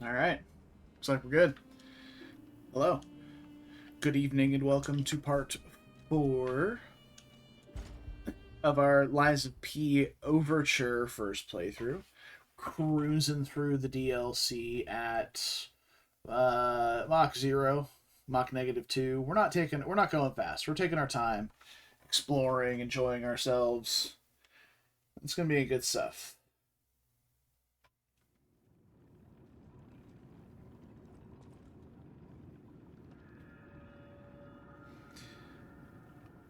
Alright. Looks like we're good. Hello. Good evening and welcome to part 4 of our Lies of P Overture first playthrough. Cruising through the DLC at Mach 0, Mach -2. We're not going fast. We're taking our time, exploring, enjoying ourselves. It's gonna be good stuff.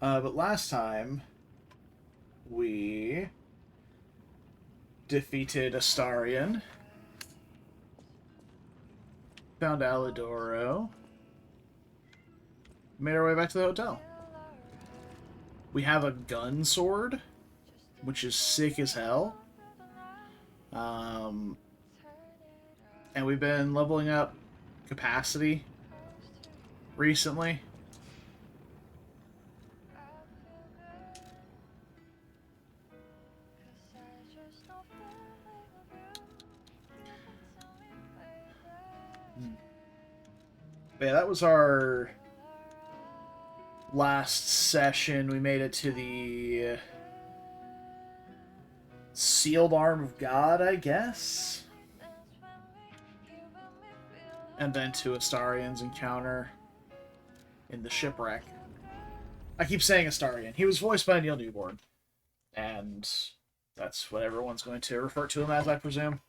But last time we defeated Astarion, found Alidoro, made our way back to the hotel. We have a gun sword, which is sick as hell. And we've been leveling up capacity recently. But yeah, that was our last session. We made it to the Sealed Arm of God, I guess. And then to Astarion's encounter in the shipwreck. I keep saying Astarion. He was voiced by Neil Newborn. And that's what everyone's going to refer to him as, I presume.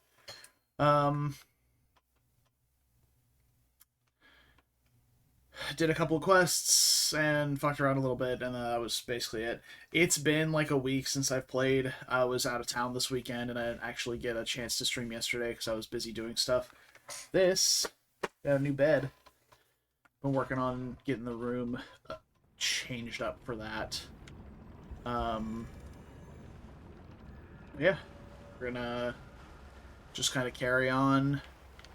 Did a couple of quests and fucked around a little bit, and that was basically it. It's been like a week since I've played. I was out of town this weekend, and I didn't actually get a chance to stream yesterday because I was busy doing stuff. This, got a new bed. Been working on getting the room changed up for that. Yeah, we're gonna just kind of carry on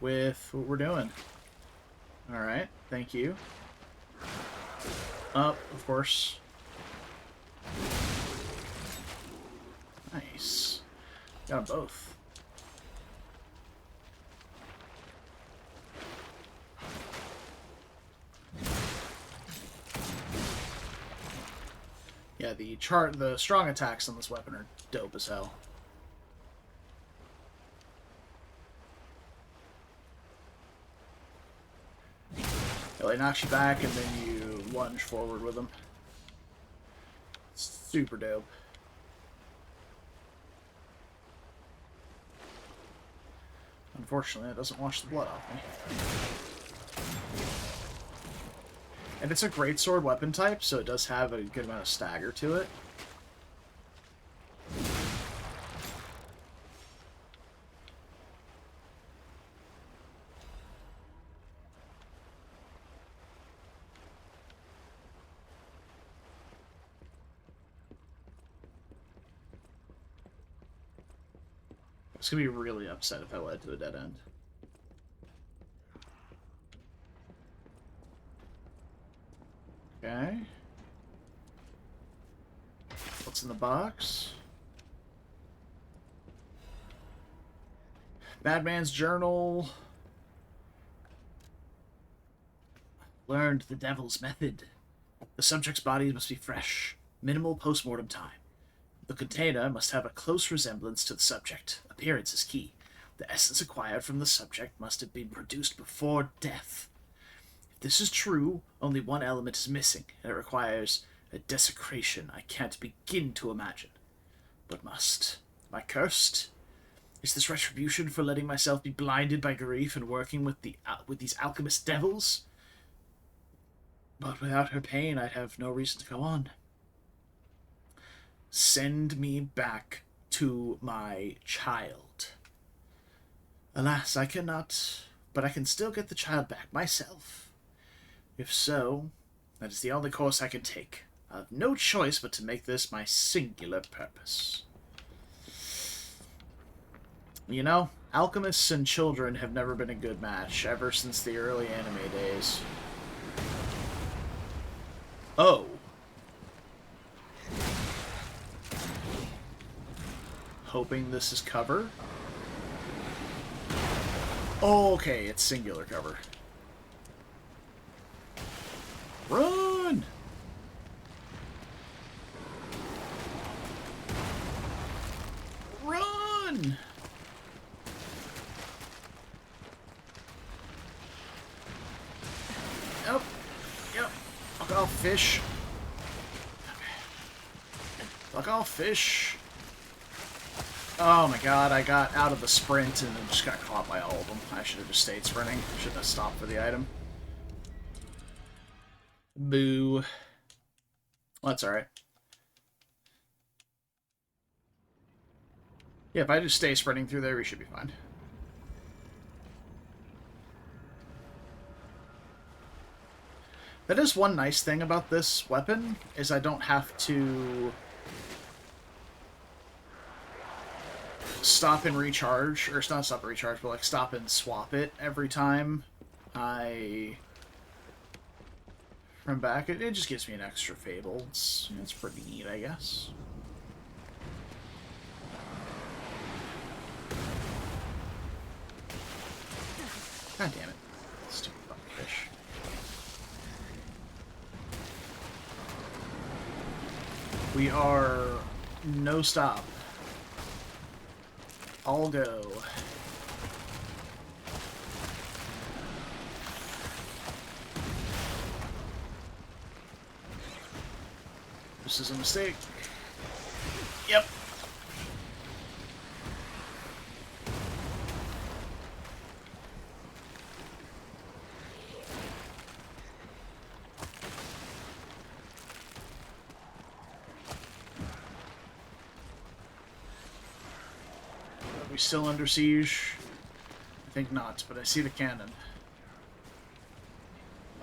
with what we're doing. Alright, thank you. Up, of course. Nice. Got them both. Yeah, the strong attacks on this weapon are dope as hell. They knock you back and then you lunge forward with them. Super dope. Unfortunately, it doesn't wash the blood off me. And it's a greatsword weapon type, so it does have a good amount of stagger to it. I was gonna be really upset if I led to a dead end. Okay. What's in the box? Madman's journal. Learned the devil's method. The subject's body must be fresh. Minimal post-mortem time. The container must have a close resemblance to the subject. Appearance is key. The essence acquired from the subject must have been produced before death. If this is true, only one element is missing, and it requires a desecration I can't begin to imagine. But must. Am I cursed? Is this retribution for letting myself be blinded by grief and working with these alchemist devils? But without her pain, I'd have no reason to go on. Send me back to my child. Alas, I cannot, but I can still get the child back myself. If so, that is the only course I can take. I have no choice but to make this my singular purpose. You know, alchemists and children have never been a good match, ever since the early anime days. Oh. Hoping this is cover. Oh, okay, it's singular cover. Run! Run! Yep. Yep. Fuck off, fish. Fuck off, fish. Oh my god, I got out of the sprint and then just got caught by all of them. I should have just stayed sprinting. Shouldn't have stopped for the item. Boo. Well, that's alright. Yeah, if I just stay sprinting through there, we should be fine. That is one nice thing about this weapon, is I don't have to stop and recharge, or not stop and recharge, but like stop and swap it every time I run back. It just gives me an extra Fable. It's pretty neat, I guess. God damn it. Stupid fucking fish. We are no stop. All go. This is a mistake. Yep. Are we still under siege? I think not, but I see the cannon.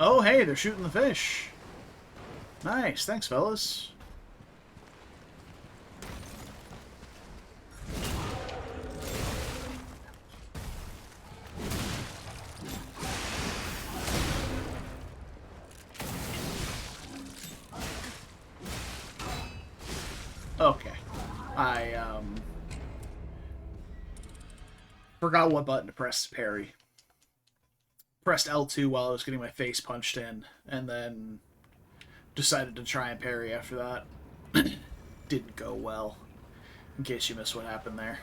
Oh, hey, they're shooting the fish. Nice, thanks, fellas. Okay. I, forgot what button to press to parry. Pressed L2 while I was getting my face punched in, and then decided to try and parry after that. Didn't go well, in case you missed what happened there.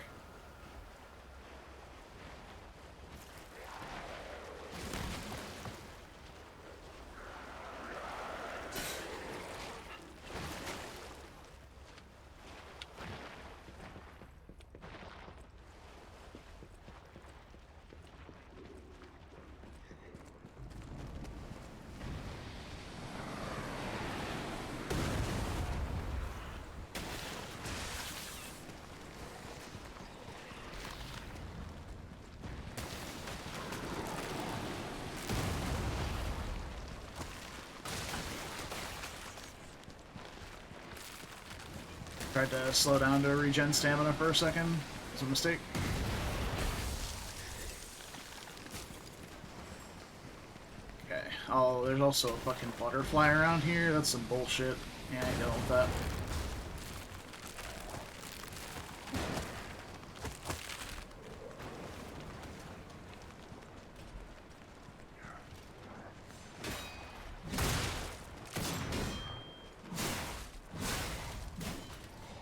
Tried to slow down to regen stamina for a second. It was a mistake. Okay. Oh, there's also a fucking butterfly around here. That's some bullshit. Yeah, I ain't dealing with that.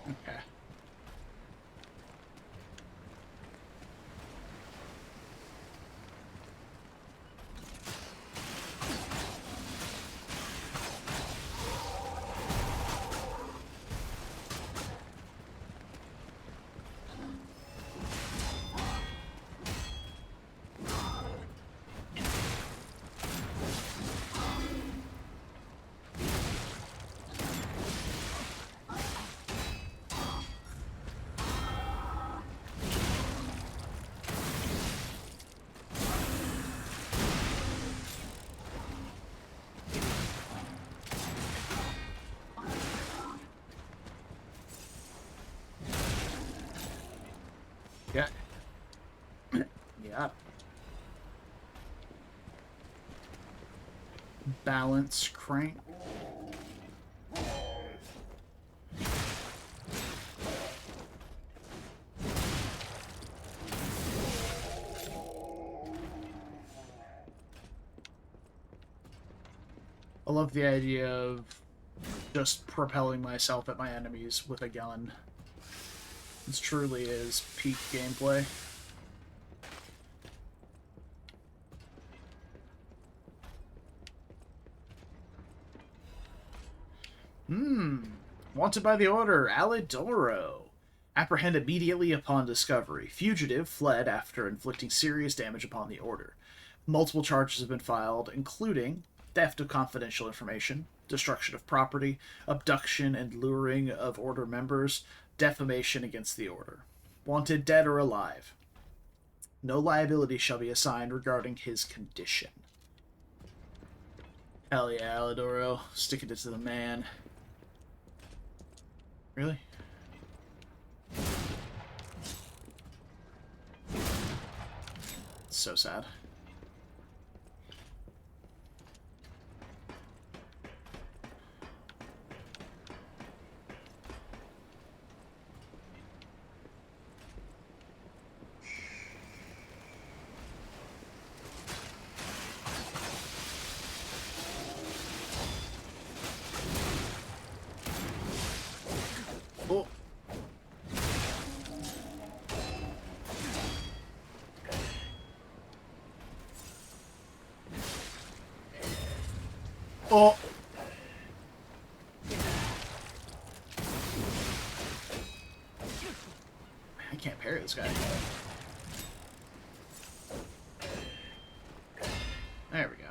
Okay. Yeah. Yeah. Balance crank. I love the idea of just propelling myself at my enemies with a gun. This truly is peak gameplay. Wanted by the Order, Alidoro. Apprehend immediately upon discovery. Fugitive fled after inflicting serious damage upon the Order. Multiple charges have been filed, including theft of confidential information, destruction of property, abduction and luring of Order members, defamation against the Order. Wanted dead or alive. No liability shall be assigned regarding his condition. Hell yeah, Alidoro. Sticking it to the man. Really? It's so sad. Oh. Oh. I can't parry this guy. There we go.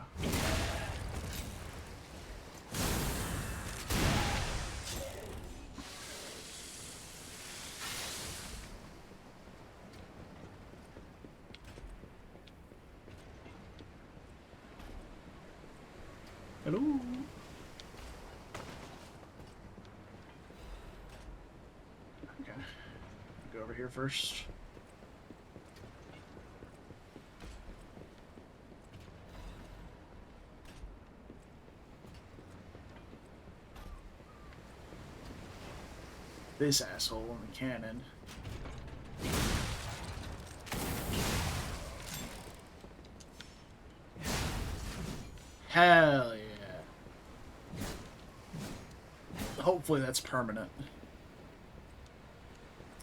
Hello. Okay. Go over here first. This asshole in the cannon. Hell yeah. Hopefully that's permanent.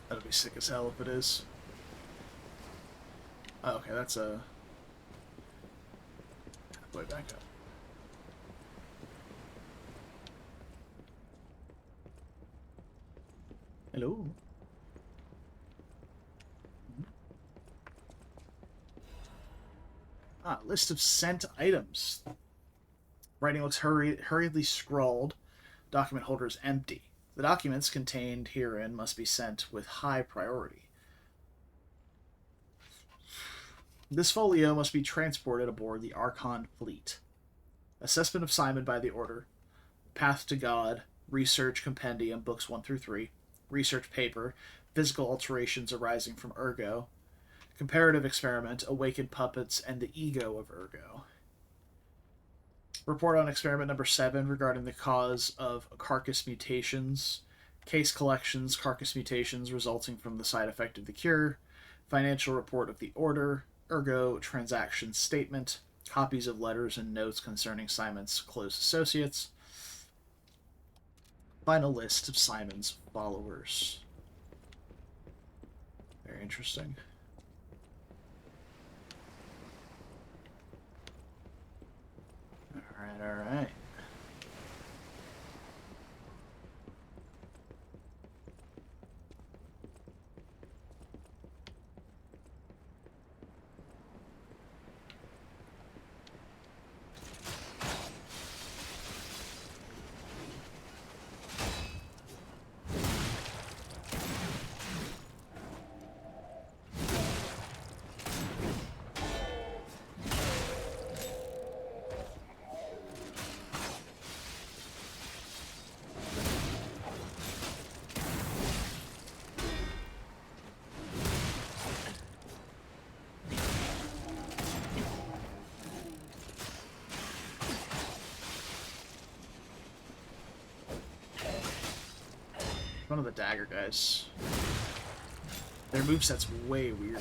That'll be sick as hell if it is. Oh, okay, that's a... Way back up. Hello. List of sent items. Writing looks hurriedly scrawled. Document holder is empty. The documents contained herein must be sent with high priority. This folio must be transported aboard the Archon fleet. Assessment of Simon by the Order. Path to God. Research Compendium, books 1 through 3. Research paper. Physical alterations arising from Ergo. Comparative experiment. Awakened puppets and the ego of Ergo. Report on experiment number 7 regarding the cause of carcass mutations. Case collections, carcass mutations resulting from the side effect of the cure. Financial report of the Order. Ergo transaction statement. Copies of letters and notes concerning Simon's close associates. Final list of Simon's followers. Very interesting. Alright. One of the dagger guys. Their moveset's way weirder.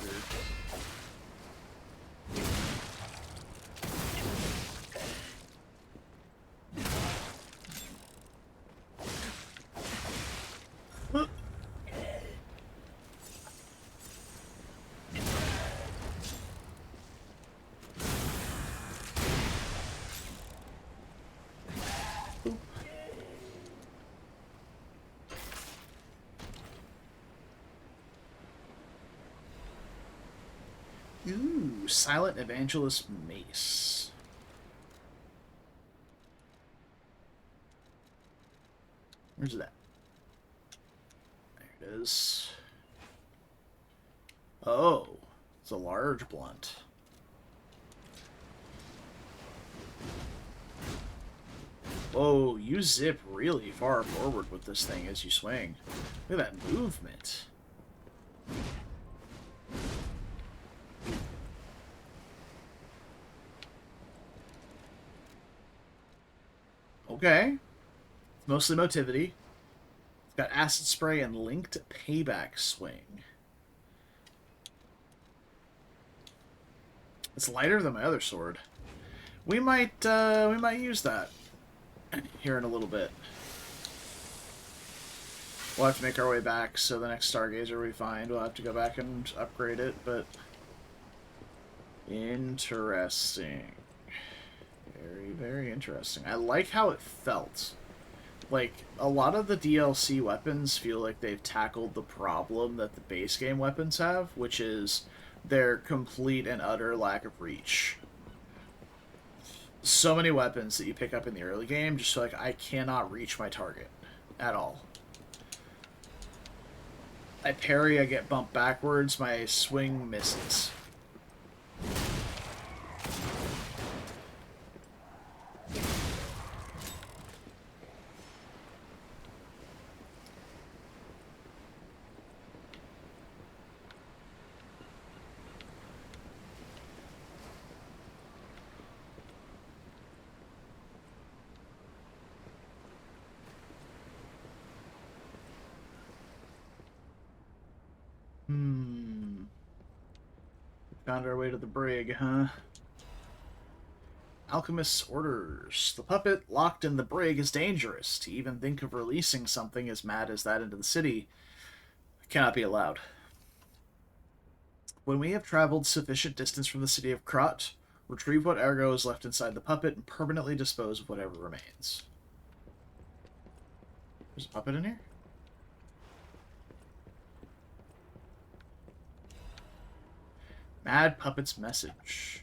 Ooh, Silent Evangelist Mace. Where's that? There it is. Oh, it's a large blunt. Whoa, you zip really far forward with this thing as you swing. Look at that movement. Okay. Mostly motivity. It's got acid spray and linked payback swing. It's lighter than my other sword. We might use that here in a little bit. We'll have to make our way back, so the next Stargazer we find, we'll have to go back and upgrade it, but... Interesting. Very, very interesting. I like how it felt. Like, a lot of the DLC weapons feel like they've tackled the problem that the base game weapons have, which is their complete and utter lack of reach. So many weapons that you pick up in the early game, just like, I cannot reach my target at all. I parry, I get bumped backwards, my swing misses. Found our way to the brig, huh? Alchemist's orders. The puppet locked in the brig is dangerous. To even think of releasing something as mad as that into the city cannot be allowed. When we have traveled sufficient distance from the city of Krat, retrieve what ergo is left inside the puppet and permanently dispose of whatever remains. There's a puppet in here? Mad Puppet's message.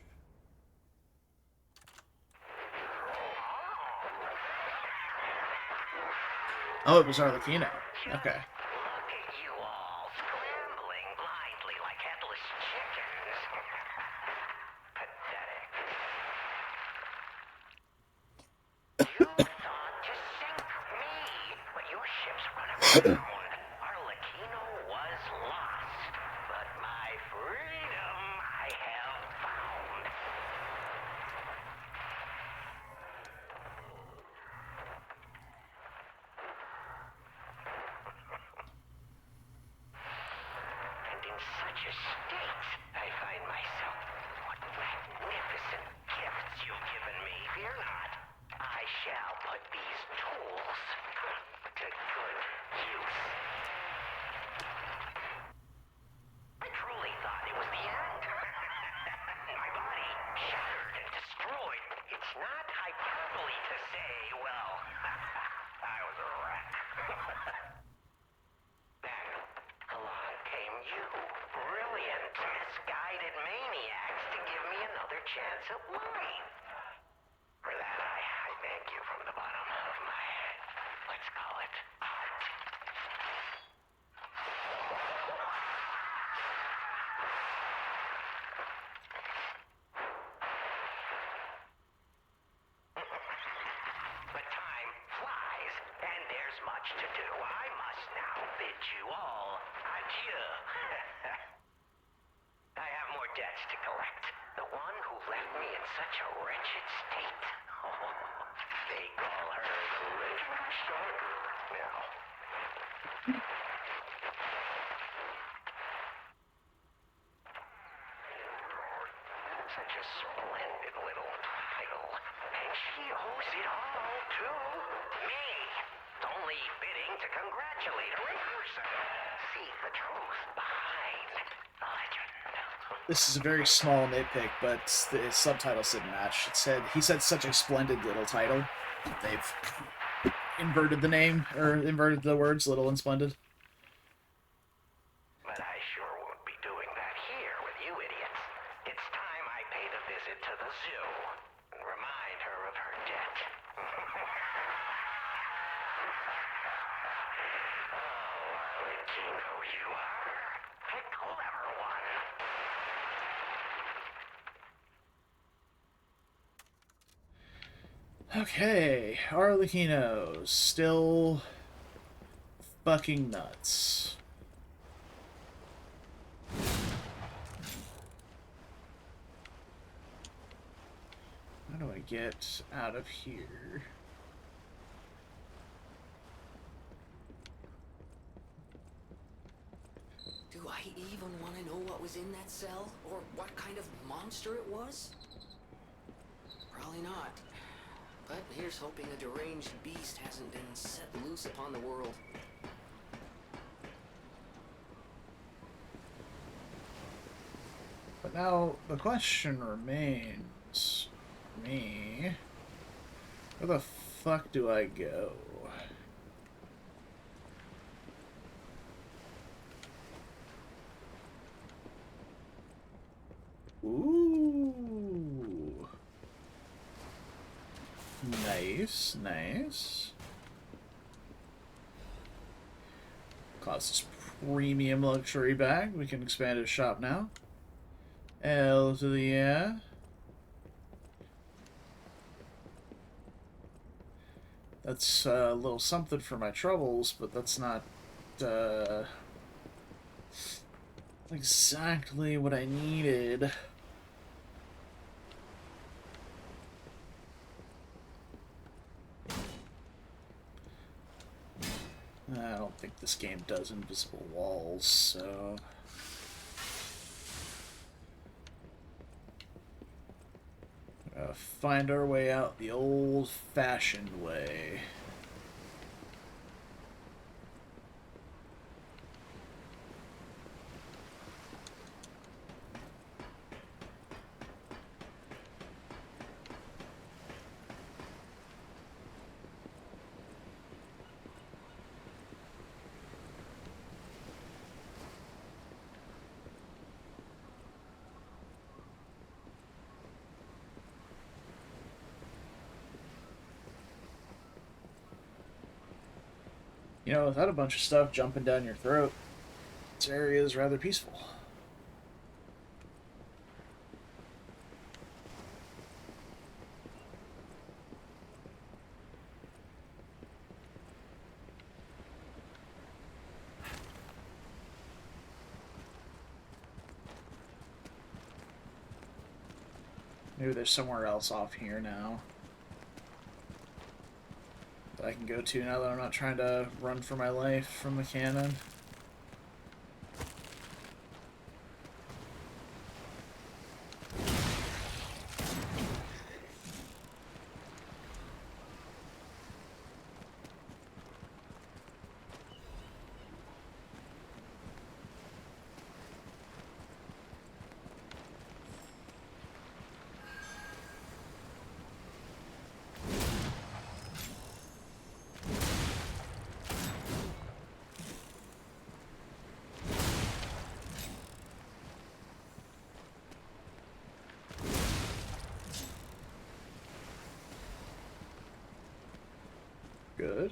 Oh, it was Arlecchino. Okay. Look at you all scrambling blindly like headless chickens. Pathetic. You thought to sink me, but your ship's run aground. Arlecchino was lost, but my freedom I have found. And in such a state I find myself. What magnificent gifts you've given me. Fear not. I shall put these tools to good use. I truly thought it was the end. My body shattered and destroyed. It's not hyperbole to say, well, I was a wreck. Then, along came you, brilliant, misguided maniacs to give me another chance at life. For that, I thank you from the bottom of my, let's call it, heart. But time flies, and there's much to do. I must now bid you all adieu. I have more debts to collect. The one who left me in such a wretched state. Oh, they call her the Legend Starter now. Such a splendid little title. And she owes it all to me. It's only fitting to congratulate her in person. See the truth behind the legend. This is a very small nitpick, but the subtitles didn't match. He said such a splendid little title. They've inverted the name, or inverted the words, little and splendid. But I sure won't be doing that here with you idiots. It's time I paid a visit to the zoo and remind her of her debt. Oh, Arlecchino, you are a clever one. Okay, Arlecchino, still fucking nuts. How do I get out of here? Do I even want to know what was in that cell? Or what kind of monster it was? Probably not. But here's hoping a deranged beast hasn't been set loose upon the world. But now the question remains, me, where the fuck do I go? Ooh. Nice, nice. Cost us premium luxury bag. We can expand his shop now. L to the yeah. That's a little something for my troubles, but that's not exactly what I needed. I don't think this game does invisible walls, so... find our way out the old-fashioned way. You know, without a bunch of stuff jumping down your throat, this area is rather peaceful. Maybe there's somewhere else off here now that I can go to now that I'm not trying to run for my life from the cannon. Good.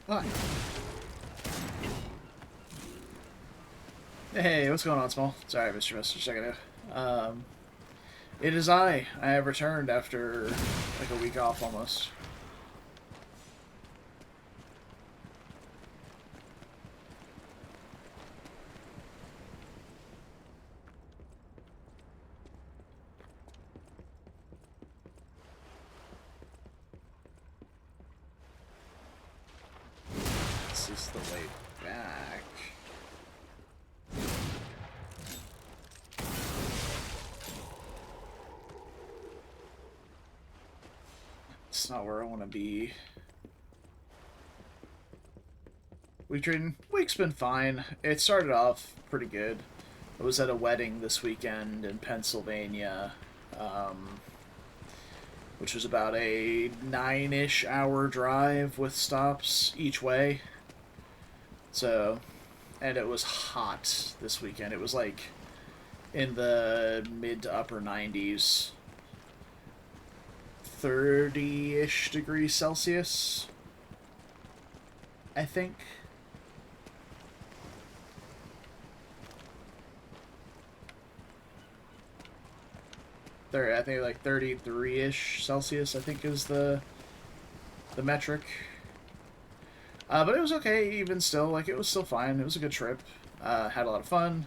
Hi. Hey, what's going on, Small? Sorry, Mr. Message. Check it out. It is I. I have returned after like a week off almost. This is the way back. It's not where I want to be. Week's been fine. It started off pretty good. I was at a wedding this weekend in Pennsylvania, which was about a 9-ish hour drive with stops each way. So, and it was hot this weekend. It was like in the mid to upper 90s. 30-ish degrees Celsius, I think. I think like 33-ish Celsius, I think is the metric. But it was okay, even still. Like, it was still fine. It was a good trip. Had a lot of fun.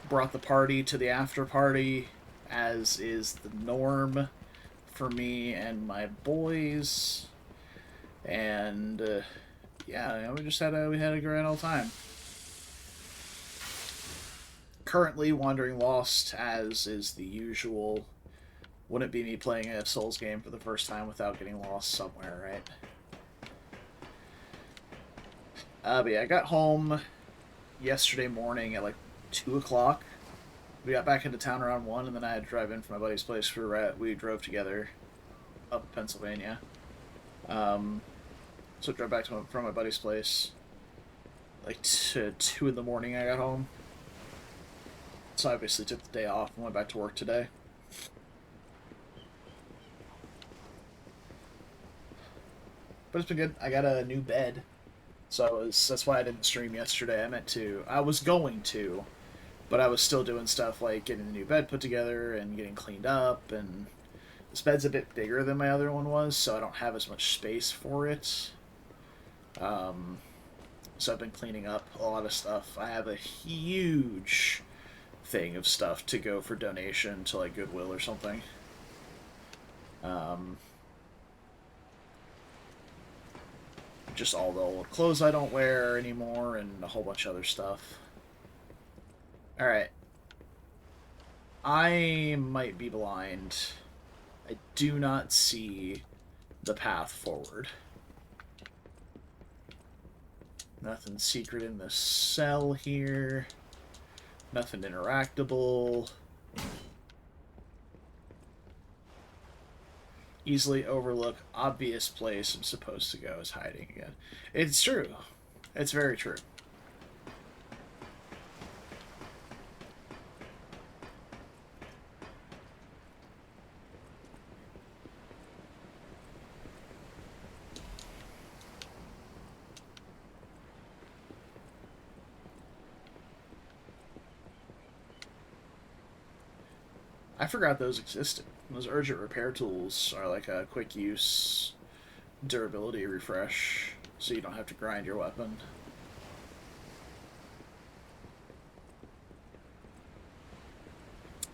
Brought the party to the after party, as is the norm for me and my boys. And yeah, we just had a grand old time. Currently wandering lost, as is the usual. Wouldn't be me playing a Souls game for the first time without getting lost somewhere, right? But yeah, I got home yesterday morning at like 2 o'clock. We got back into town around 1, and then I had to drive in from my buddy's place. We drove together up Pennsylvania. So I drove back from my buddy's place like to 2 in the morning. I got home. So I obviously took the day off and went back to work today. But it's been good. I got a new bed. So that's why I didn't stream yesterday. I was going to, but I was still doing stuff like getting the new bed put together and getting cleaned up, and this bed's a bit bigger than my other one was, so I don't have as much space for it. So I've been cleaning up a lot of stuff. I have a huge thing of stuff to go for donation to like Goodwill or something. Just all the old clothes I don't wear anymore and a whole bunch of other stuff. Alright. I might be blind. I do not see the path forward. Nothing secret in the cell here. Nothing interactable. Easily overlook obvious place I'm supposed to go is hiding again. It's true. It's very true. I forgot those existed. Those urgent repair tools are like a quick use durability refresh, so you don't have to grind your weapon.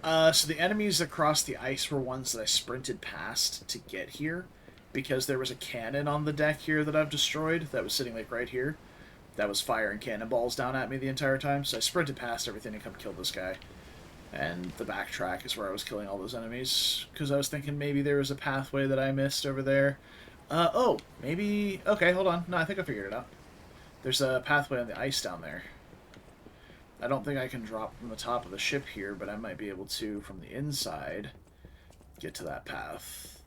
So the enemies that crossed the ice were ones that I sprinted past to get here, because there was a cannon on the deck here that I've destroyed that was sitting like right here. That was firing cannonballs down at me the entire time, so I sprinted past everything to come kill this guy. And the backtrack is where I was killing all those enemies, because I was thinking maybe there was a pathway that I missed over there. Oh, maybe... Okay, hold on. No, I think I figured it out. There's a pathway on the ice down there. I don't think I can drop from the top of the ship here, but I might be able to, from the inside, get to that path.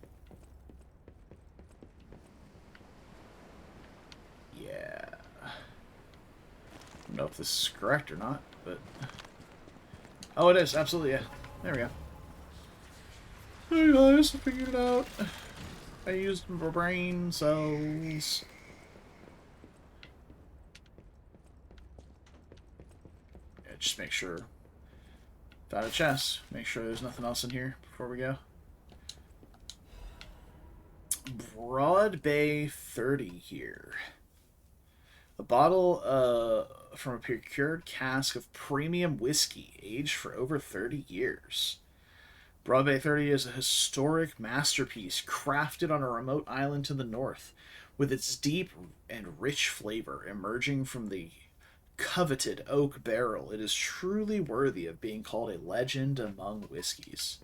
Yeah. I don't know if this is correct or not, but... Oh, it is. Absolutely, yeah. There we go. Hey guys, I figured it out. I used my brain cells. Yeah, just make sure. Found a chest. Make sure there's nothing else in here before we go. Broad Bay 30 here. A bottle from a procured cask of premium whiskey, aged for over 30 years. Broad Bay 30 is a historic masterpiece crafted on a remote island to the north, with its deep and rich flavor emerging from the coveted oak barrel. It is truly worthy of being called a legend among whiskeys.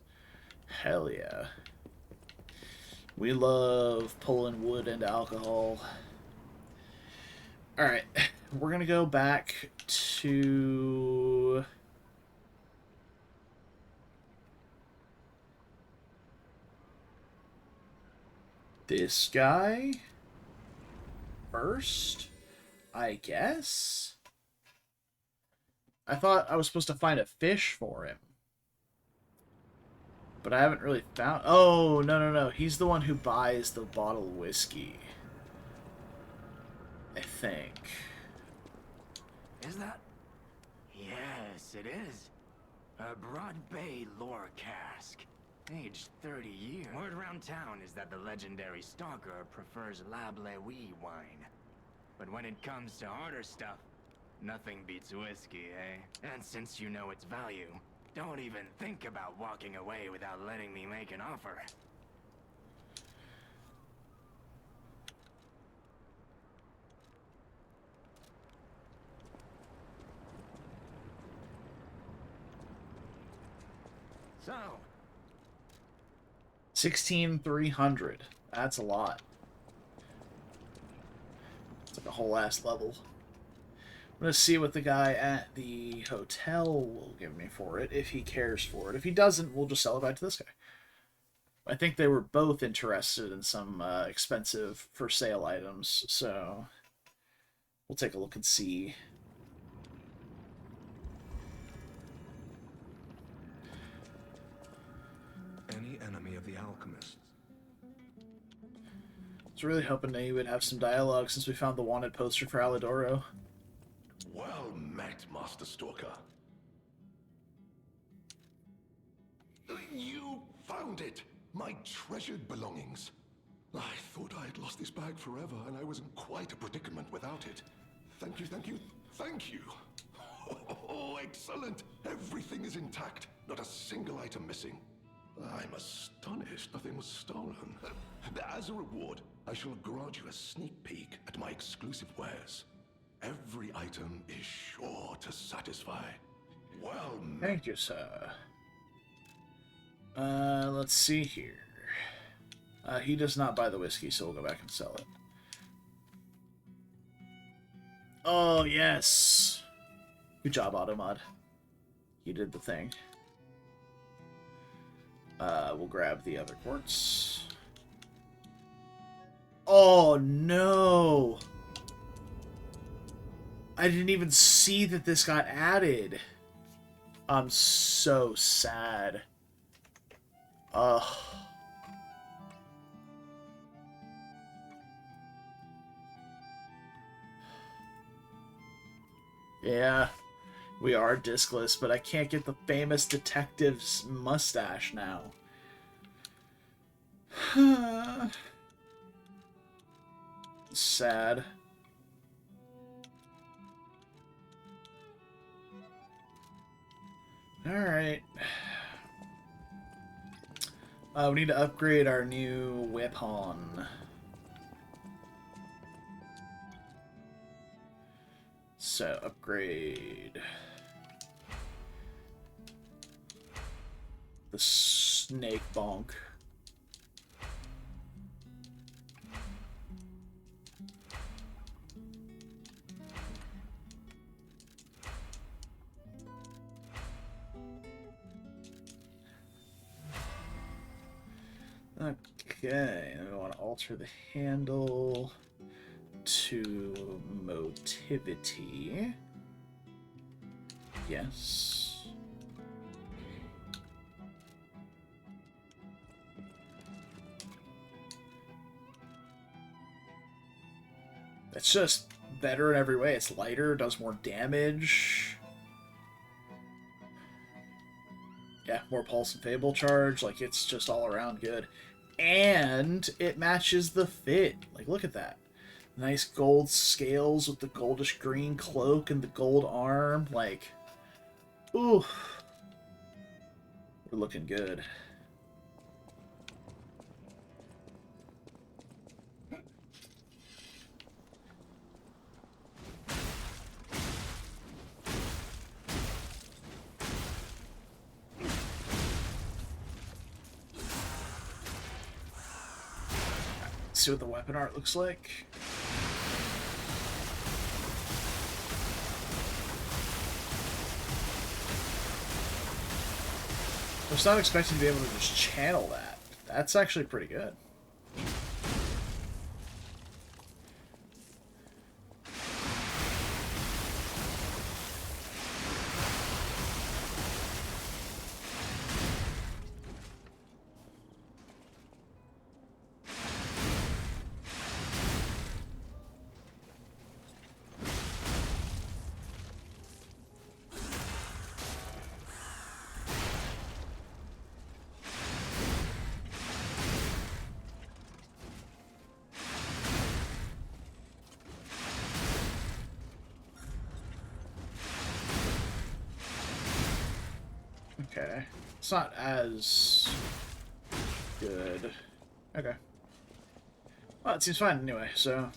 Hell yeah. We love pulling wood and alcohol. Alright, we're gonna go back to... this guy first, I guess? I thought I was supposed to find a fish for him. But I haven't really found... oh, no. He's the one who buys the bottle of whiskey. I think. Is that? Yes, it is. A Broad Bay lore cask. Aged 30 years. Word around town is that the legendary stalker prefers Lab Lewy wine. But when it comes to harder stuff, nothing beats whiskey, eh? And since you know its value, don't even think about walking away without letting me make an offer. So, 16,300. That's a lot. It's like a whole ass level. I'm going to see what the guy at the hotel will give me for it, if he cares for it. If he doesn't, we'll just sell it back to this guy. I think they were both interested in some expensive for sale items, so we'll take a look and see. Any enemy of the alchemists. I was really hoping that he would have some dialogue since we found the wanted poster for Alidoro. Well met, Master Stalker. You found it! My treasured belongings. I thought I had lost this bag forever, and I was in quite a predicament without it. Thank you, thank you, thank you! Oh, excellent! Everything is intact, not a single item missing. I'm astonished nothing was stolen. As a reward, I shall grant you a sneak peek at my exclusive wares. Every item is sure to satisfy. Well met. Thank you, sir. Let's see here. He does not buy the whiskey, so we'll go back and sell it. Oh, yes! Good job, Automod. You did the thing. We'll grab the other quartz. Oh, no! I didn't even see that this got added. I'm so sad. Ugh. Yeah, we are discless, but I can't get the famous detective's mustache now. Sad. Alright. We need to upgrade our new weapon. So, upgrade the snake bonk. Okay, and we want to alter the handle to motivity. Yes. It's just better in every way. It's lighter, does more damage. Yeah, more pulse and fable charge. Like, it's just all around good. And it matches the fit. Like, look at that. Nice gold scales with the goldish green cloak and the gold arm. Like, ooh. We're looking good. See what the weapon art looks like. I was not expecting to be able to just channel that. That's actually pretty good. Okay. It's not as good. Okay. Well, it seems fine anyway, so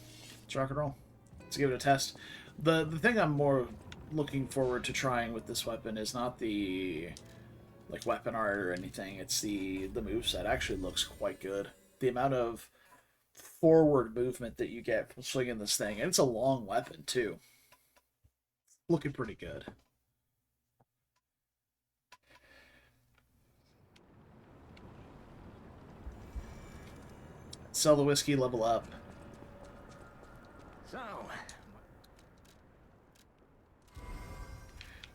let's rock and roll. Let's give it a test. The thing I'm more looking forward to trying with this weapon is not the like weapon art or anything. It's the moveset actually looks quite good. The amount of forward movement that you get from swinging this thing, and it's a long weapon too. Looking pretty good. Sell the whiskey, level up. So,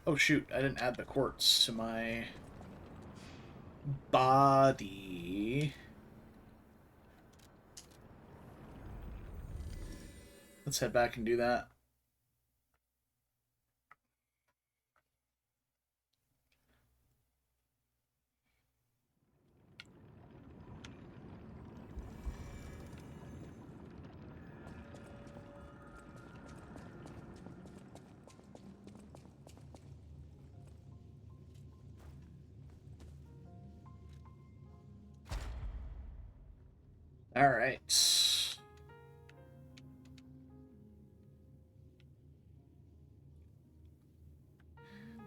Oh shoot, I didn't add the quartz to my body. Let's head back and do that. All right.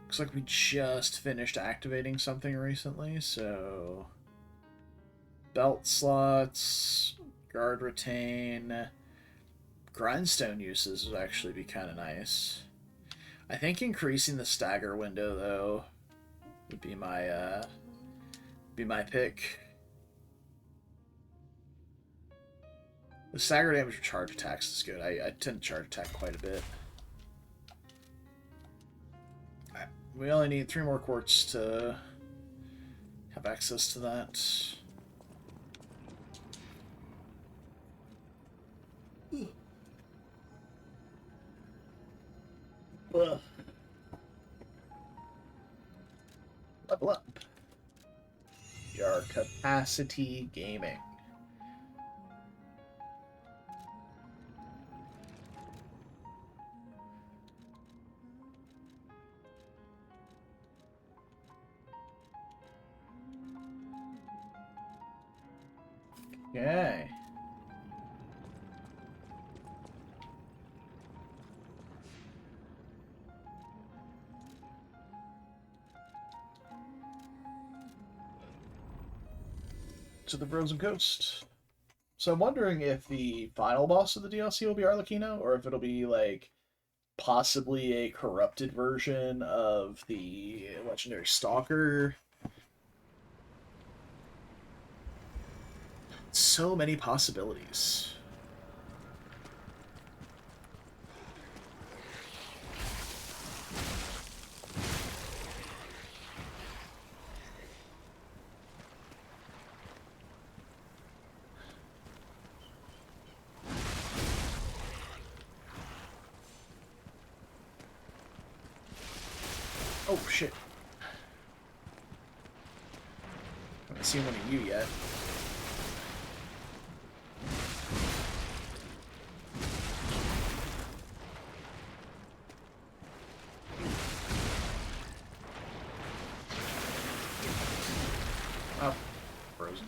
Looks like we just finished activating something recently, so belt slots, guard retain, grindstone uses would actually be kind of nice. I think increasing the stagger window though would be my pick. The stagger damage for charge attacks is good. I tend to charge attack quite a bit. We only need 3 more quartz to have access to that. Ugh. Level up. Your capacity gaming. Okay. To the Frozen Coast. So I'm wondering if the final boss of the DLC will be Arlecchino, or if it'll be like possibly a corrupted version of the legendary Stalker. So many possibilities. Oh shit. haven't seen one of you yet. Oh, frozen.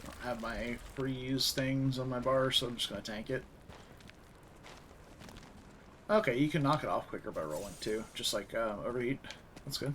I don't have my freeze things on my bar, so I'm just gonna tank it. Okay, you can knock it off quicker by rolling too, just like overheat. That's good.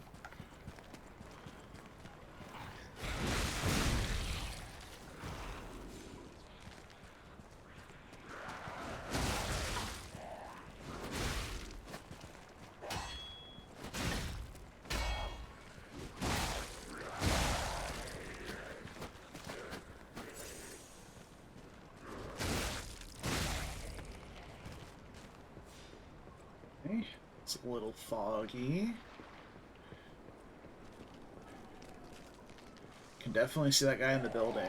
Okay, it's a little foggy. Can definitely see that guy in the building.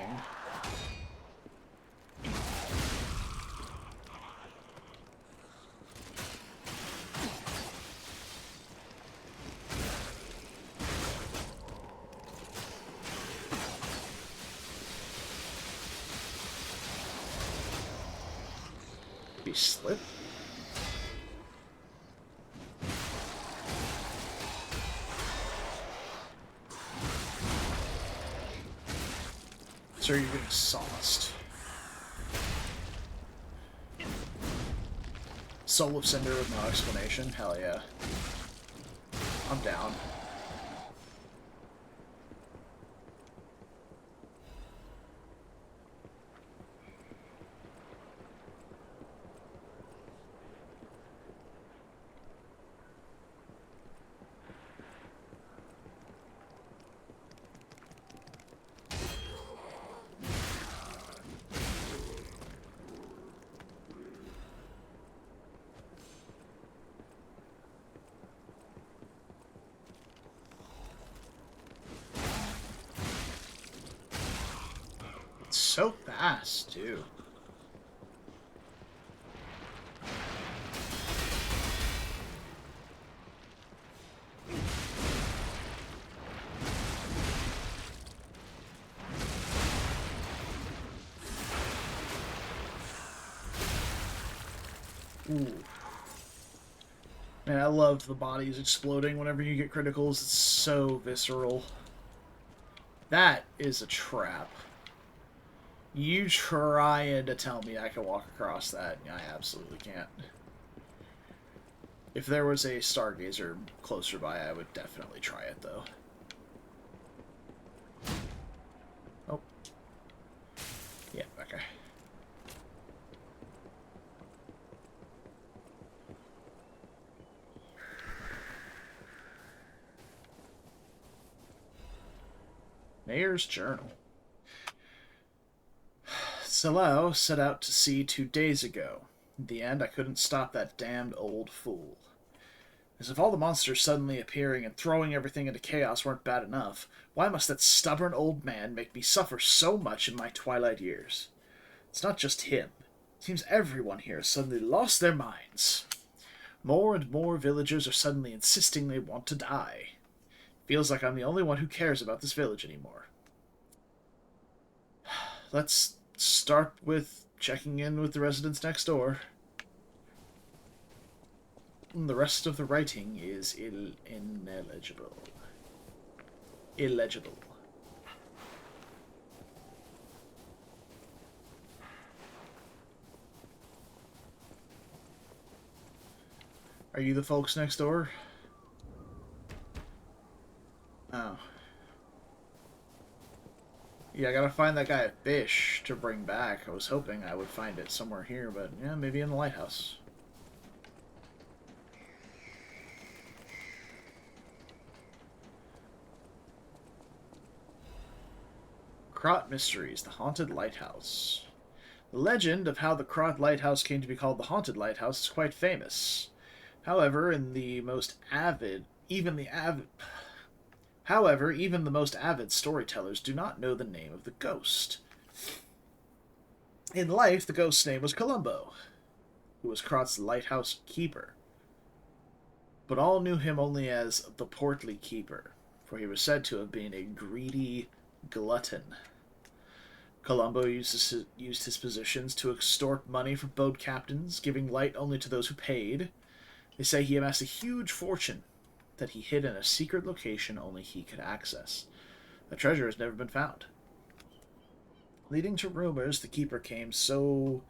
He slip. So you're getting sauced. Soul of Cinder with no explanation? Hell yeah. I'm down. It's so fast, too. Ooh. Man, I love the bodies exploding whenever you get criticals. It's so visceral. That is a trap. You trying to tell me I can walk across that? I absolutely can't. If there was a Stargazer closer by, I would definitely try it, though. Oh. Yeah, okay. Mayor's Journal. Salao set out to sea 2 days ago. In the end, I couldn't stop that damned old fool. As if all the monsters suddenly appearing and throwing everything into chaos weren't bad enough, why must that stubborn old man make me suffer so much in my twilight years? It's not just him. It seems everyone here has suddenly lost their minds. More and more villagers are suddenly insisting they want to die. Feels like I'm the only one who cares about this village anymore. Let's start with checking in with the residents next door. The rest of the writing is ineligible. Illegible. Are you the folks next door? Oh. Yeah, I gotta find that guy a fish to bring back. I was hoping I would find it somewhere here, but yeah, maybe in the lighthouse. Krot Mysteries, the Haunted Lighthouse. The legend of how the Krot Lighthouse came to be called the Haunted Lighthouse is quite famous. However, even the most avid storytellers do not know the name of the ghost. In life, the ghost's name was Columbo. who was Krot's lighthouse keeper. But all knew him only as the portly keeper, for he was said to have been a greedy glutton. Columbo used his positions to extort money from boat captains, giving light only to those who paid. They say he amassed a huge fortune that he hid in a secret location only he could access. The treasure has never been found. Leading to rumors, the keeper became so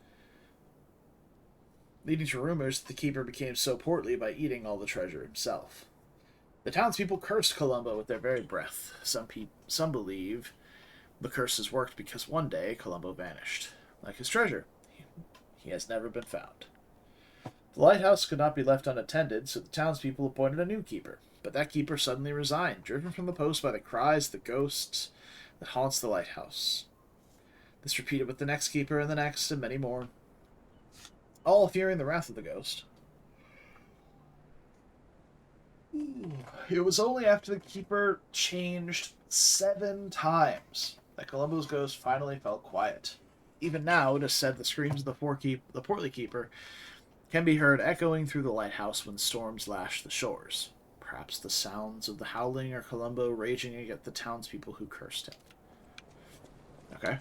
portly by eating all the treasure himself. The townspeople cursed Columbo with their very breath. Some believe the curses worked because one day Columbo vanished. Like his treasure, he has never been found. The lighthouse could not be left unattended, so the townspeople appointed a new keeper. But that keeper suddenly resigned, driven from the post by the cries of the ghosts that haunts the lighthouse. This repeated with the next keeper and the next, and many more, all fearing the wrath of the ghost. It was only after the keeper changed 7 times that Columbo's ghost finally fell quiet. Even now, it is said the screams of the portly keeper can be heard echoing through the lighthouse when storms lash the shores. Perhaps the sounds of the howling are Columbo raging against the townspeople who cursed him. Okay.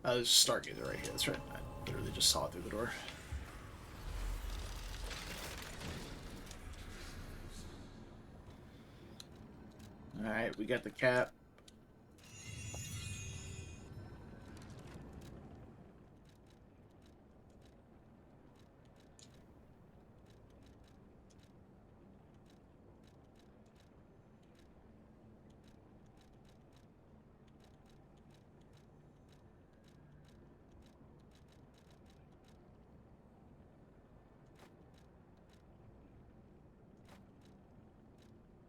There's a stargazer right here. That's right. I literally just saw it through the door. Alright, we got the cap.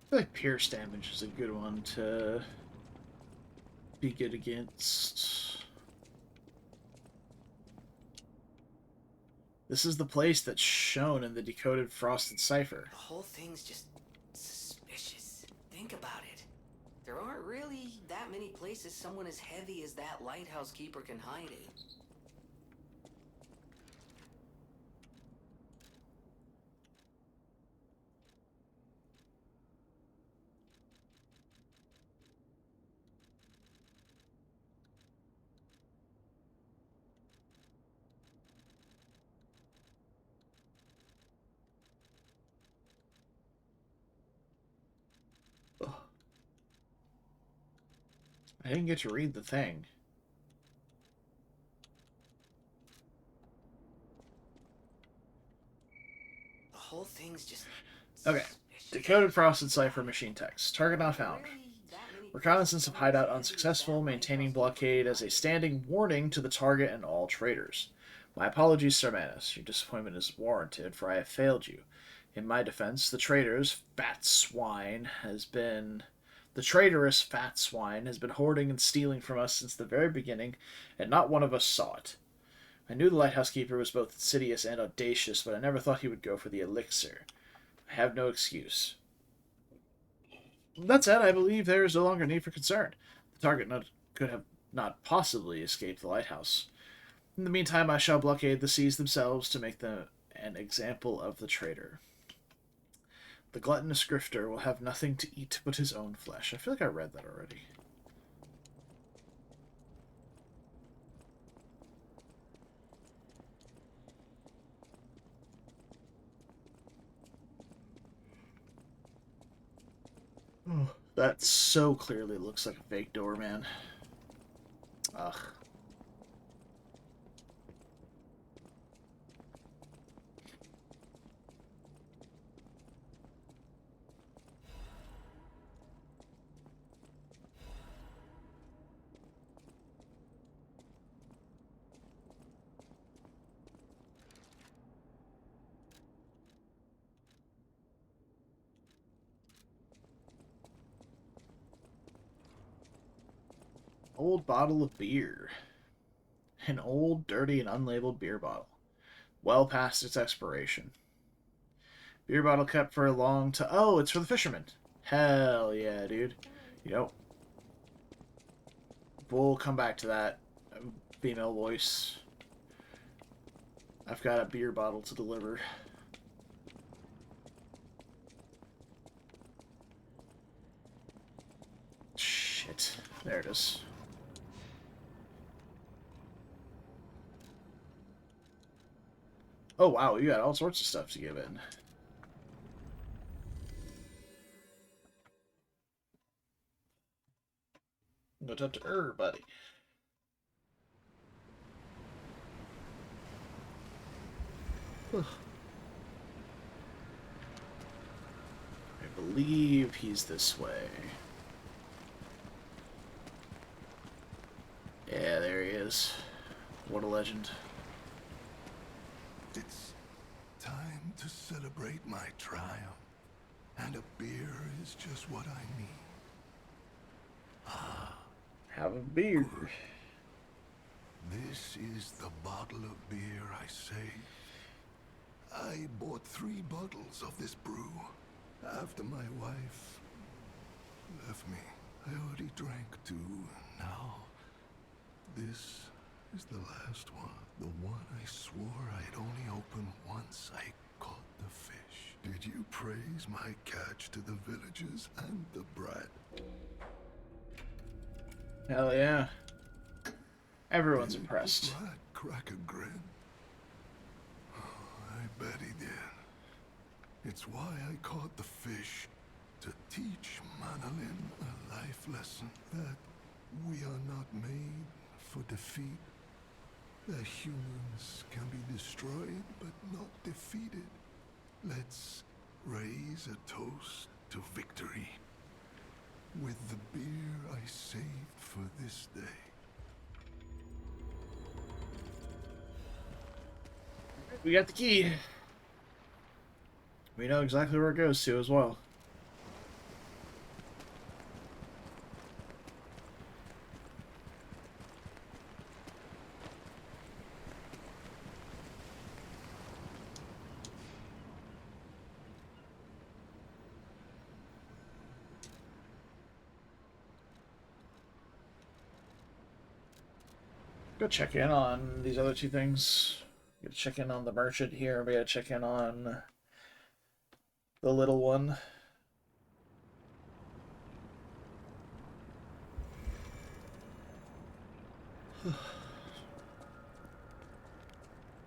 I feel like pierce damage is a good one to be good against. This is the place that's shown in the decoded frosted cipher. The whole thing's just suspicious. Think about it. There aren't really that many places someone as heavy as that lighthouse keeper can hide in. I didn't get to read the thing. The whole thing's just Okay. Decoded frosted cipher machine text. Target not found. Reconnaissance of hideout unsuccessful. Maintaining blockade as a standing warning to the target and all traitors. My apologies, Sir Manus. Your disappointment is warranted, for I have failed you. In my defense, the traitorous fat swine has been hoarding and stealing from us since the very beginning, and not one of us saw it. I knew the lighthouse keeper was both insidious and audacious, but I never thought he would go for the elixir. I have no excuse. That said, I believe there is no longer need for concern. The target could have not possibly escaped the lighthouse. In the meantime, I shall blockade the seas themselves to make them an example of the traitor. The gluttonous grifter will have nothing to eat but his own flesh. I feel like I read that already. Oh, that so clearly looks like a fake door, man. Ugh. Old bottle of beer. An old, dirty, and unlabeled beer bottle. Well past its expiration. Beer bottle kept for a long time. Oh, it's for the fishermen. Hell yeah, dude. Yep. We'll come back to that female voice. I've got a beer bottle to deliver. Shit. There it is. Oh wow, you got all sorts of stuff to give in. Go talk to her, buddy. I believe he's this way. Yeah, there he is. What a legend. It's time to celebrate my triumph, and a beer is just what I need. Have a beer. This is the bottle of beer I saved. I bought 3 bottles of this brew after my wife left me. I already drank 2. Now, this is the last one. The one I swore I'd only open once I caught the fish. Did you praise my catch to the villagers and the brat? Hell yeah. Everyone's Did impressed. the brat crack a grin? Oh, I bet he did. It's why I caught the fish, to teach Manolin a life lesson that we are not made for defeat. That humans can be destroyed but not defeated. Let's raise a toast to victory with the beer I saved for this day. We got the key. We know exactly where it goes to as well. Go check in on these other 2 things. Gotta check in on the merchant here. We gotta check in on the little one.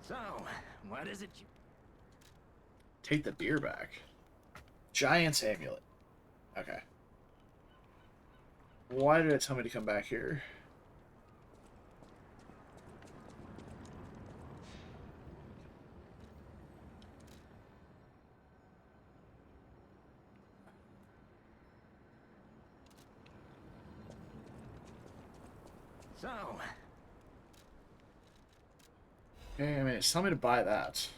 So, what is it you... Take the beer back. Giant's amulet. Okay. Why did it tell me to come back here? So, Okay, I mean, it's telling me to buy that.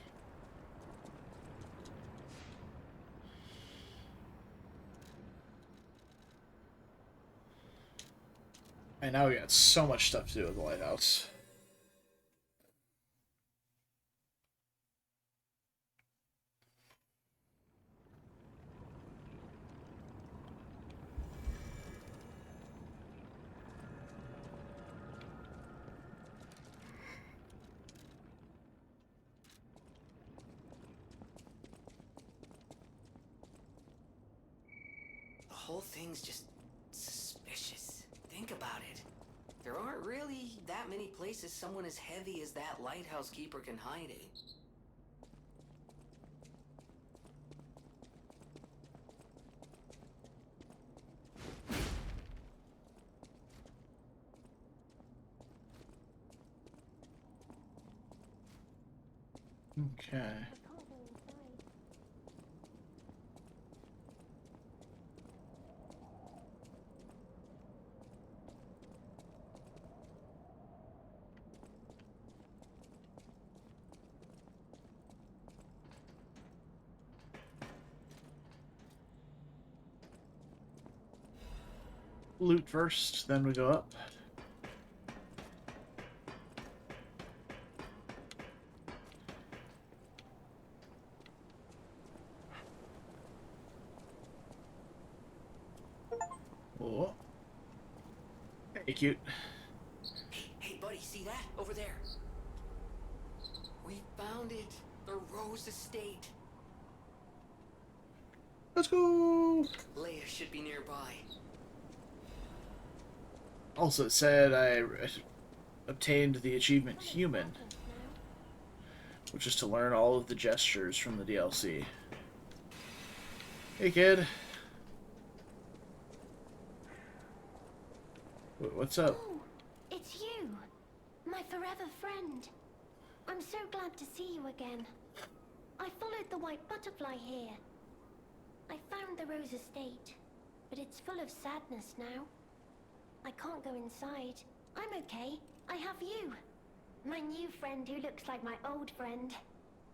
And now we got so much stuff to do with the lighthouse. The whole thing's just suspicious. Think about it. There aren't really that many places someone as heavy as that lighthouse keeper can hide it. Okay. Loot first, then we go up. Oh. Hey, cute. Hey, buddies. See that? Over there. We found it. The Rose Estate. Let's go! Leia should be nearby. Also, it said I obtained the achievement Human, which is to learn all of the gestures from the DLC. Hey, kid. What's up? Oh, it's you, my forever friend. I'm so glad to see you again. I followed the white butterfly here. I found the Rose Estate, but it's full of sadness now. I can't go inside. I'm okay. I have you. My new friend who looks like my old friend.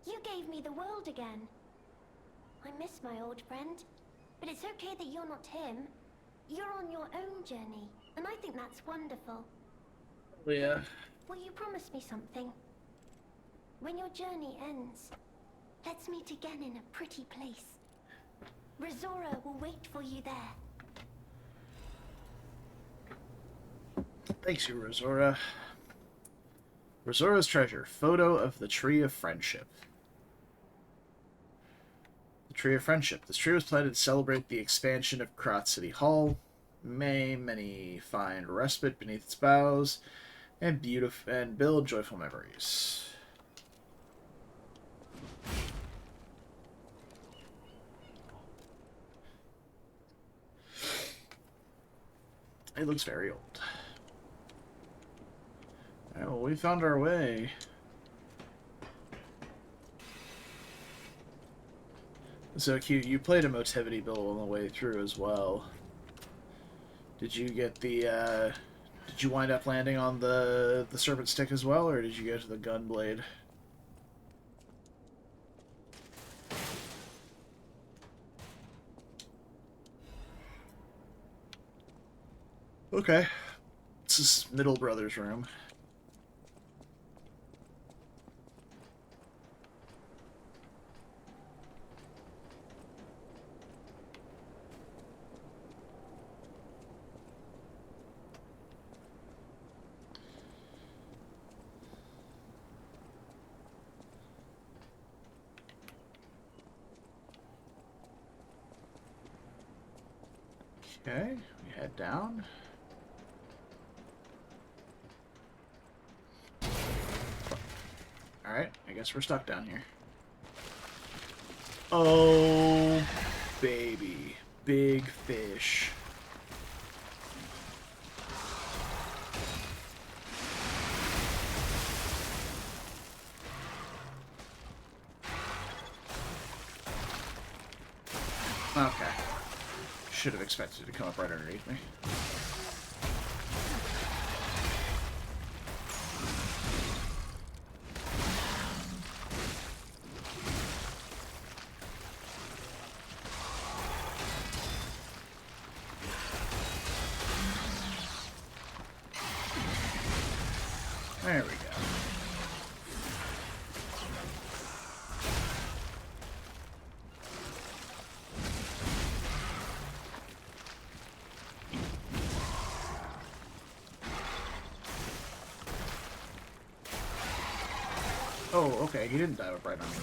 You gave me the world again. I miss my old friend, but it's okay that you're not him. You're on your own journey, and I think that's wonderful. Yeah. Will you promise me something? When your journey ends, let's meet again in a pretty place. Rizora will wait for you there. Thanks, you, Rizora. Rizora's treasure. Photo of the Tree of Friendship. The Tree of Friendship. This tree was planted to celebrate the expansion of Krat City Hall. May many find respite beneath its boughs and build joyful memories. It looks very old. Alright, well, we found our way. So cute. You played a Motivity build on the way through as well. Did you get the, did you wind up landing on the Serpent Stick as well, or did you go to the Gunblade? Okay. This is Middle Brother's room. Okay, we head down. Alright, I guess we're stuck down here. Oh, baby. Big fish. Okay. Should have expected it to come up right underneath me. There we go. Oh, okay, he didn't dive up right on me.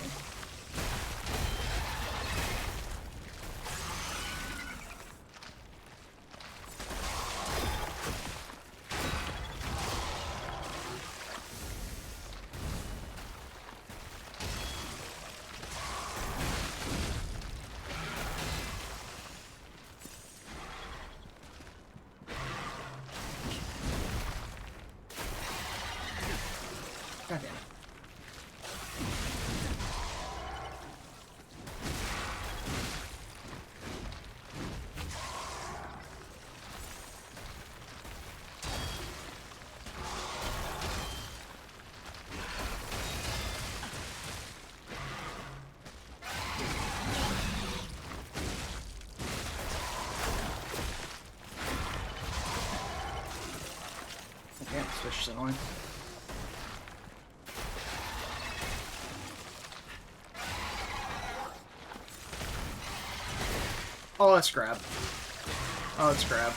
God damn it. Damn, this fish is annoying. Oh, let's grab. Oh, let's grab.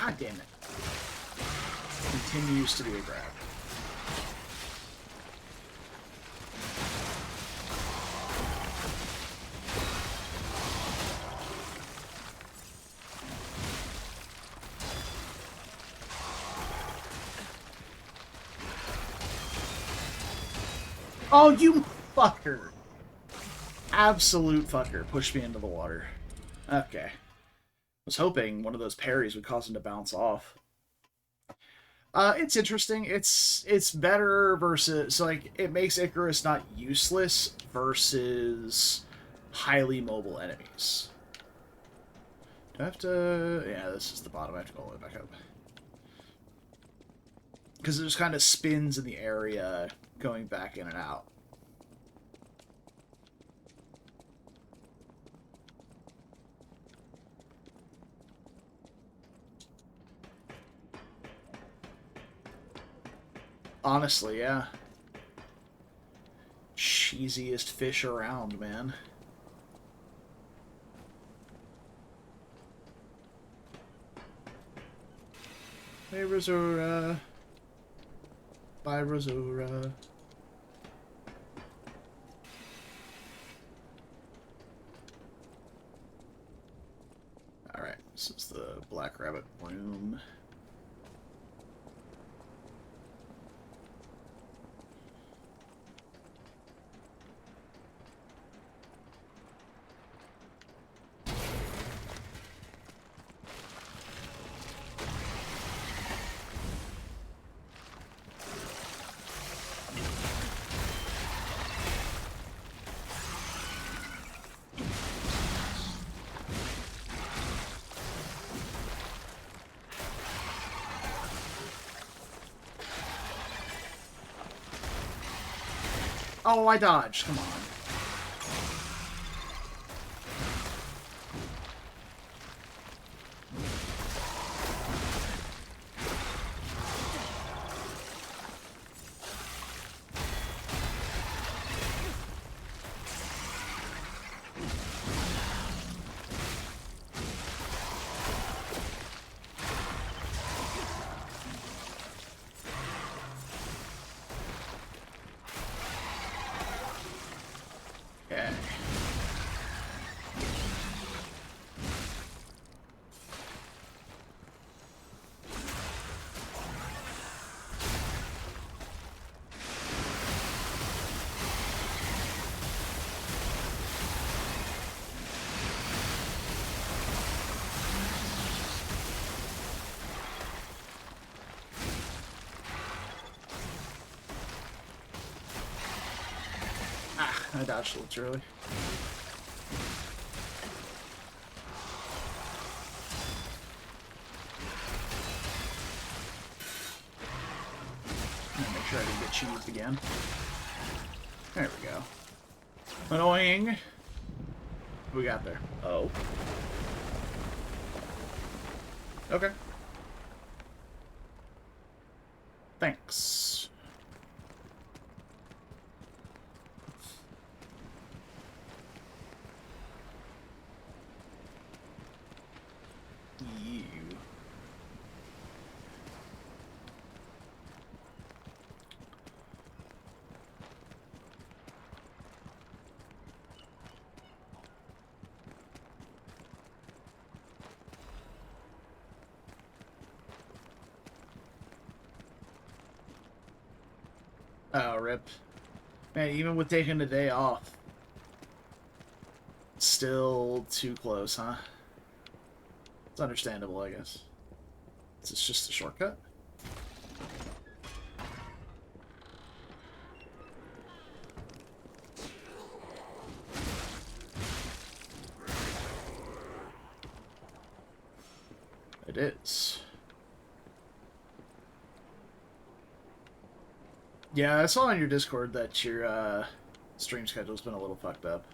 God damn it. Continues to be a grab. Oh, you fucker. Absolute fucker. Pushed me into the water. Okay. I was hoping one of those parries would cause him to bounce off. It's interesting. It's better versus... So, like, it makes Icarus not useless versus highly mobile enemies. Do I have to... Yeah, this is the bottom. I have to go all the way back up. Because it just kind of spins in the area, going back in and out. Honestly, yeah. Cheesiest fish around, man. Hey, Rosura. Bye, Rosura. Alright, this is the Black Rabbit room. Oh, I dodged. Come on. Okay. Ah, I dodged a little too early. Make sure I didn't get cheesed again. There we go. Annoying. What we got there? Oh. Okay. Thanks. You. Oh, rip. Man, even with taking the day off, still too close, huh? It's understandable, I guess. Is this just a shortcut? It is. Yeah, I saw on your Discord that your stream schedule's been a little fucked up.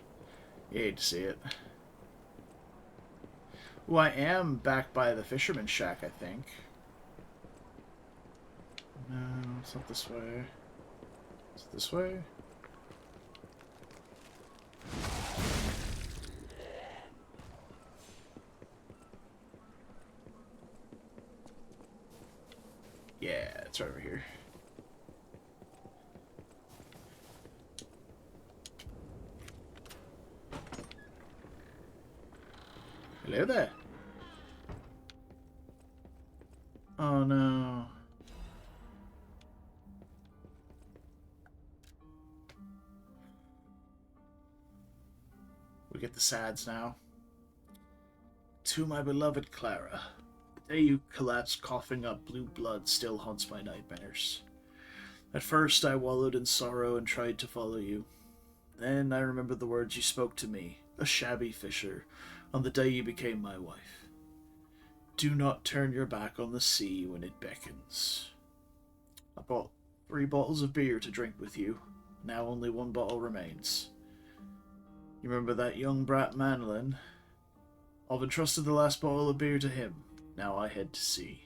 You hate to see it. Well, I am back by the Fisherman's Shack, I think. No, it's not this way. Is it this way? it's right over here. Hello there. Oh no. We get the sads now. To my beloved Clara. The day you collapsed coughing up blue blood still haunts my nightmares. At first I wallowed in sorrow and tried to follow you. Then I remembered the words you spoke to me, a shabby fisher, on the day you became my wife. Do not turn your back on the sea when it beckons. I bought 3 bottles of beer to drink with you. Now only 1 bottle remains. You remember that young brat Manlin? I've entrusted the last bottle of beer to him. Now I head to sea.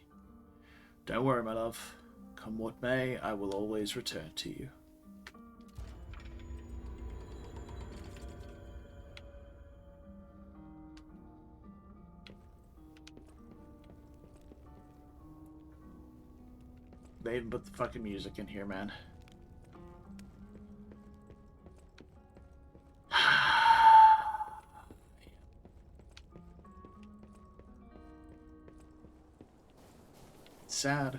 Don't worry, my love. Come what may, I will always return to you. They even put the fucking music in here, man. Sad.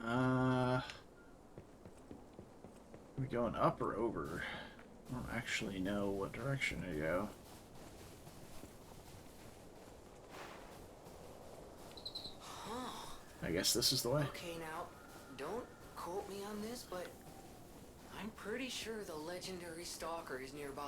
Are we going up or over? I don't actually know what direction to go. I guess this is the way. Okay, now, don't quote me on this, but I'm pretty sure the legendary stalker is nearby.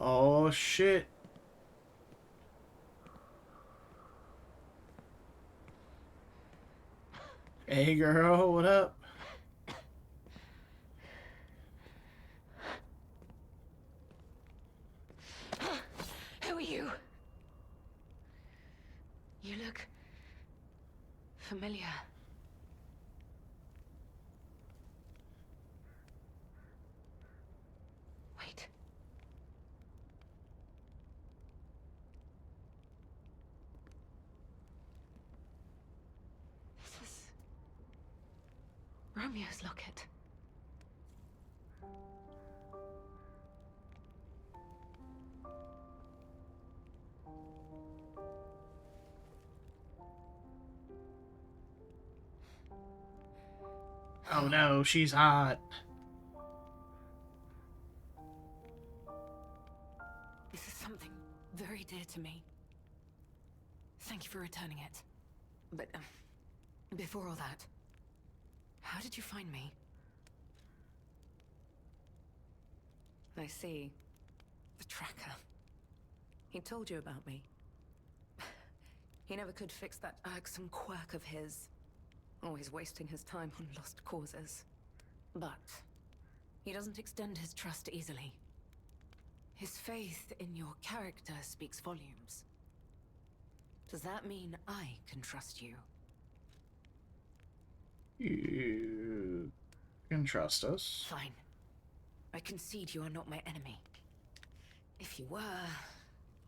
Oh shit. Hey girl, what up? Who are you? You look familiar. Wait. This is Romeo's locket. Oh no, she's hot. This is something very dear to me. Thank you for returning it. But, before all that, how did you find me? I see. The tracker. He told you about me. He never could fix that irksome quirk of his. Always wasting his time on lost causes. But he doesn't extend his trust easily. His faith in your character speaks volumes. Does that mean I can trust you? You can trust us. Fine. I concede you are not my enemy. If you were,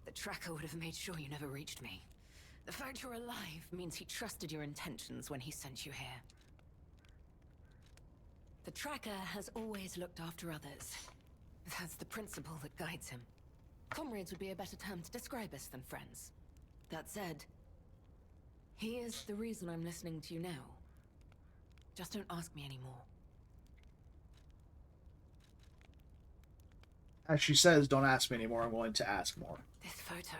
the tracker would have made sure you never reached me. The fact you're alive means he trusted your intentions when he sent you here. The tracker has always looked after others. That's the principle that guides him. Comrades would be a better term to describe us than friends. That said, he is the reason I'm listening to you now. Just don't ask me anymore. As she says, don't ask me anymore, I'm going to ask more. This photo.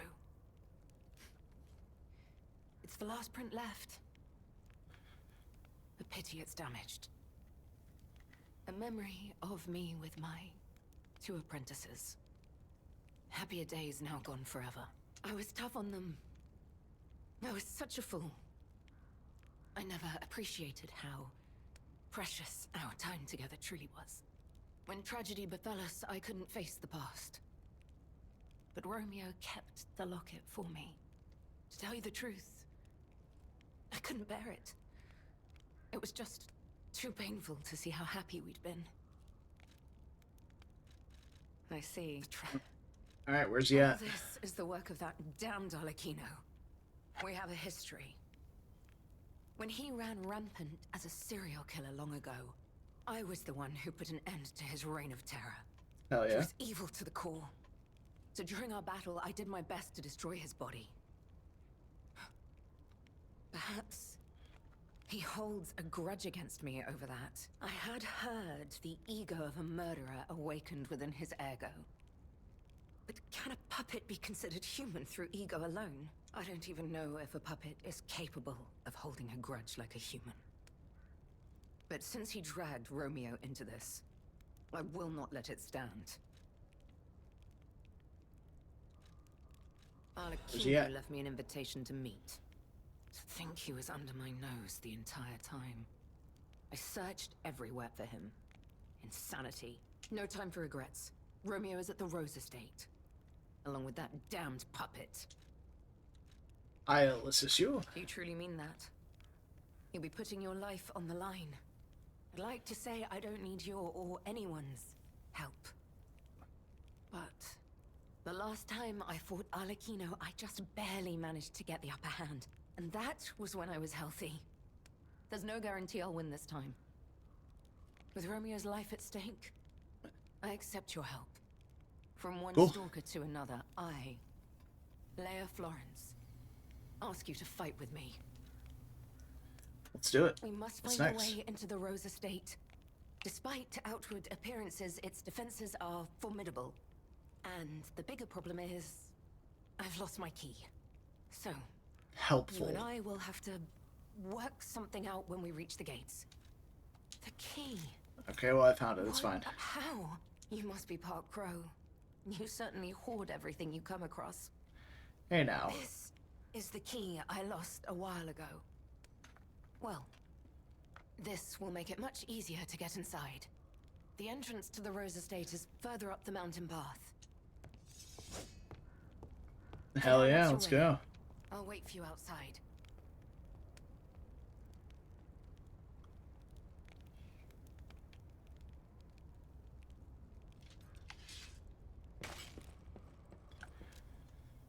It's the last print left. A pity it's damaged. A memory of me with my 2 apprentices. Happier days now gone forever. I was tough on them. I was such a fool. I never appreciated how precious our time together truly was. When tragedy befell us, I couldn't face the past. But Romeo kept the locket for me. To tell you the truth, I couldn't bear it. It was just too painful to see how happy we'd been. I see. Alright, where's he All at? this is the work of that damned Arlecchino. We have a history. When he ran rampant as a serial killer long ago, I was the one who put an end to his reign of terror. Hell He yeah. was evil to the core. So during our battle, I did my best to destroy his body. Perhaps he holds a grudge against me over that. I had heard the ego of a murderer awakened within his ego. But can a puppet be considered human through ego alone? I don't even know if a puppet is capable of holding a grudge like a human. But since he dragged Romeo into this, I will not let it stand. Where's he at? Arlecchino left me an invitation to meet. To think he was under my nose the entire time. I searched everywhere for him. Insanity. No time for regrets. Romeo is at the Rose Estate. Along with that damned puppet. I'll assist you. Do you truly mean that? You'll be putting your life on the line. I'd like to say I don't need your or anyone's help. But the last time I fought Arlecchino, I just barely managed to get the upper hand. And that was when I was healthy. There's no guarantee I'll win this time. With Romeo's life at stake, I accept your help. From one Cool. stalker to another, I, Leia Florence, ask you to fight with me. Let's do it. We must What's find a next? way into the Rose Estate. Despite outward appearances, its defenses are formidable. And the bigger problem is, I've lost my key. So, you Helpful. and I will have to work something out when we reach the gates. The key. Okay, well I found it. It's What? fine. How? You must be part Crow. You certainly hoard everything you come across. Hey now. This is the key I lost a while ago. Well, this will make it much easier to get inside. The entrance to the Rose Estate is further up the mountain path. Hell yeah, Once let's you're ready, go. I'll wait for you outside.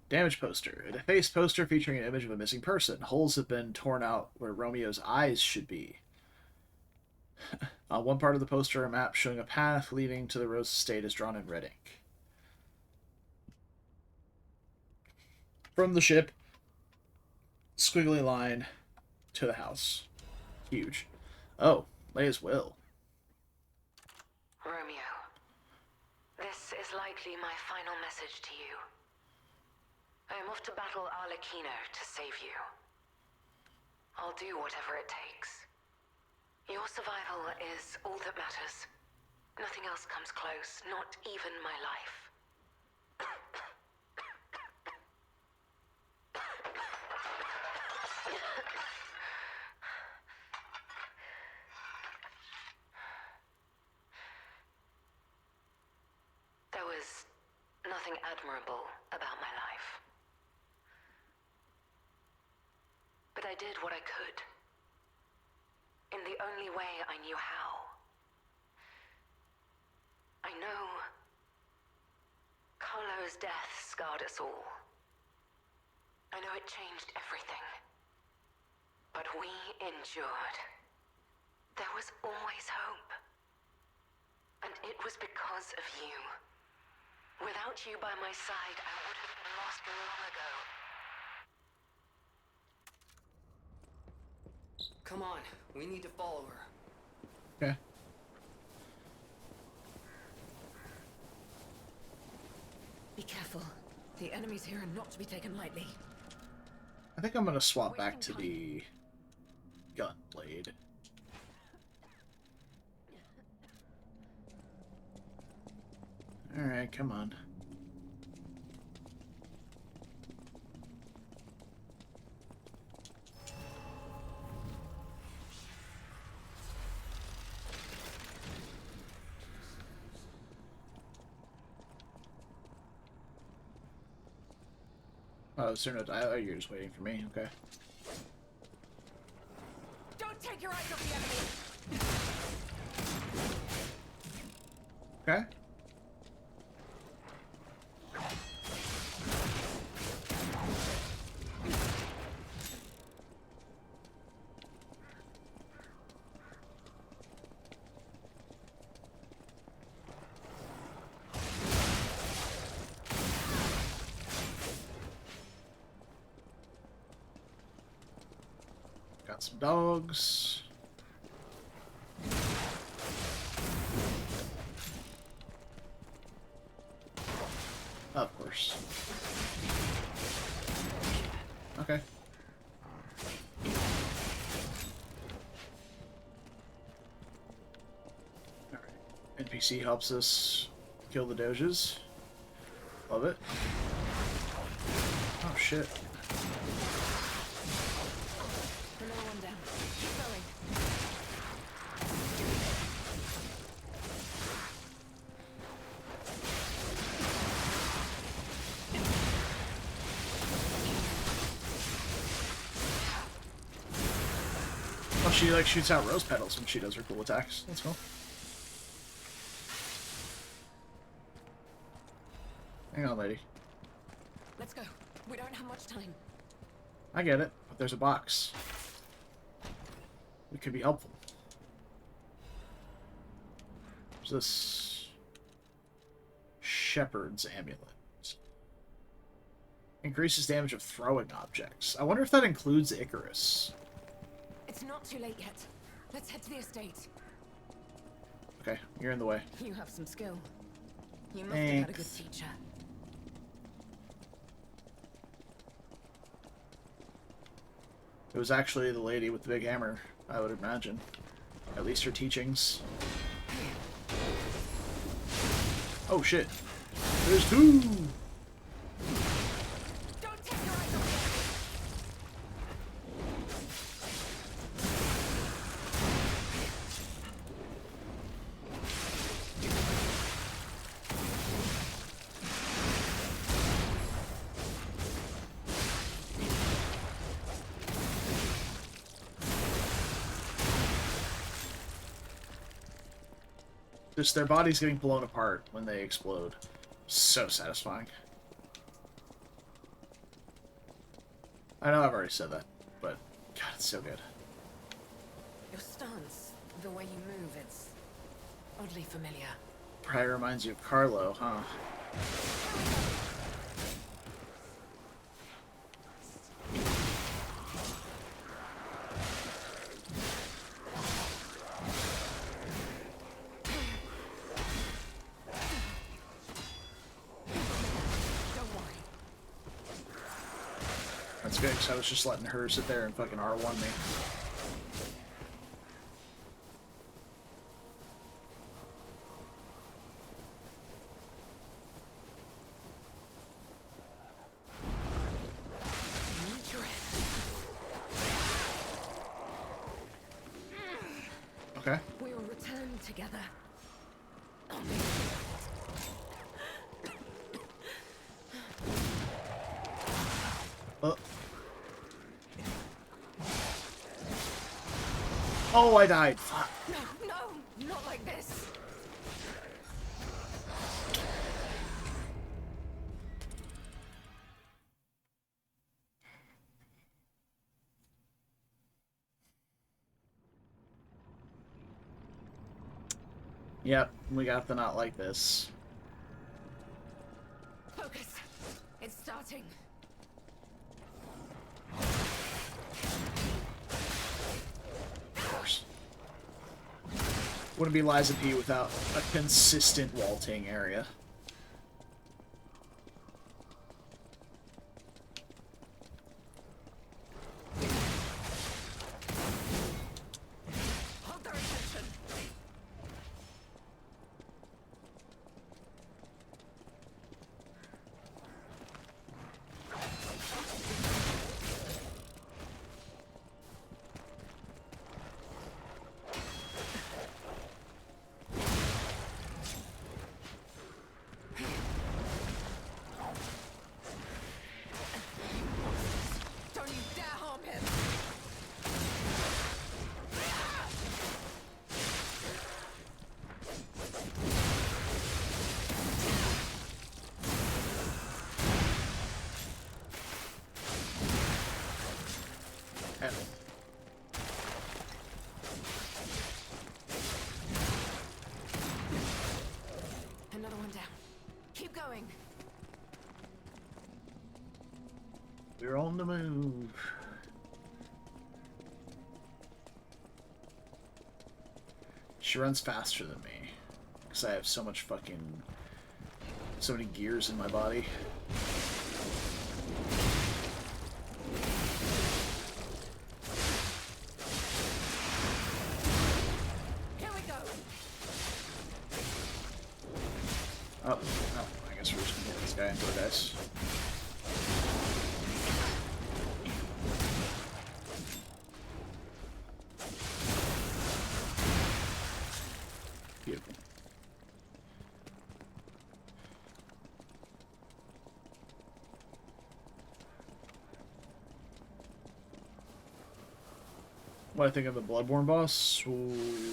Damage poster. A defaced poster featuring an image of a missing person. Holes have been torn out where Romeo's eyes should be. On one part of the poster, a map showing a path leading to the Rose Estate is drawn in red ink. From the ship, squiggly line to the house. Huge. Oh, Leia's will. Romeo, this is likely my final message to you. I am off to battle Arlecchino to save you. I'll do whatever it takes. Your survival is all that matters. Nothing else comes close, not even my life. There was nothing admirable about my life. But I did what I could. In the only way I knew how. I know Carlo's death scarred us all. I know it changed everything. But we endured. There was always hope. And it was because of you. Without you by my side, I would have been lost long ago. Come on, we need to follow her. Okay. Be careful. The enemies here are not to be taken lightly. I think I'm gonna swap back to the gunblade. Alright, come on. Oh, is there no dialogue? You're just waiting for me. Okay. Don't take your eyes off the enemy! Okay. Got some dogs. Of course. Okay. Alright. NPC helps us kill the doges. Love it. Oh shit. Another one down. Keep going. Oh, she like shoots out rose petals when she does her cool attacks. That's cool. Hang on, lady. Let's go. We don't have much time. I get it, but there's a box. It could be helpful. What's this? Shepherd's amulet. Increases damage of throwing objects. I wonder if that includes Icarus. It's not too late yet. Let's head to the estate. Okay, you're in the way. You have some skill. You must have had a good Thanks. teacher. It was actually the lady with the big hammer, I would imagine. At least her teachings. Oh shit. There's two! Don't take your eyes off Just their bodies getting blown apart when they explode. So satisfying. I know I've already said that, but God, it's so good. your stance, the way you move, it's oddly familiar. Probably reminds you of Carlo, huh? Don't worry. That's good, because I was just letting her sit there and fucking R1 me. Meet your end. Okay. We will return together. Oh, I died. Fuck. No, no, not like this. Yep, we got the not like this. Focus. It's starting. Of course. Wouldn't be Lies of P without a consistent vaulting area. Hold their attention. We're on the move. She runs faster than me. Because I have so much fucking... so many gears in my body. Here we go. Oh, I guess we're just gonna get this guy into the dice. Beautiful. What I think of the Bloodborne boss?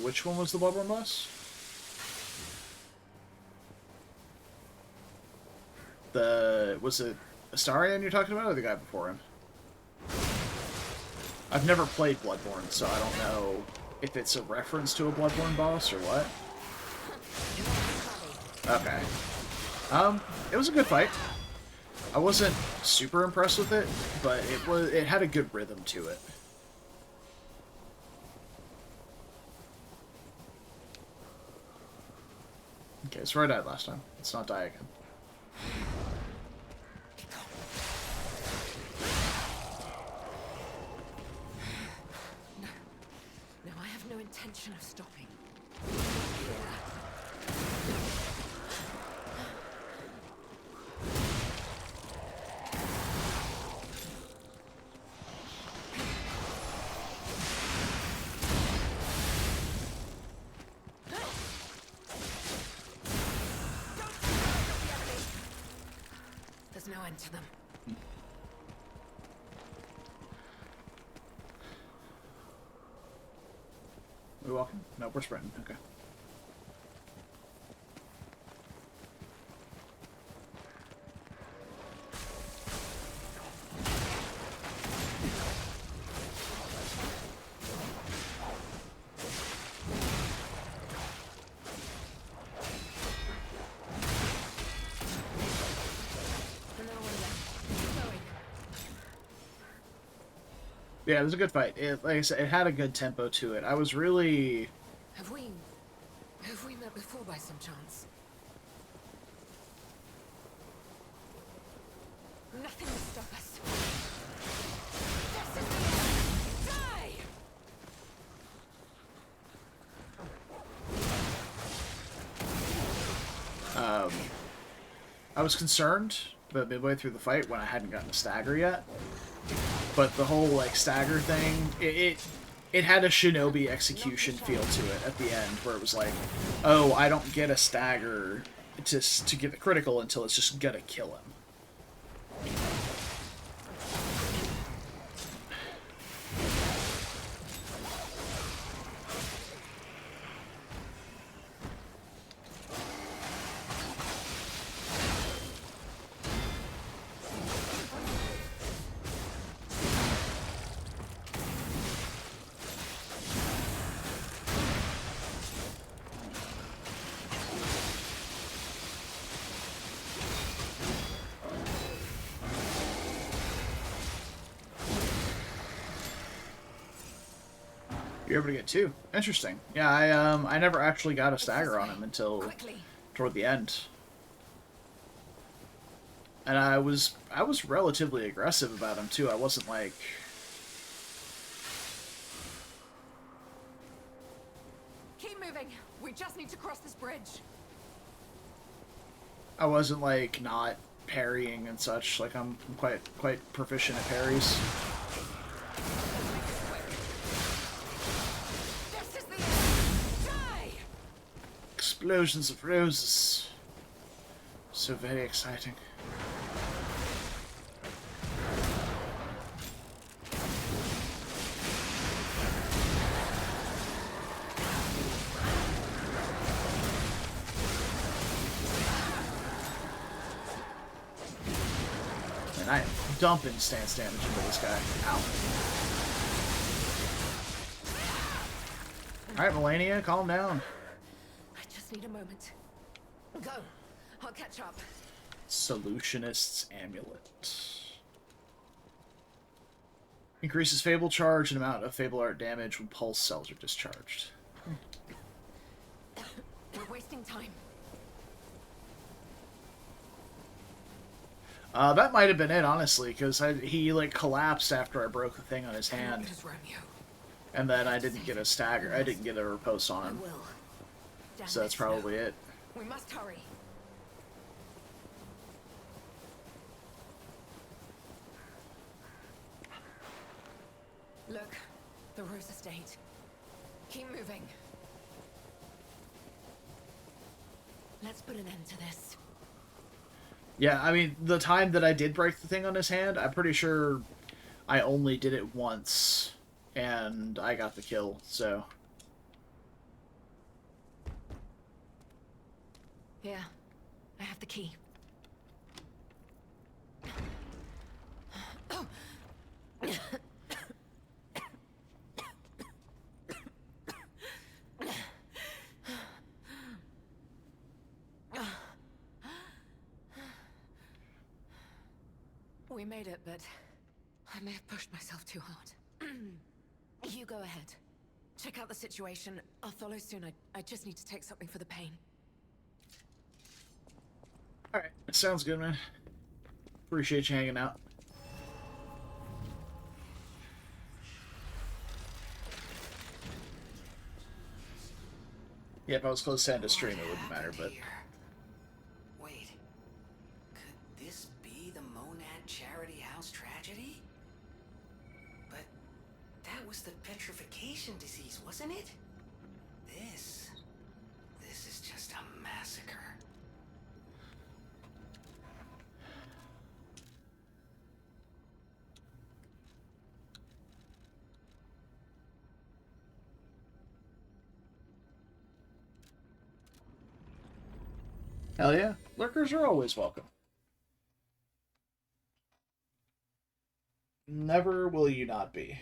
Which one was the Bloodborne boss? Was it Astarion you're talking about, or the guy before him? I've never played Bloodborne, so I don't know if it's a reference to a Bloodborne boss or what. Okay. It was a good fight. I wasn't super impressed with it, but it had a good rhythm to it. Okay, so I died last time. Let's not die again. No, I have no intention of stopping. There's no end to them. Are we walking? No, we're sprinting. Okay. Another one down. Keep going. Yeah, it was a good fight. Like I said, it had a good tempo to it. I was really... Have we met before by some chance? Nothing will stop us. This is the end. Die! I was concerned, but midway through the fight when I hadn't gotten a stagger yet. But the whole, like, stagger thing, it had a shinobi execution feel to it at the end, where it was like, oh, I don't get a stagger to get the critical until it's just gonna kill him. You're able to get two. Interesting. Yeah, I never actually got a stagger on him until Quickly. toward the end. And I was relatively aggressive about him too. I wasn't like... Keep moving. We just need to cross this bridge. I wasn't like not parrying and such. Like I'm quite proficient at parries. This is the end. Die! Explosions of roses. So very exciting. And I am dumping stance damage into this guy. Ow. Alright, Melania, calm down. I just need a moment. Go. I'll catch up. Solutionist's Amulet. Increases Fable charge and amount of Fable art damage when pulse cells are discharged. We're wasting time. That might have been it, honestly, because he like collapsed after I broke the thing on his hand, and then I didn't get a stagger. I didn't get a riposte on him, so that's probably it. We must hurry. Look, the Rose Estate. Keep moving. Let's put an end to this. Yeah, I mean, the time that I did break the thing on his hand, I'm pretty sure I only did it once, and I got the kill, so... Yeah, I have the key. We made it, but I may have pushed myself too hard. You go ahead. Check out the situation. I'll follow soon. I just need to take something for the pain. Alright, sounds good, man. Appreciate you hanging out. Yeah, if I was close to end of stream, it wouldn't matter, but... Wait. Could this be the Monad Charity House tragedy? But that was the petrification disease, wasn't it? This is just a massacre. Hell yeah. Lurkers are always welcome. Never will you not be. I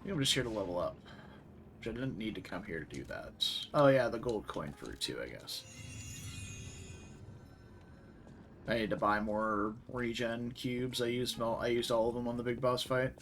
think I'm just here to level up. Which I didn't need to come here to do that. Oh yeah, the gold coin fruit too, I guess. I need to buy more regen cubes. I used all of them on the big boss fight.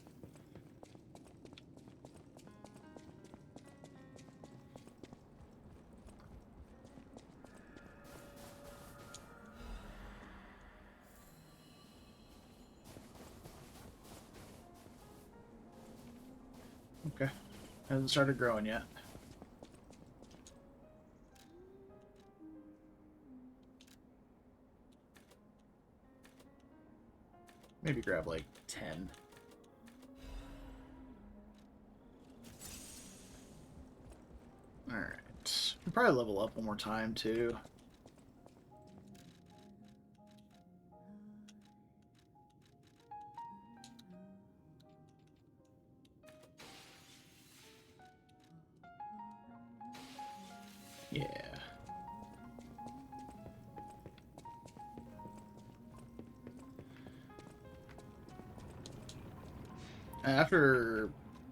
Okay. Hasn't started growing yet. Maybe grab like 10. Alright. We'll probably level up one more time too. Yeah. After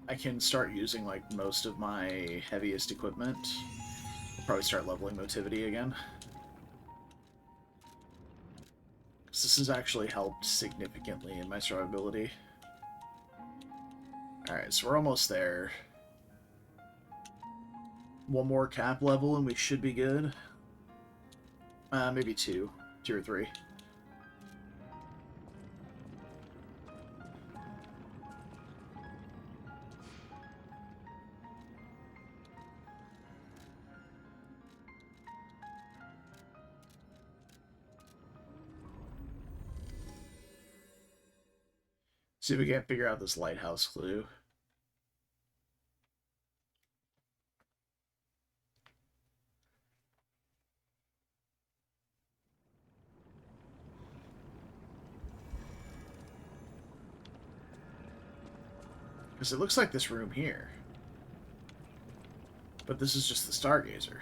I can start using like most of my heaviest equipment, I'll probably start leveling motivity again. Because this has actually helped significantly in my survivability. Alright, so we're almost there. One more cap level and we should be good. Maybe two or three. See if we can't figure out this lighthouse clue. Because it looks like this room here. But this is just the Stargazer.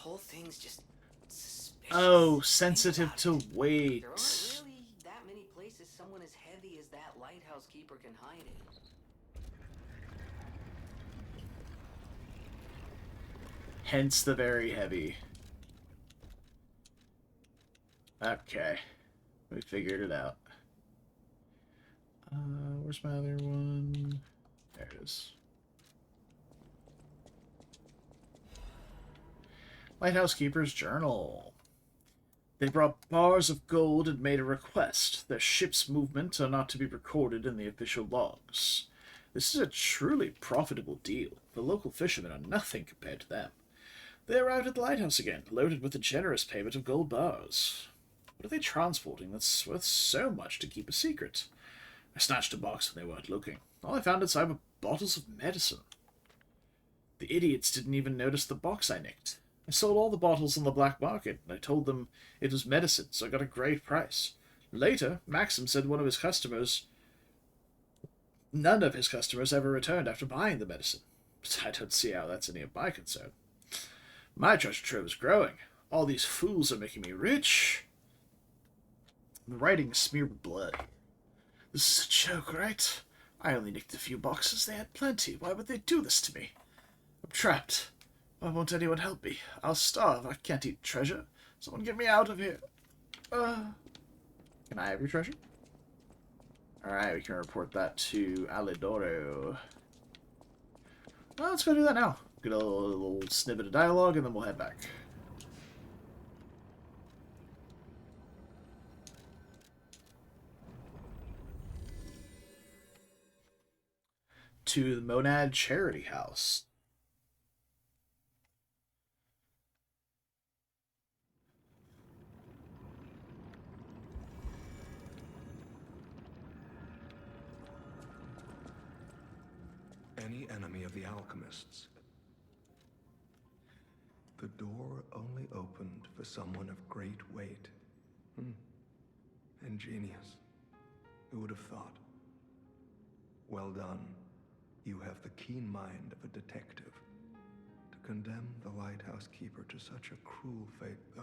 whole thing's just suspicious. Oh, Think sensitive about to it. weight. There aren't really that many places someone as heavy as that lighthouse keeper can hide in. Hence the very heavy. Okay. We figured it out. Where's my other one? There it is. Lighthouse Keeper's Journal. They brought bars of gold and made a request. Their ship's movement are not to be recorded in the official logs. This is a truly profitable deal. The local fishermen are nothing compared to them. They arrived at the lighthouse again, loaded with a generous payment of gold bars. What are they transporting that's worth so much to keep a secret? I snatched a box when they weren't looking. All I found inside were bottles of medicine. The idiots didn't even notice the box I nicked. I sold all the bottles on the black market, and I told them it was medicine, so I got a great price. Later, Maxim said none of his customers ever returned after buying the medicine. But I don't see how that's any of my concern. My treasure trove is growing. All these fools are making me rich. The writing is smeared with blood. This is a joke, right? I only nicked a few boxes. They had plenty. Why would they do this to me? I'm trapped. Why won't anyone help me? I'll starve. I can't eat treasure. Someone get me out of here. Can I have your treasure? Alright, we can report that to Alidoro. Well, let's go do that now. Get a little snippet of dialogue, and then we'll head back. To the Monad Charity House. Any enemy of the alchemists. The door only opened for someone of great weight. Ingenious. Who would have thought? Well done. You have the keen mind of a detective. To condemn the lighthouse keeper to such a cruel fate, though,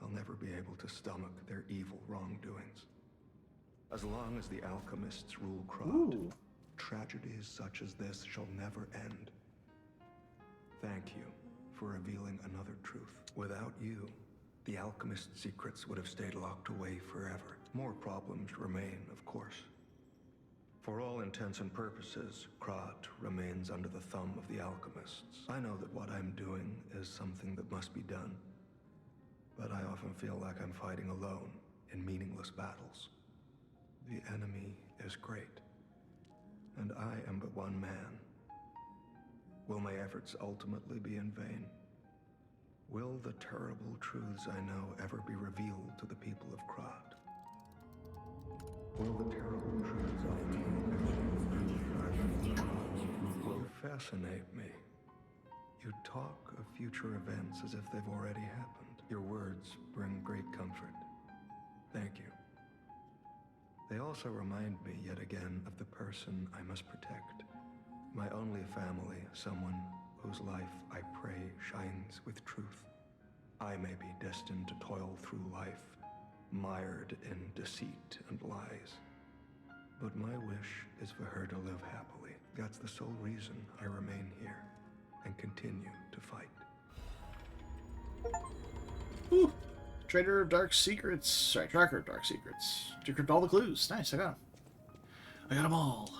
I'll never be able to stomach their evil wrongdoings. As long as the alchemists rule Krod, tragedies such as this shall never end. Thank you for revealing another truth. Without you, the alchemist's secrets would have stayed locked away forever. More problems remain, of course. For all intents and purposes, Krod remains under the thumb of the alchemists. I know that what I'm doing is something that must be done, but I often feel like I'm fighting alone in meaningless battles. The enemy is great, and I am but one man. Will my efforts ultimately be in vain? Will the terrible truths I know ever be revealed to the people of Krod? Will the terrible truths I know You fascinate me. You talk of future events as if they've already happened. Your words bring great comfort. Thank you. They also remind me yet again of the person I must protect. My only family, someone whose life I pray shines with truth. I may be destined to toil through life, mired in deceit and lies. But my wish is for her to live happily. That's the sole reason I remain here and continue to fight. Ooh. Trader of Dark Secrets. Sorry, Tracker of Dark Secrets. Decrypt all the clues. Nice, I got them. I got them all.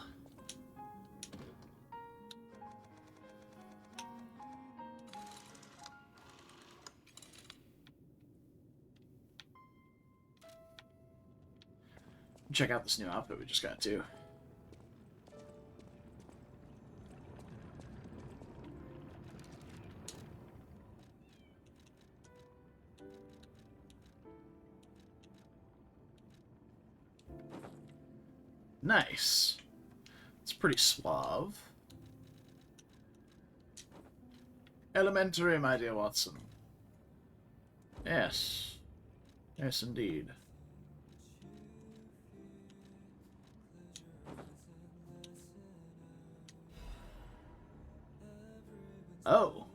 Check out this new outfit we just got, too. Nice. It's pretty suave. Elementary, my dear Watson. Yes. Yes, indeed. Oh.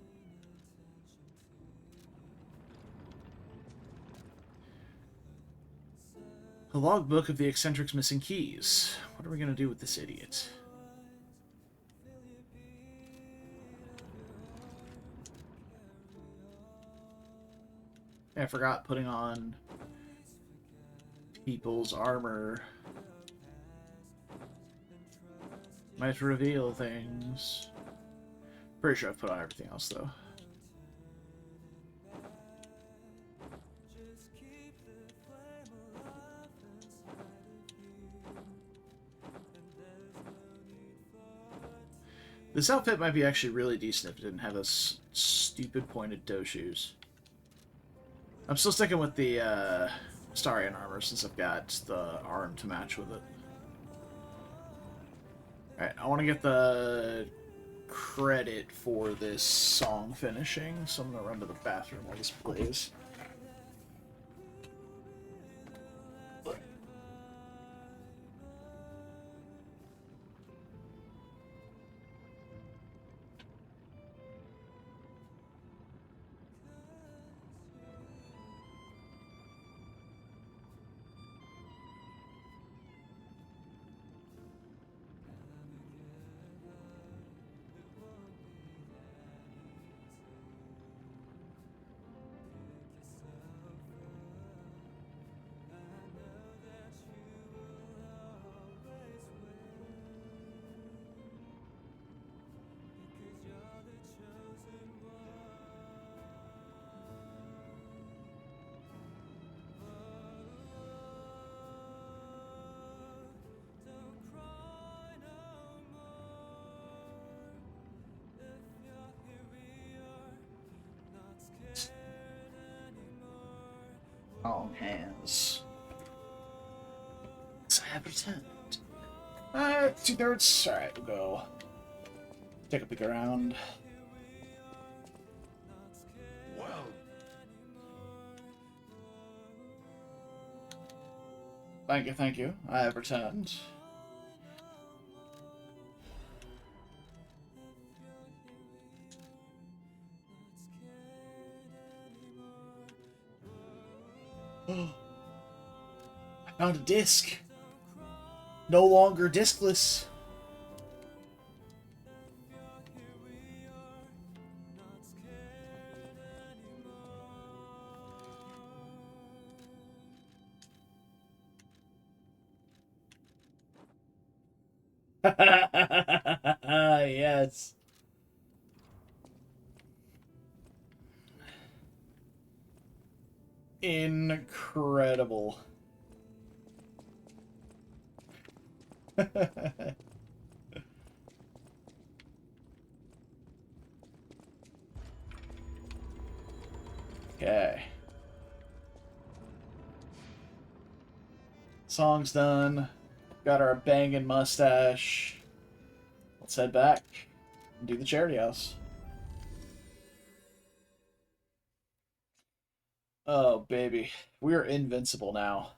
A logbook of the eccentric's missing keys. What are we gonna do with this idiot? I forgot putting on people's armor might reveal things. Pretty sure I've put on everything else, though. This outfit might be actually really decent if it didn't have those stupid pointed toe shoes. I'm still sticking with the Starion armor since I've got the arm to match with it. Alright, I want to get the credit for this song finishing, so I'm going to run to the bathroom while this plays. Long hands. So I have pretend. 2/3. Alright, we'll go take a peek around. Well, Thank you, thank you. I have returned. I found a disc. No longer discless. Yes. Incredible. Okay. Song's done. Got our banging mustache. Let's head back and do the charity house. Oh, baby. We're invincible now.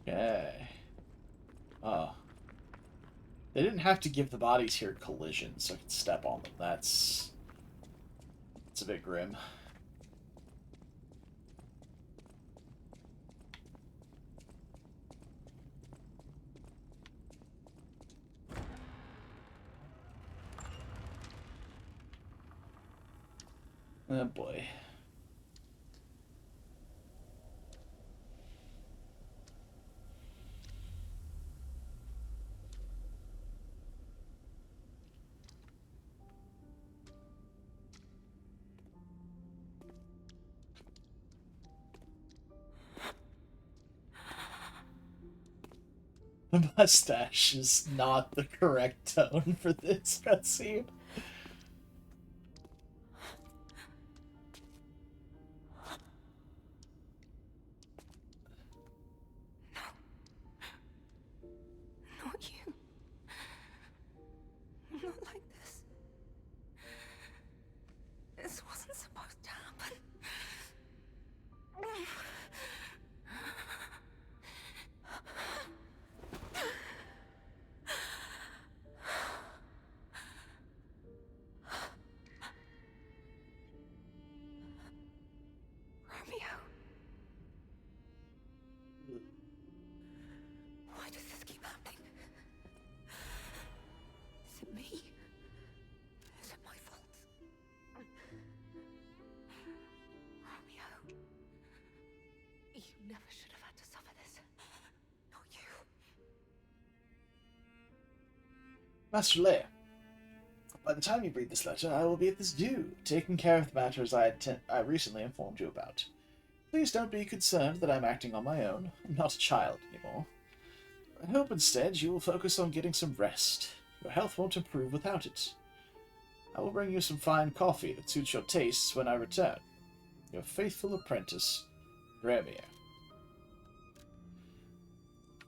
Okay. Oh. They didn't have to give the bodies here collisions so I could step on them. That's a bit grim. Oh boy. The mustache is not the correct tone for this cutscene. Not you. Not like this. This wasn't supposed to happen. never should have had to suffer this. Not you. Master Leia, by the time you read this letter, I will be at this do, taking care of the matters I recently informed you about. Please don't be concerned that I'm acting on my own. I'm not a child anymore. I hope instead you will focus on getting some rest. Your health won't improve without it. I will bring you some fine coffee that suits your tastes when I return. Your faithful apprentice, Romeo.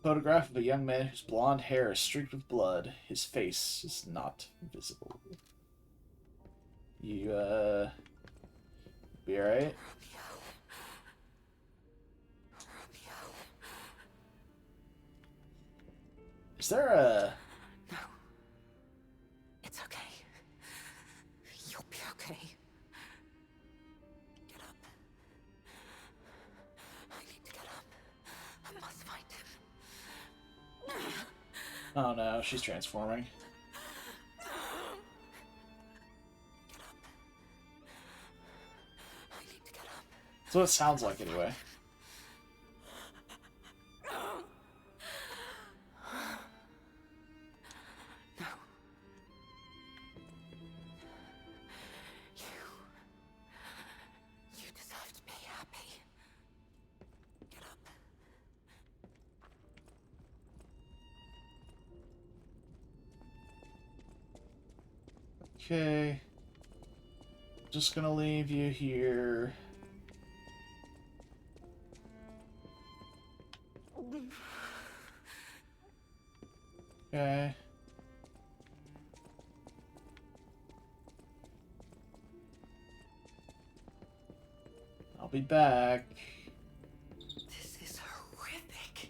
Photograph of a young man whose blonde hair is streaked with blood. His face is not visible. You, be alright? Is there a... No. It's okay. You'll be okay. Get up. I need to get up. I must find him. Oh no, she's transforming. Get up. I need to get up. That's what it sounds like anyway. No. You deserve to be happy. Get up. Okay. Just gonna leave you here. Okay. I'll be back. This is horrific.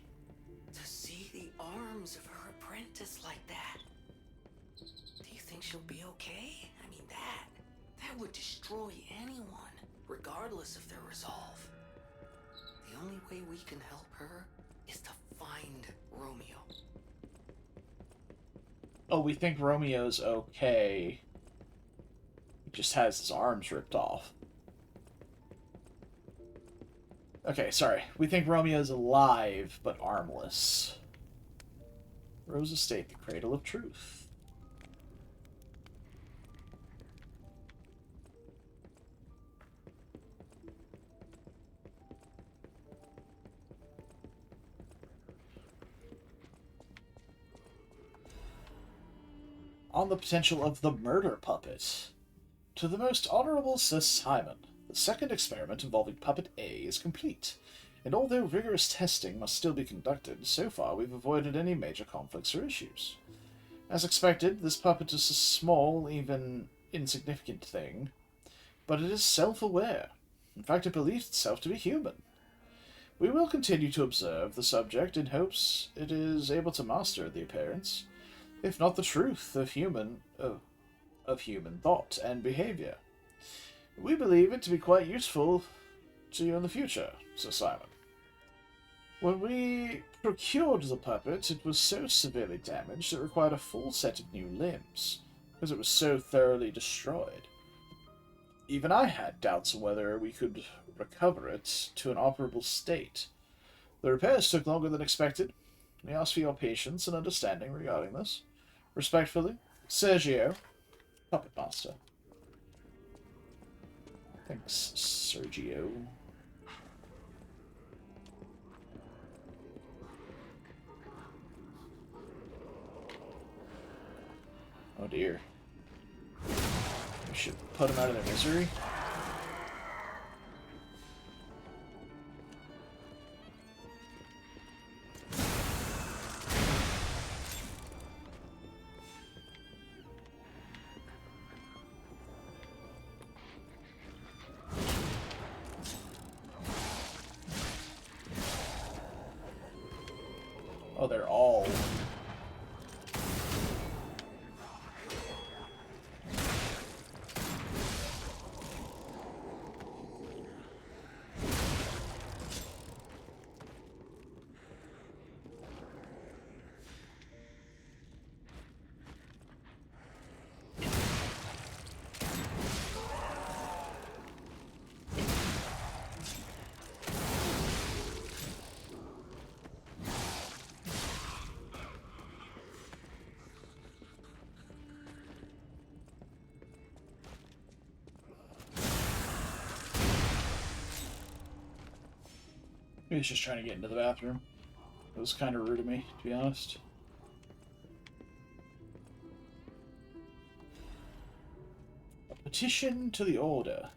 To see the arms of her apprentice like that. Do you think she'll be okay? I mean, that would destroy anyone, regardless of their resolve. The only way we can help her is to find Romeo. Oh, we think Romeo's okay. He just has his arms ripped off. Okay, sorry. We think Romeo's alive, but armless. Rose Estate, the Cradle of Truth. On the potential of the murder puppet. To the most honorable Sir Simon, the second experiment involving Puppet A is complete, and although rigorous testing must still be conducted, so far we've avoided any major conflicts or issues. As expected, this puppet is a small, even insignificant thing, but it is self-aware. In fact, it believes itself to be human. We will continue to observe the subject in hopes it is able to master the appearance, if not the truth, of human thought and behavior. We believe it to be quite useful to you in the future, Sir Simon. When we procured the puppet, it was so severely damaged it required a full set of new limbs, because it was so thoroughly destroyed. Even I had doubts on whether we could recover it to an operable state. The repairs took longer than expected. We ask for your patience and understanding regarding this. Respectfully, Sergio, Puppet Master. Thanks, Sergio. Oh dear. We should put them out of their misery. Oh, they're all... He was just trying to get into the bathroom. It was kind of rude of me, to be honest. A petition to the Order.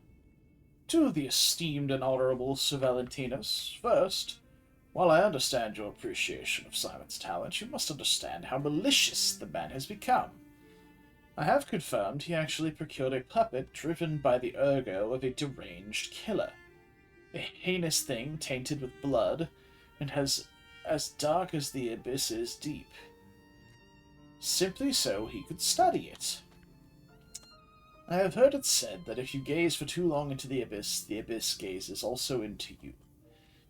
To the esteemed and honorable Sir Valentinus, first, while I understand your appreciation of Simon's talent, you must understand how malicious the man has become. I have confirmed he actually procured a puppet driven by the ergo of a deranged killer. A heinous thing tainted with blood, and as dark as the abyss is deep. Simply so he could study it. I have heard it said that if you gaze for too long into the abyss gazes also into you.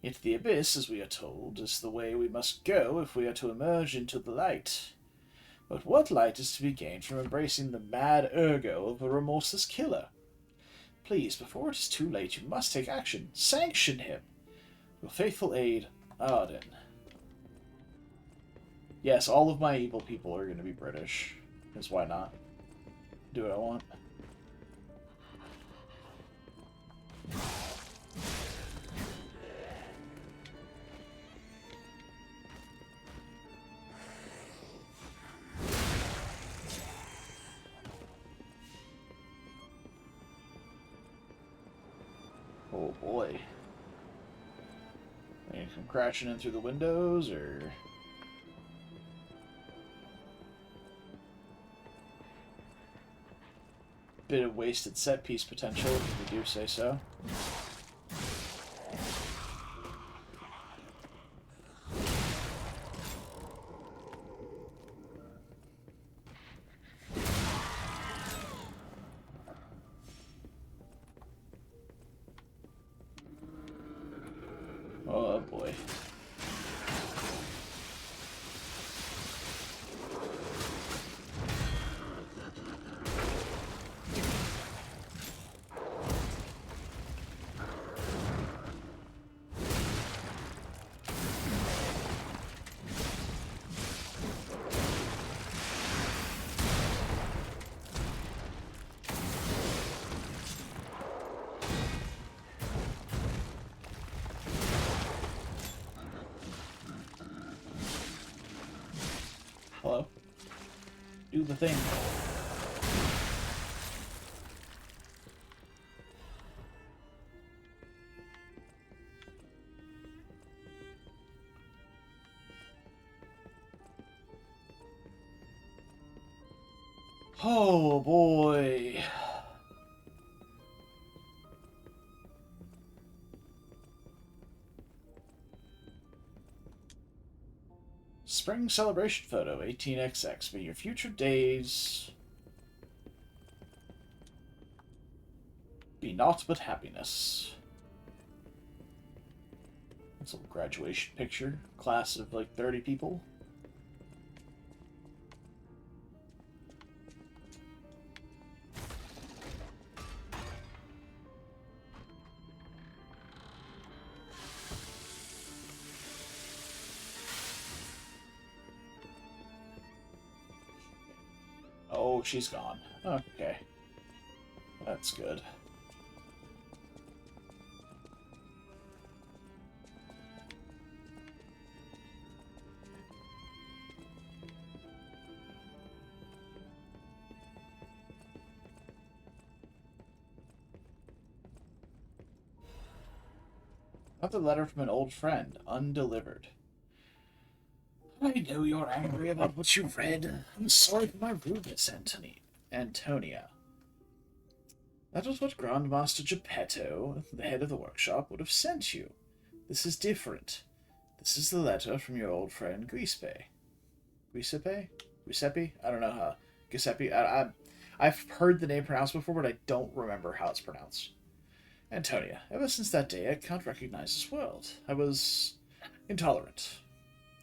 Yet the abyss, as we are told, is the way we must go if we are to emerge into the light. But what light is to be gained from embracing the mad ergo of a remorseless killer? Please, before it is too late, you must take action. Sanction him. Your faithful aide, Arden. Yes, all of my evil people are going to be British. Because why not? Do what I want. Oh boy. Are you come crashing in through the windows, or... Bit of wasted set piece potential, if we do say so. Oh boy. Hello? Do the thing. Oh boy. Spring celebration photo, 18XX. May your future days be naught but happiness. That's a little graduation picture. Class of like 30 people. Oh, she's gone. Okay. That's good. Another letter from an old friend, undelivered. I know you're angry about what you read. I'm sorry for my rudeness, Antonia. That was what Grandmaster Geppetto, the head of the workshop, would have sent you. This is different. This is the letter from your old friend Giuseppe. Giuseppe? I don't know how. Giuseppe? I've heard the name pronounced before, but I don't remember how it's pronounced. Antonia, ever since that day, I can't recognize this world. I was intolerant.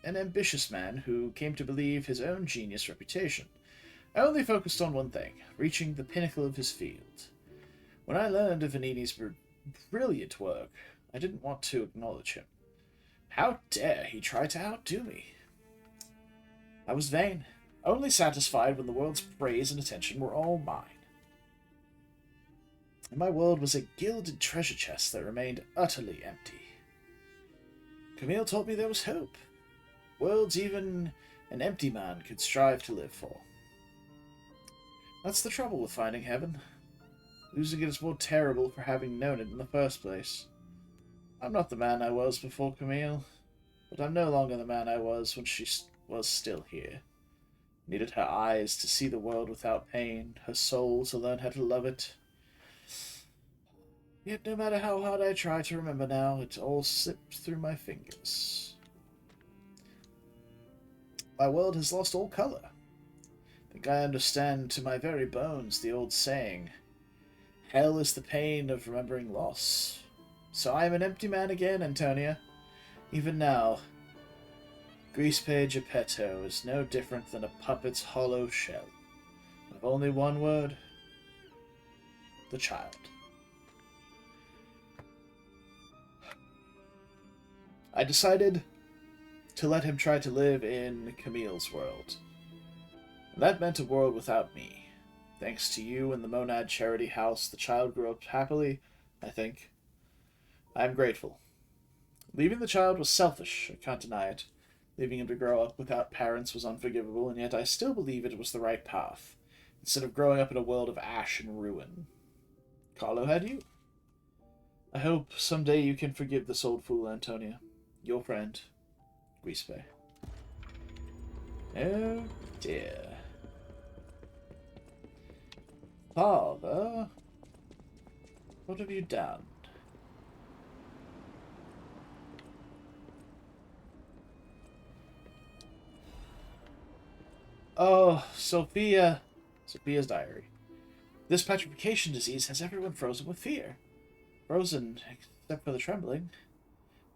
An ambitious man who came to believe his own genius reputation. I only focused on one thing, reaching the pinnacle of his field. When I learned of Vanini's brilliant work, I didn't want to acknowledge him. How dare he try to outdo me? I was vain, only satisfied when the world's praise and attention were all mine. And my world was a gilded treasure chest that remained utterly empty. Camille told me there was hope. Worlds even an empty man could strive to live for. That's the trouble with finding heaven. Losing it is more terrible for having known it in the first place. I'm not the man I was before Camille, but I'm no longer the man I was when she was still here. Needed her eyes to see the world without pain, her soul to learn how to love it. Yet no matter how hard I try to remember now, it all slipped through my fingers. My world has lost all color. I think I understand to my very bones the old saying, hell is the pain of remembering loss. So I am an empty man again, Antonia. Even now, Grispe Geppetto is no different than a puppet's hollow shell. Of only one word, the child. I decided to let him try to live in Camille's world. And that meant a world without me. Thanks to you and the Monad Charity House, the child grew up happily, I think. I am grateful. Leaving the child was selfish, I can't deny it. Leaving him to grow up without parents was unforgivable, and yet I still believe it was the right path, instead of growing up in a world of ash and ruin. Carlo had you. I hope someday you can forgive this old fool, Antonia. Your friend, Grispe. Oh dear. Father, what have you done? Oh, Sophia. Sophia's diary. This petrification disease has everyone frozen with fear. Frozen, except for the trembling.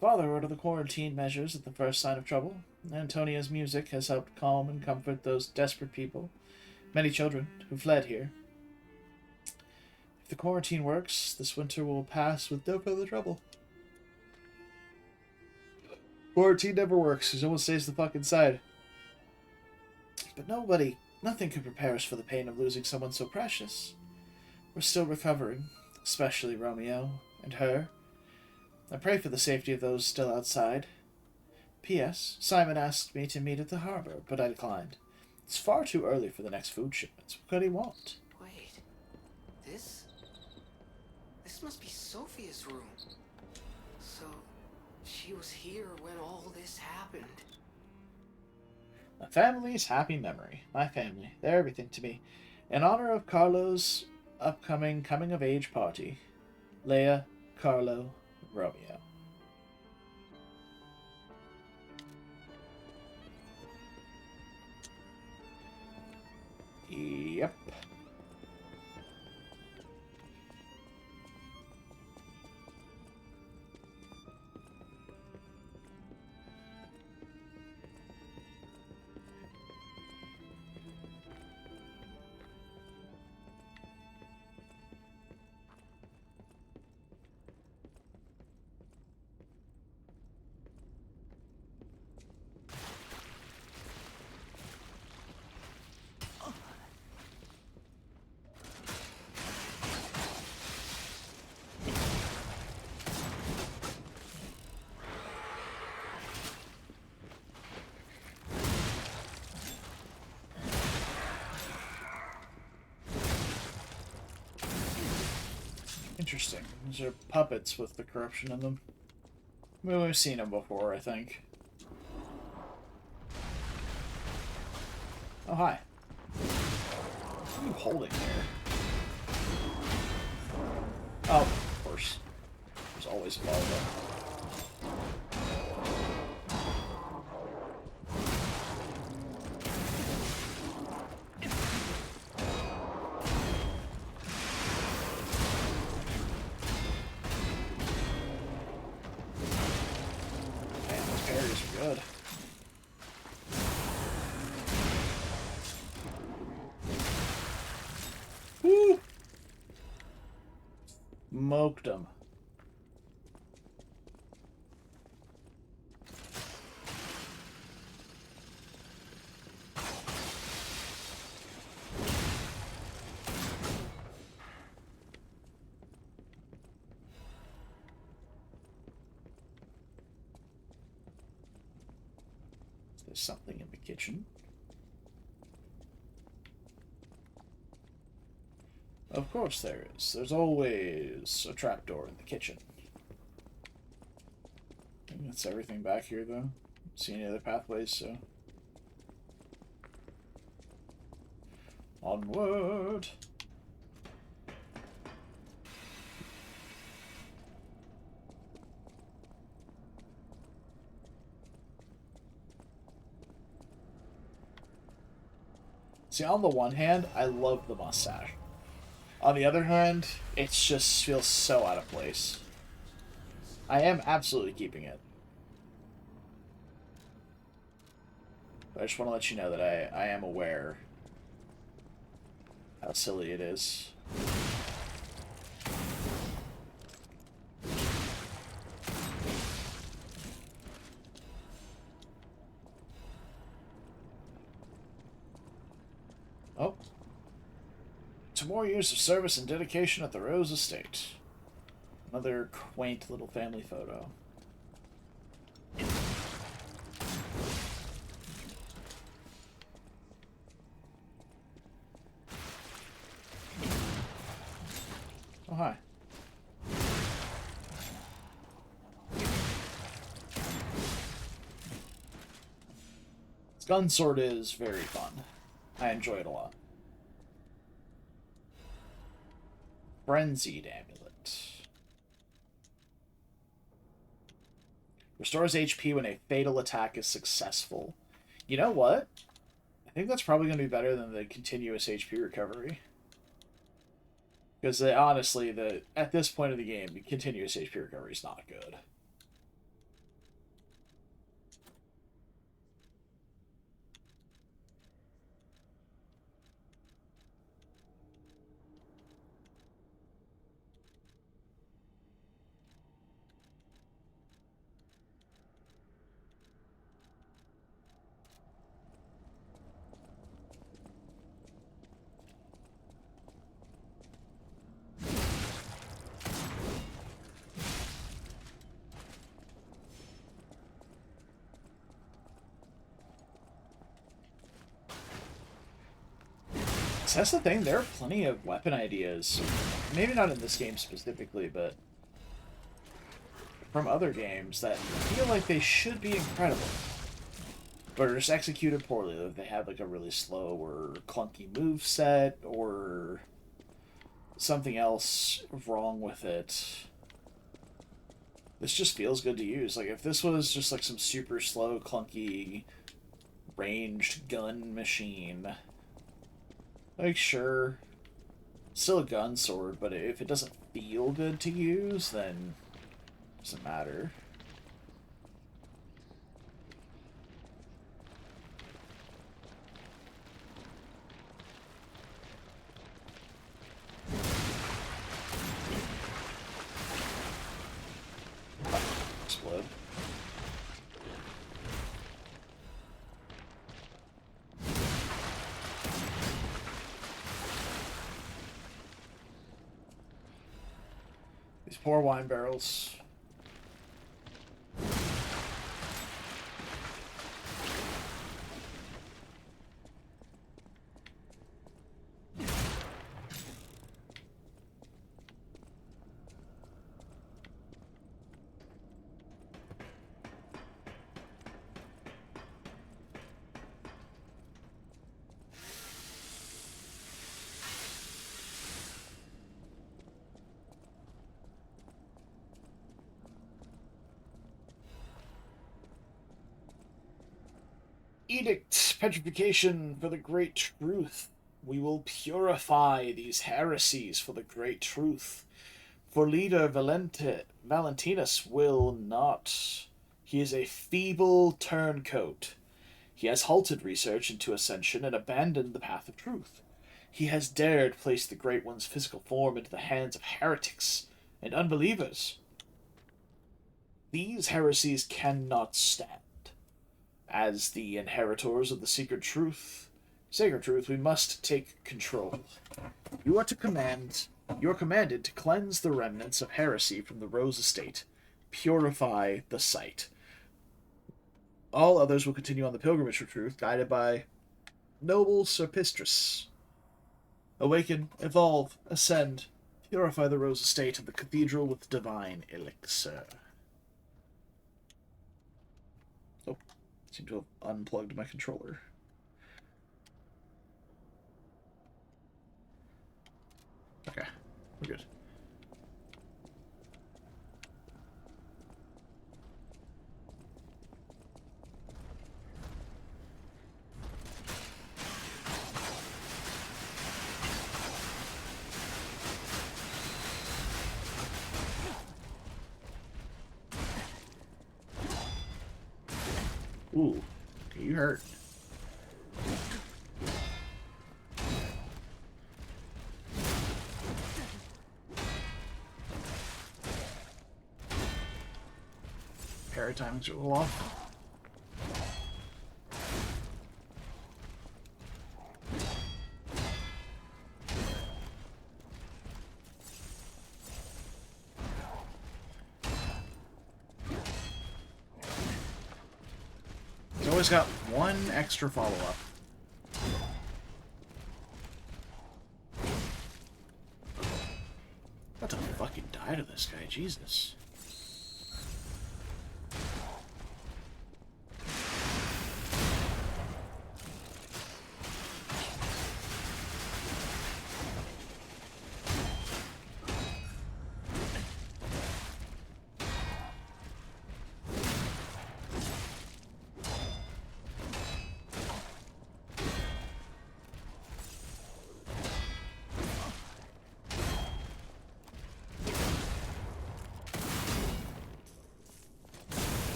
Father ordered the quarantine measures at the first sign of trouble. Antonia's music has helped calm and comfort those desperate people, many children, who fled here. If the quarantine works, this winter will pass with no further trouble. Quarantine never works, because no one stays the fuck inside. But nothing could prepare us for the pain of losing someone so precious. We're still recovering, especially Romeo and her. I pray for the safety of those still outside. P.S. Simon asked me to meet at the harbor, but I declined. It's far too early for the next food shipments. What could he want? Wait, this must be Sophia's room. So, she was here when all this happened. A family's happy memory. My family. They're everything to me. In honor of Carlo's upcoming coming-of-age party. Leia, Carlo, Romeo. Yep. Interesting. These are puppets with the corruption in them. I mean, we've seen them before, I think. Oh, hi. What are you holding there? Oh, of course. There's always a volleyball. Good. Woo! Smoked them. is something in the kitchen. Of course there is. There's always a trapdoor in the kitchen. I think that's everything back here, though. Don't see any other pathways, so... Onward! See, on the one hand, I love the mustache. On the other hand, it just feels so out of place. I am absolutely keeping it. But I just want to let you know that I am aware how silly it is. Oh. To more years of service and dedication at the Rose Estate. Another quaint little family photo. Oh, hi. This gun sword is very fun. I enjoy it a lot. Frenzied Amulet. Restores HP when a fatal attack is successful. You know what? I think that's probably going to be better than the continuous HP recovery. Because honestly, at this point of the game, the continuous HP recovery is not good. So that's the thing, there are plenty of weapon ideas. Maybe not in this game specifically, but from other games that feel like they should be incredible. But are just executed poorly. They have like a really slow or clunky move set or something else wrong with it. This just feels good to use. Like if this was just like some super slow, clunky, ranged gun machine, like sure, still a gun sword, but if it doesn't feel good to use, then it doesn't matter. Explode. These poor wine barrels. Edict, petrification for the great truth. We will purify these heresies for the great truth. For leader Valentinus will not. He is a feeble turncoat. He has halted research into ascension and abandoned the path of truth. He has dared place the Great One's physical form into the hands of heretics and unbelievers. These heresies cannot stand. As the inheritors of the sacred truth, we must take control. You are commanded to cleanse the remnants of heresy from the Rose Estate. Purify the site. All others will continue on the pilgrimage for truth, guided by noble Sir Pistris. Awaken, evolve, ascend, purify the Rose Estate and the cathedral with divine elixir. Oh, seem to have unplugged my controller. Okay, we're good. Ooh, okay, you hurt. Parry timing's a little off. He's always got one extra follow-up. About to fucking die to this guy, Jesus.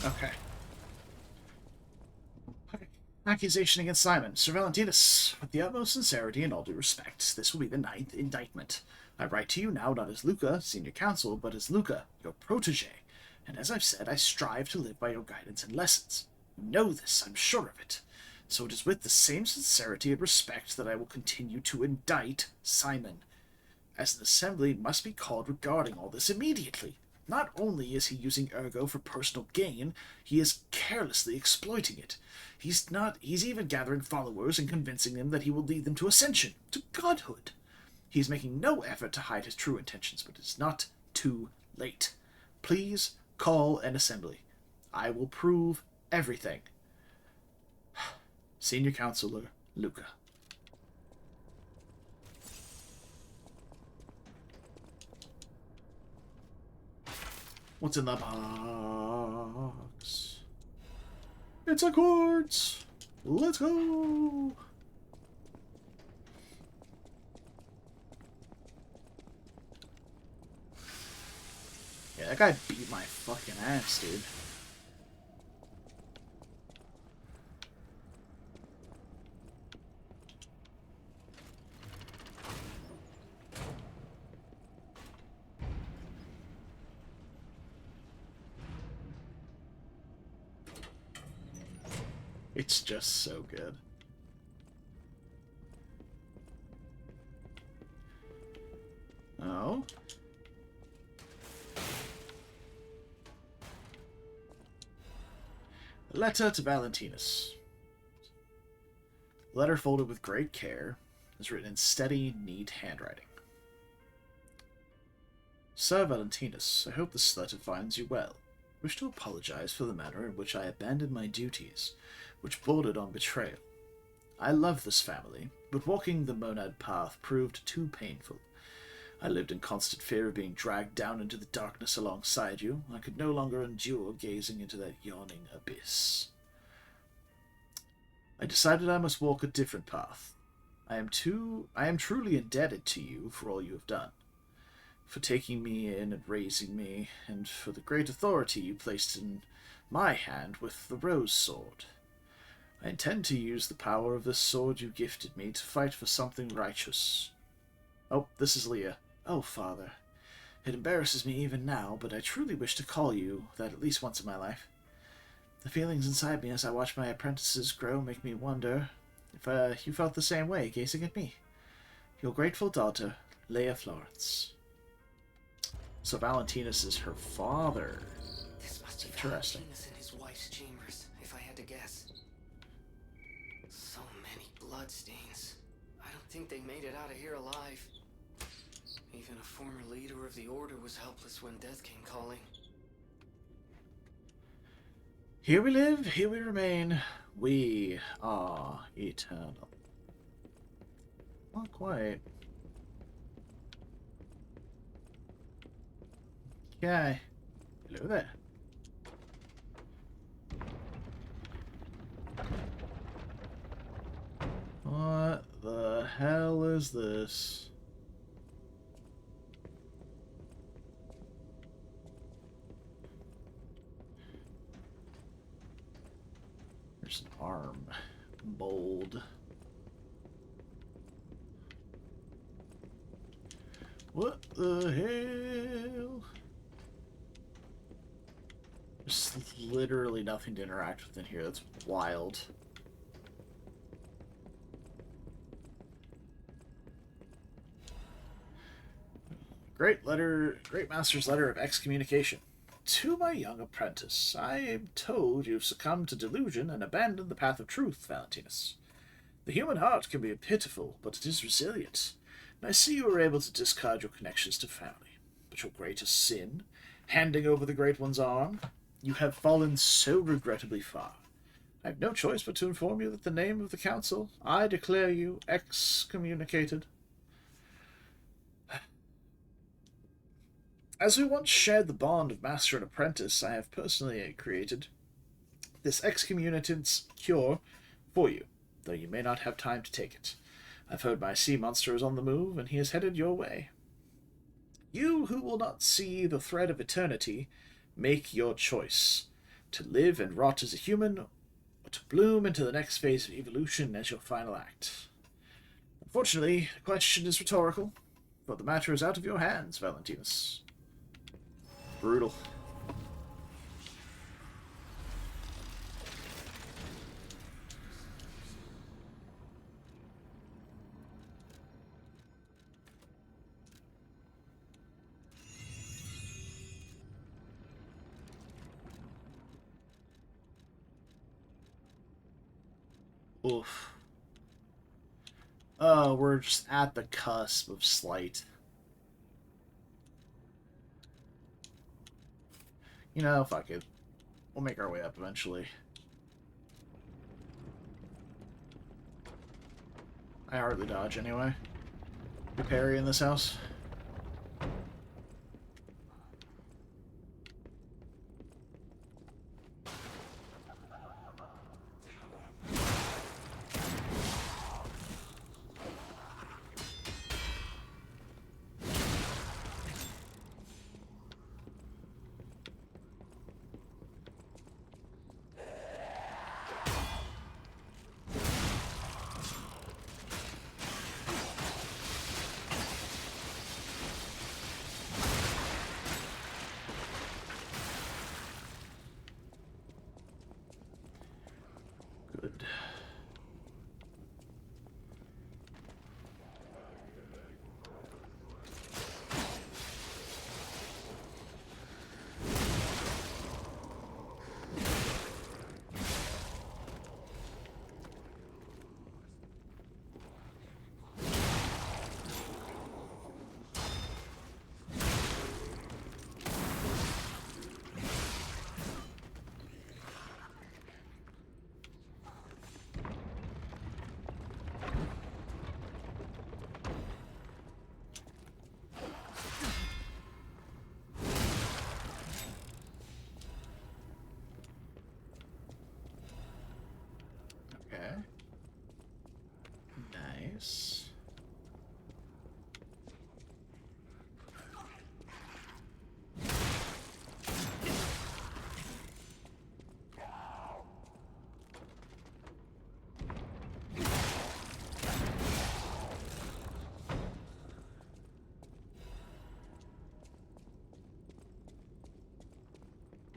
Okay. Accusation against Simon. Sir Valentinus, with the utmost sincerity and all due respect, this will be the 9th indictment. I write to you now not as Luca, senior counsel, but as Luca, your protege. And as I've said, I strive to live by your guidance and lessons. You know this, I'm sure of it. So it is with the same sincerity and respect that I will continue to indict Simon. As an assembly must be called regarding all this immediately. Not only is he using Ergo for personal gain, he is carelessly exploiting it. He's even gathering followers and convincing them that he will lead them to ascension, to godhood. He is making no effort to hide his true intentions, but it is not too late. Please call an assembly. I will prove everything. Senior Counselor Luca. What's in the box? It's a quartz! Let's go! Yeah, that guy beat my fucking ass, dude. It's just so good. Oh. Letter to Valentinus. Letter folded with great care is written in steady, neat handwriting. Sir Valentinus, I hope this letter finds you well. I wish to apologize for the manner in which I abandoned my duties, which bordered on betrayal. I love this family, but walking the monad path proved too painful. I lived in constant fear of being dragged down into the darkness alongside you. I could no longer endure gazing into that yawning abyss. I decided I must walk a different path. I am truly indebted to you for all you have done, for taking me in and raising me, and for the great authority you placed in my hand with the rose sword. I intend to use the power of this sword you gifted me to fight for something righteous. Oh, this is Leah. Oh, Father. It embarrasses me even now, but I truly wish to call you that at least once in my life. The feelings inside me as I watch my apprentices grow make me wonder if you felt the same way gazing at me. Your grateful daughter, Leah Florence. So Valentinus is her father. This must be Interesting. Valentinus in his wife's chambers, if I had to guess. So many bloodstains. I don't think they made it out of here alive. Even a former leader of the Order was helpless when death came calling. Here we live, here we remain. We are eternal. Not quite. Okay. Hello there. What the hell is this? There's an arm. Bold. What the hell? There's literally nothing to interact with in here. That's wild. Great Master's letter of excommunication. To my young apprentice, I am told you've succumbed to delusion and abandoned the path of truth, Valentinus. The human heart can be pitiful, but it is resilient, and I see you were able to discard your connections to family. But your greatest sin, handing over the Great One's arm, you have fallen so regrettably far. I have no choice but to inform you that in the name of the Council, I declare you excommunicated. As we once shared the bond of master and apprentice, I have personally created this excommunicant's cure for you, though you may not have time to take it. I've heard my sea monster is on the move, and he is headed your way. You who will not see the thread of eternity, make your choice. To live and rot as a human, or to bloom into the next phase of evolution as your final act. Unfortunately, the question is rhetorical, but the matter is out of your hands, Valentinus. Brutal. Oof. Oh, we're just at the cusp of slight. You know, fuck it. We'll make our way up eventually. I hardly dodge anyway. You parry in this house?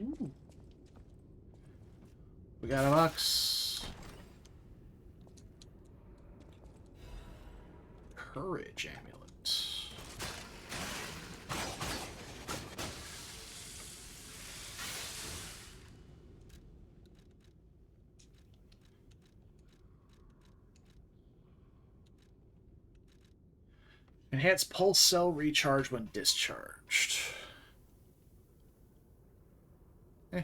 Ooh. We got a box. Courage amulet. Enhanced pulse cell recharge when discharged. Eh.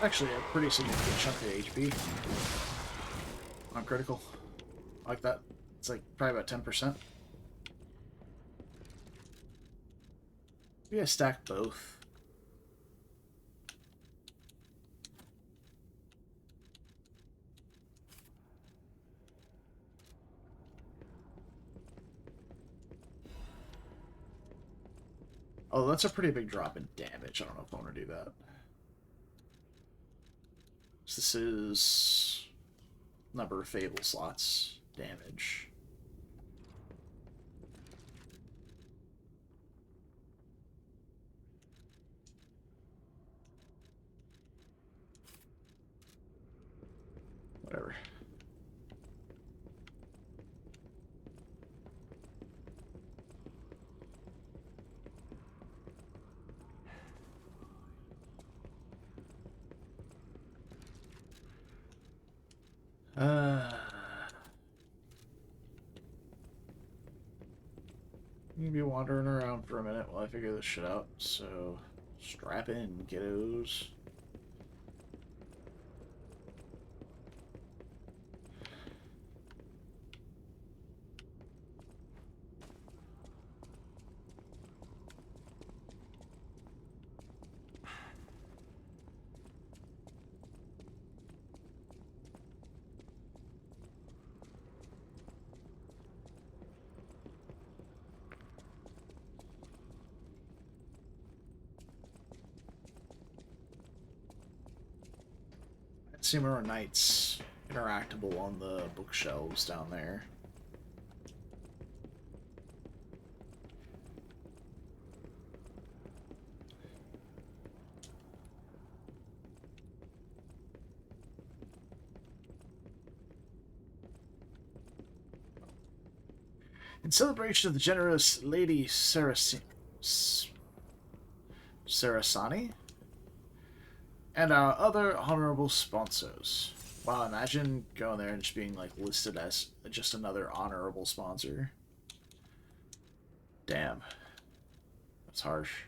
Actually, a pretty significant chunk of HP on critical. Like that. It's like probably about 10%. Maybe I stack both. Oh, that's a pretty big drop in damage. I don't know if I want to do that. So this is number of Fable slots damage. Whatever. I'm gonna be wandering around for a minute while I figure this shit out, so strap in, kiddos. Simura Knight's interactable on the bookshelves down there. In celebration of the generous Lady Sarasani and our other honorable sponsors. Wow, imagine going there and just being like listed as just another honorable sponsor. Damn. That's harsh.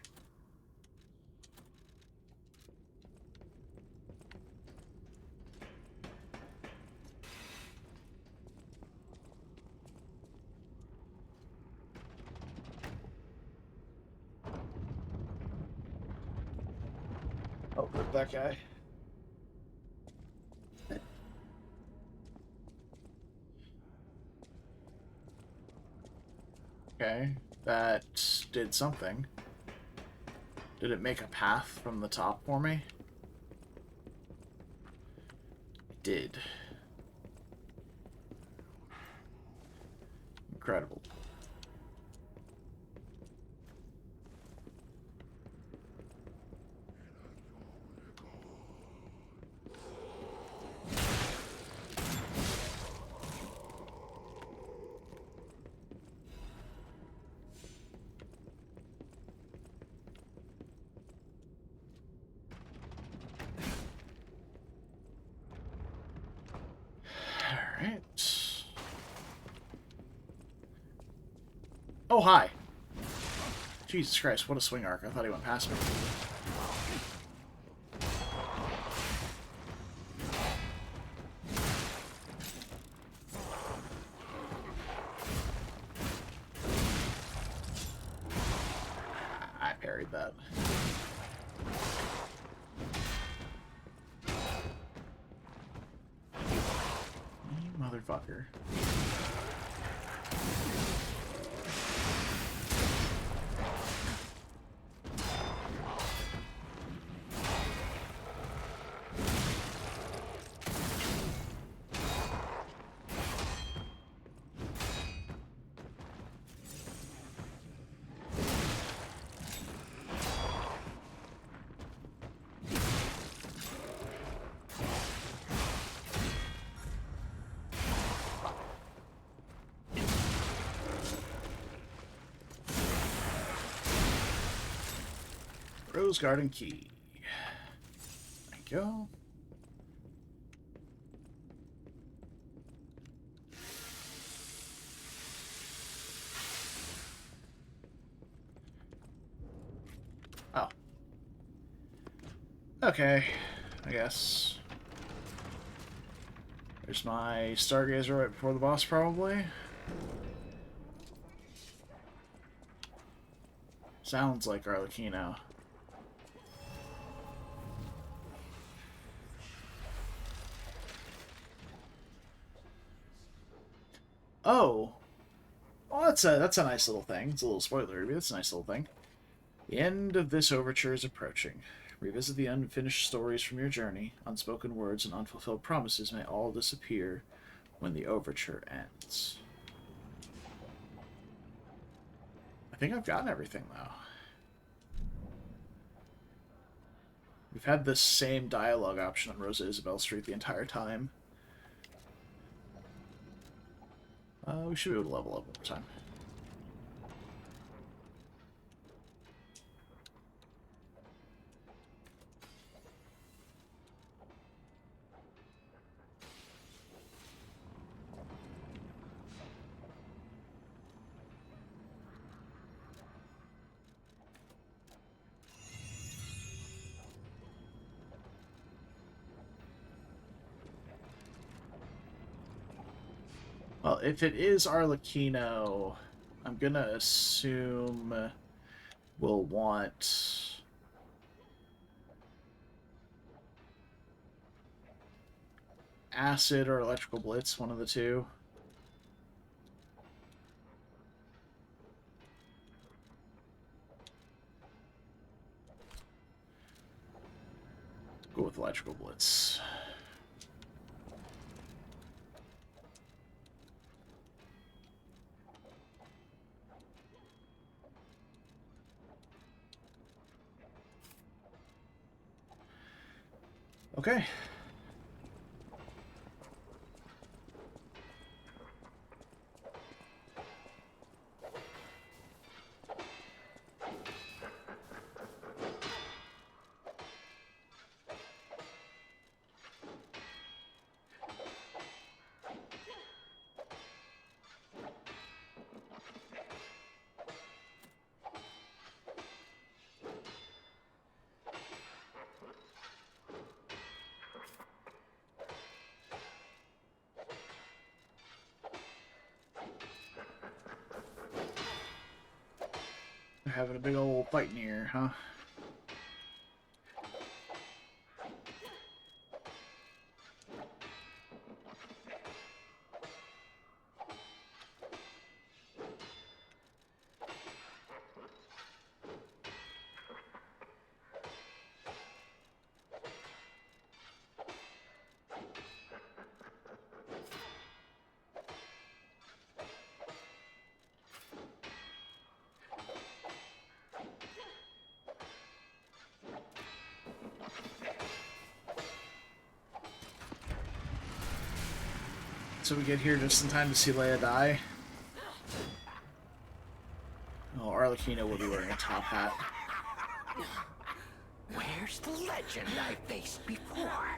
Oh, rip that guy. Okay, that did something. Did it make a path from the top for me? It did. Incredible. Oh, hi. Jesus Christ, what a swing arc. I thought he went past me. I parried that. You motherfucker. Rose Garden Key. Thank you. Oh. Okay, I guess. There's my Stargazer right before the boss, probably. Sounds like Arlecchino. Oh. Well, that's a nice little thing. It's a little spoilery, but it's a nice little thing. The end of this overture is approaching. Revisit the unfinished stories from your journey. Unspoken words and unfulfilled promises may all disappear when the overture ends. I think I've gotten everything, though. We've had this same dialogue option on Rosa Isabelle Street the entire time. We should be able to level up over time. Well, if it is Arlecchino, I'm gonna assume we'll want Acid or Electrical Blitz, one of the two. Go with Electrical Blitz. Okay. They're having a big old fight in here, huh? So we get here just in time to see Leia die. Oh, Arlecchino will be wearing a top hat. Where's the legend I faced before?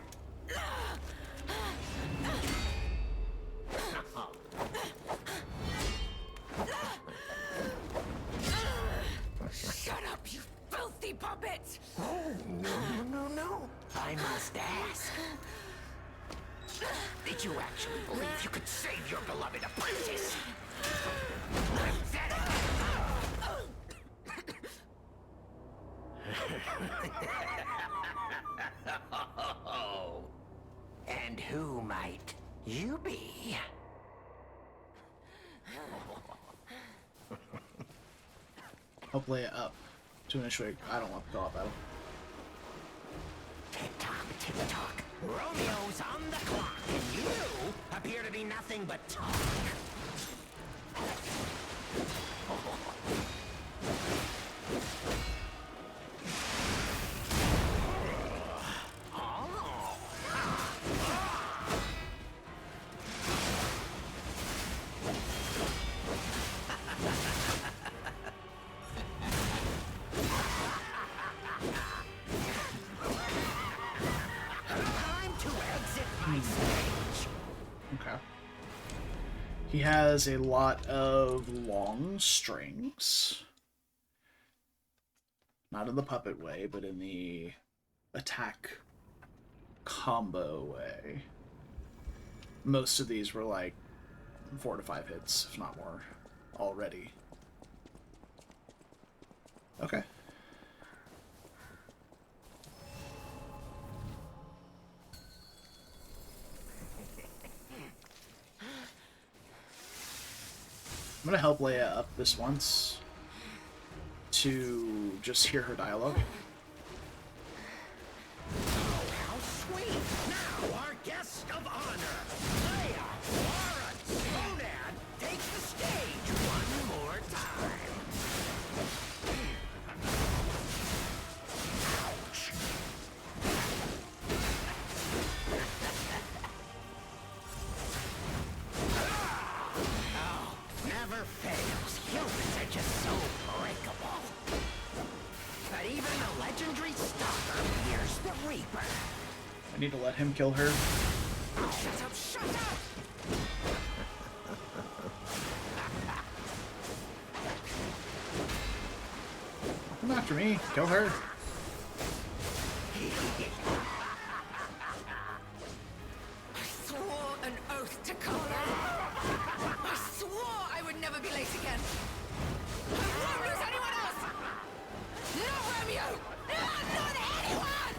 Shut up, you filthy puppet! No. I must ask. Did you actually believe you could save your beloved apprentice? And who might you be? I'll play it up to initiate. I don't want the co-op battle. Tick-tock, tick-tock. Romeo's on the clock, and you appear to be nothing but talk. Okay. He has a lot of long strings. Not in the puppet way, but in the attack combo way. Most of these were like 4 to 5 hits, if not more, already. Okay. I'm gonna help Leia up this once to just hear her dialogue. Oh, how sweet! Now, our guest of honor, Leia, Laura, Sonad, take the stage one more time. Ouch! Oh, never fails. Humans are just so breakable. But even the legendary stalker fears the Reaper. I need to let him kill her. Shut up, shut up! Come after me. Kill her. I swore an oath to Carla. I swore I would never be late again. I won't lose anyone else! Not Romeo! Not anyone!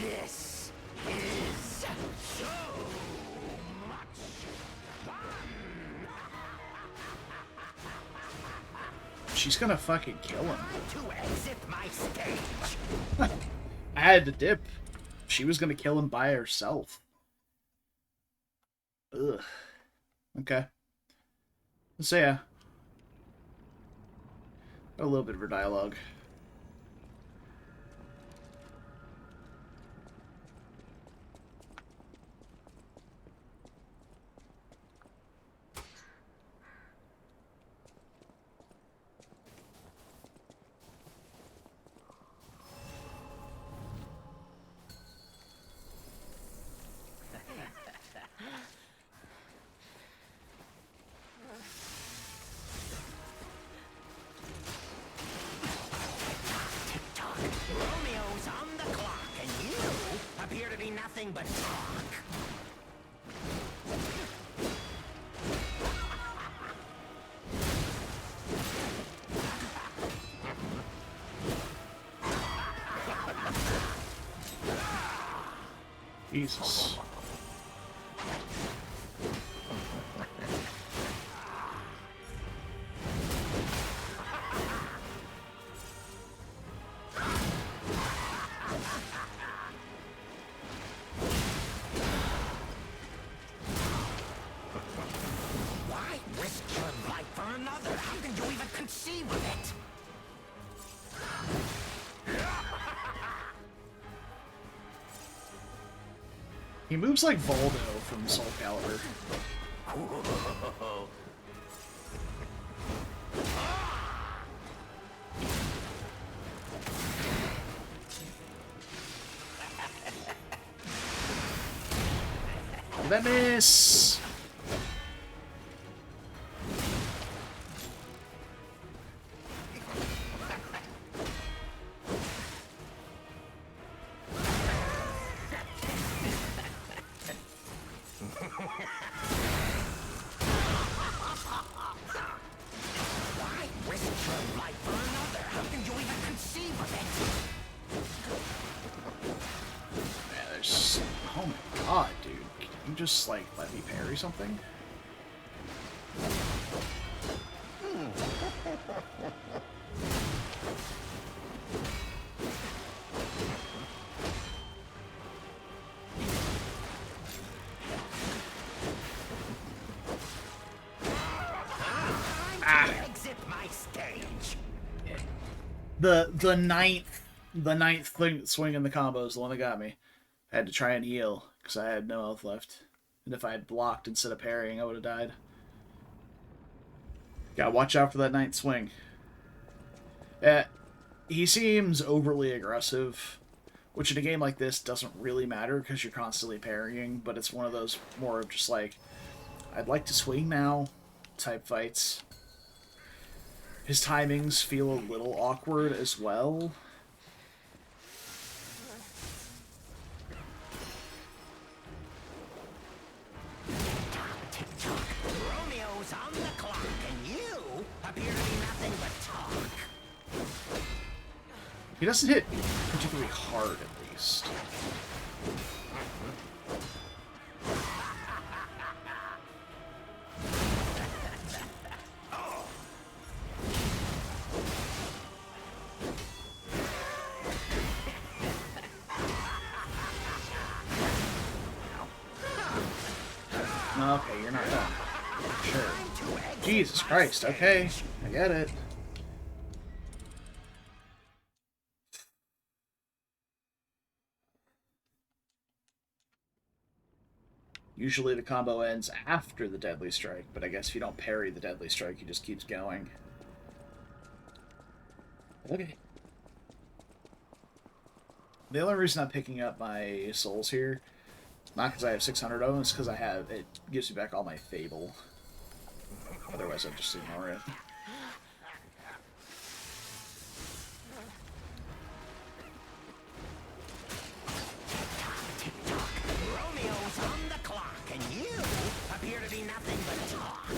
This is so much fun! She's gonna fucking kill him. To exit my stage! I had to dip. She was gonna kill him by herself. Ugh. Okay. So yeah. A little bit of her dialogue. Tick-tock. Romeo's on the clock, and you appear to be nothing but talk. Jesus. Why risk your life for another? How can you even conceive of it? He moves like Voldo from Soul Calibur. Did I miss? just, like, let me parry something? Exit my stage. The ninth swing in the combo is the one that got me. I had to try and heal because I had no health left, and if I had blocked instead of parrying, I would have died. Gotta watch out for that ninth swing. He seems overly aggressive, which in a game like this doesn't really matter because you're constantly parrying, but it's one of those more of just like, I'd like to swing now type fights. His timings feel a little awkward as well. Romeo's on the clock, and you appear to be nothing but talk. He doesn't hit particularly hard, at least. Okay, you're not done. Sure. Jesus Christ, okay. I get it. Usually the combo ends after the Deadly Strike, but I guess if you don't parry the Deadly Strike, he just keeps going. Okay. The only reason I'm picking up my souls here, not because I have 600 of them, is because it gives me back all my Fable. Otherwise I'd just ignore it. Romeo's on the clock, and you appear to be nothing but talk.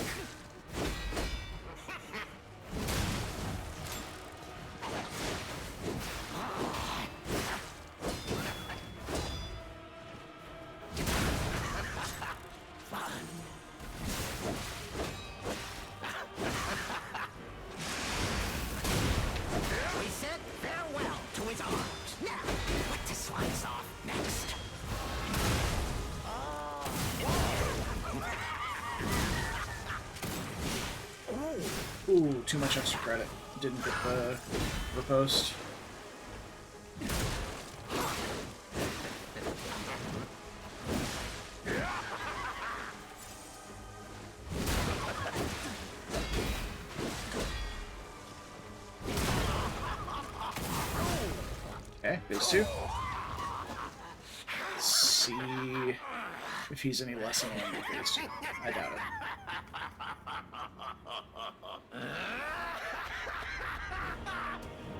We said farewell to his arms. Now, what to slice off next? Ooh, too much extra credit. Didn't get the riposte. Okay, phase 2. Let's see if he's any less annoying than phase 2. I doubt it.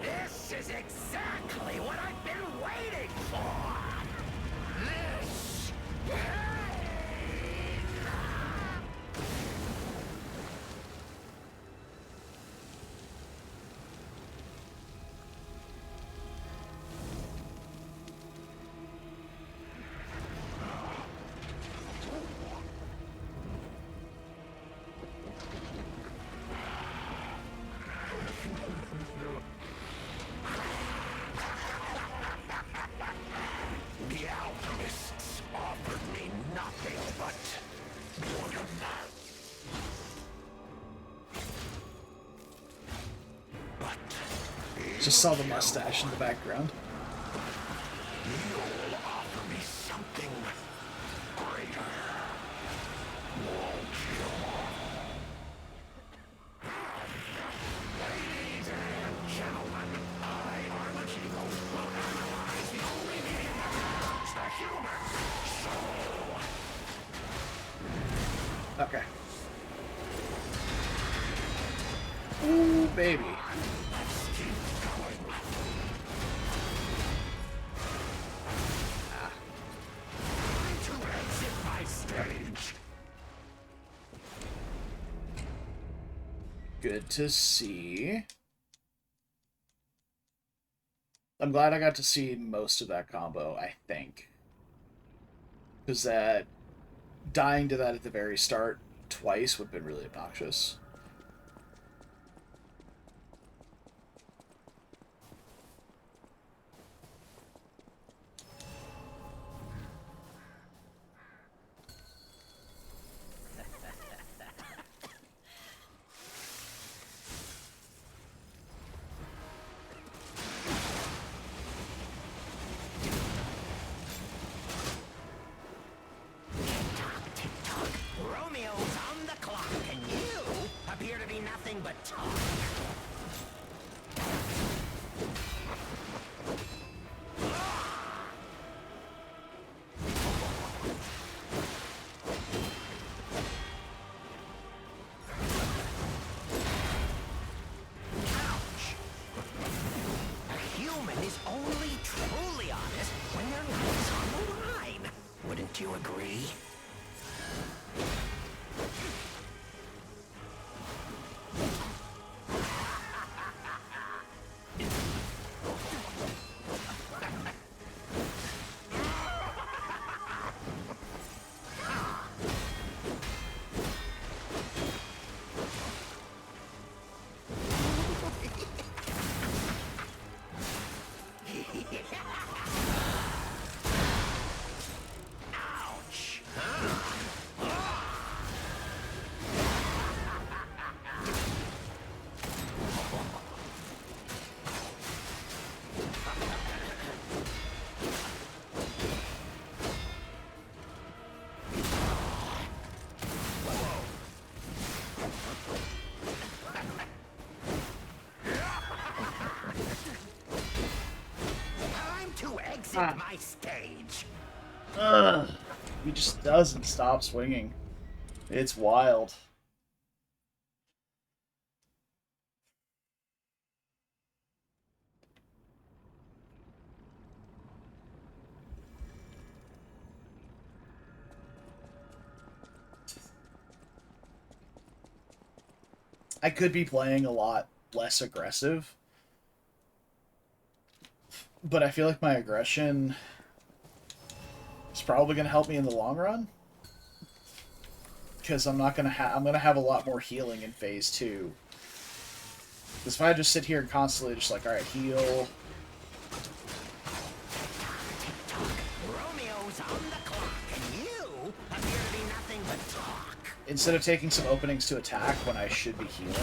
This is exactly what I've been waiting for. This The alchemists offered me nothing but boredom. But Just saw the mustache in the background. you'll offer me something greater. Won't you? Ladies and gentlemen, I, Armachino, will analyze the only being that knows the human soul. Okay. Ooh, baby. Let's keep going. Time to exit my stage. Good to see. I'm glad I got to see most of that combo, I think. Because that dying to that at the very start twice would have been really obnoxious. Romeo's on the clock, and you appear to be nothing but talk. Ouch! A human is only truly honest when their life is on the line. Wouldn't you agree? Ouch! Time to exit my stage. Ugh. He just doesn't stop swinging. It's wild. I could be playing a lot less aggressive, but I feel like my aggression is probably going to help me in the long run, because I'm gonna have a lot more healing in phase 2. Because if I just sit here and constantly just like, all right, heal. Romeo's on the clock, and you appear to be nothing but talk. Instead of taking some openings to attack when I should be healing.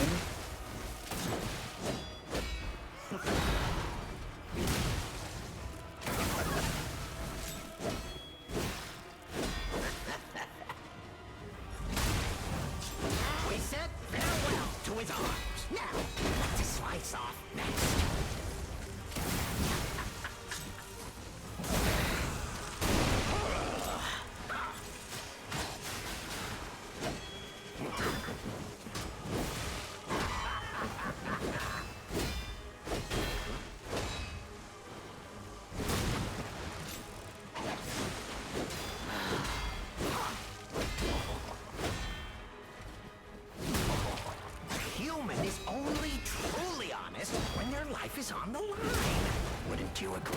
We said farewell to his arms. Now, what to slice off next? A human is only truly honest when their life is on the line. Wouldn't you agree?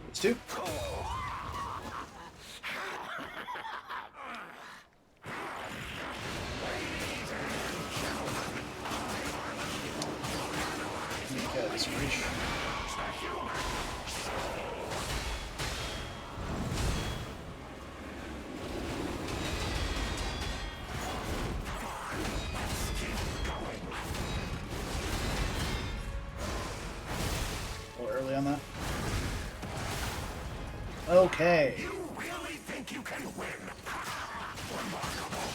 It's 2. Okay, this reach. A little early on that. Okay. You really think you can win? Remarkable.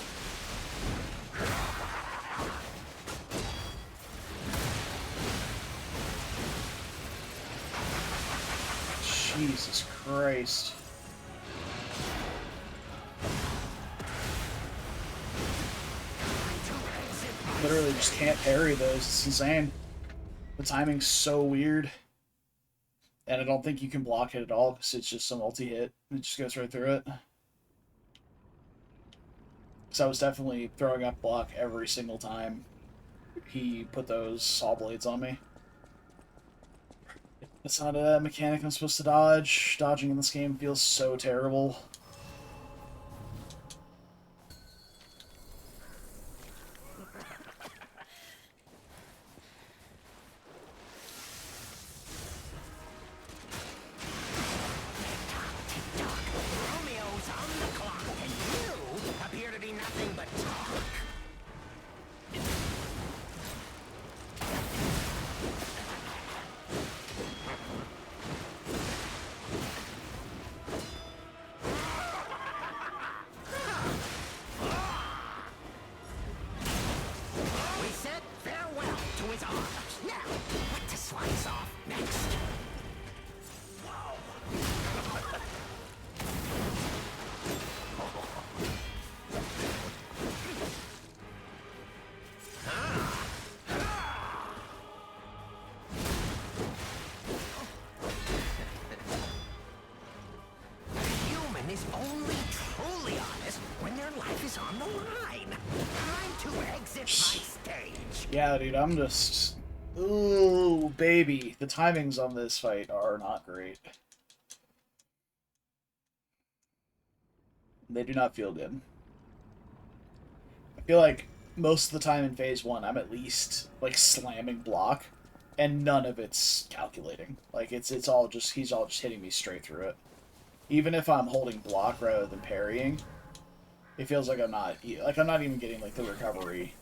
Jesus Christ. Literally just can't parry those. It's insane. The timing's so weird. And I don't think you can block it at all because it's just a multi-hit. It just goes right through it. So I was definitely throwing up block every single time he put those saw blades on me. It's not a mechanic I'm supposed to dodge. Dodging in this game feels so terrible. his arms. Now, what to slice off next? A human is only truly honest when their life is on the line. Time to exit my stage. Yeah, dude, I'm just... Ooh, baby. The timings on this fight are not great. They do not feel good. I feel like most of the time in Phase 1, I'm at least, like, slamming block, and none of it's calculating. Like, it's all just... He's all just hitting me straight through it. Even if I'm holding block rather than parrying, it feels like I'm not... Like, I'm not even getting, like, the recovery.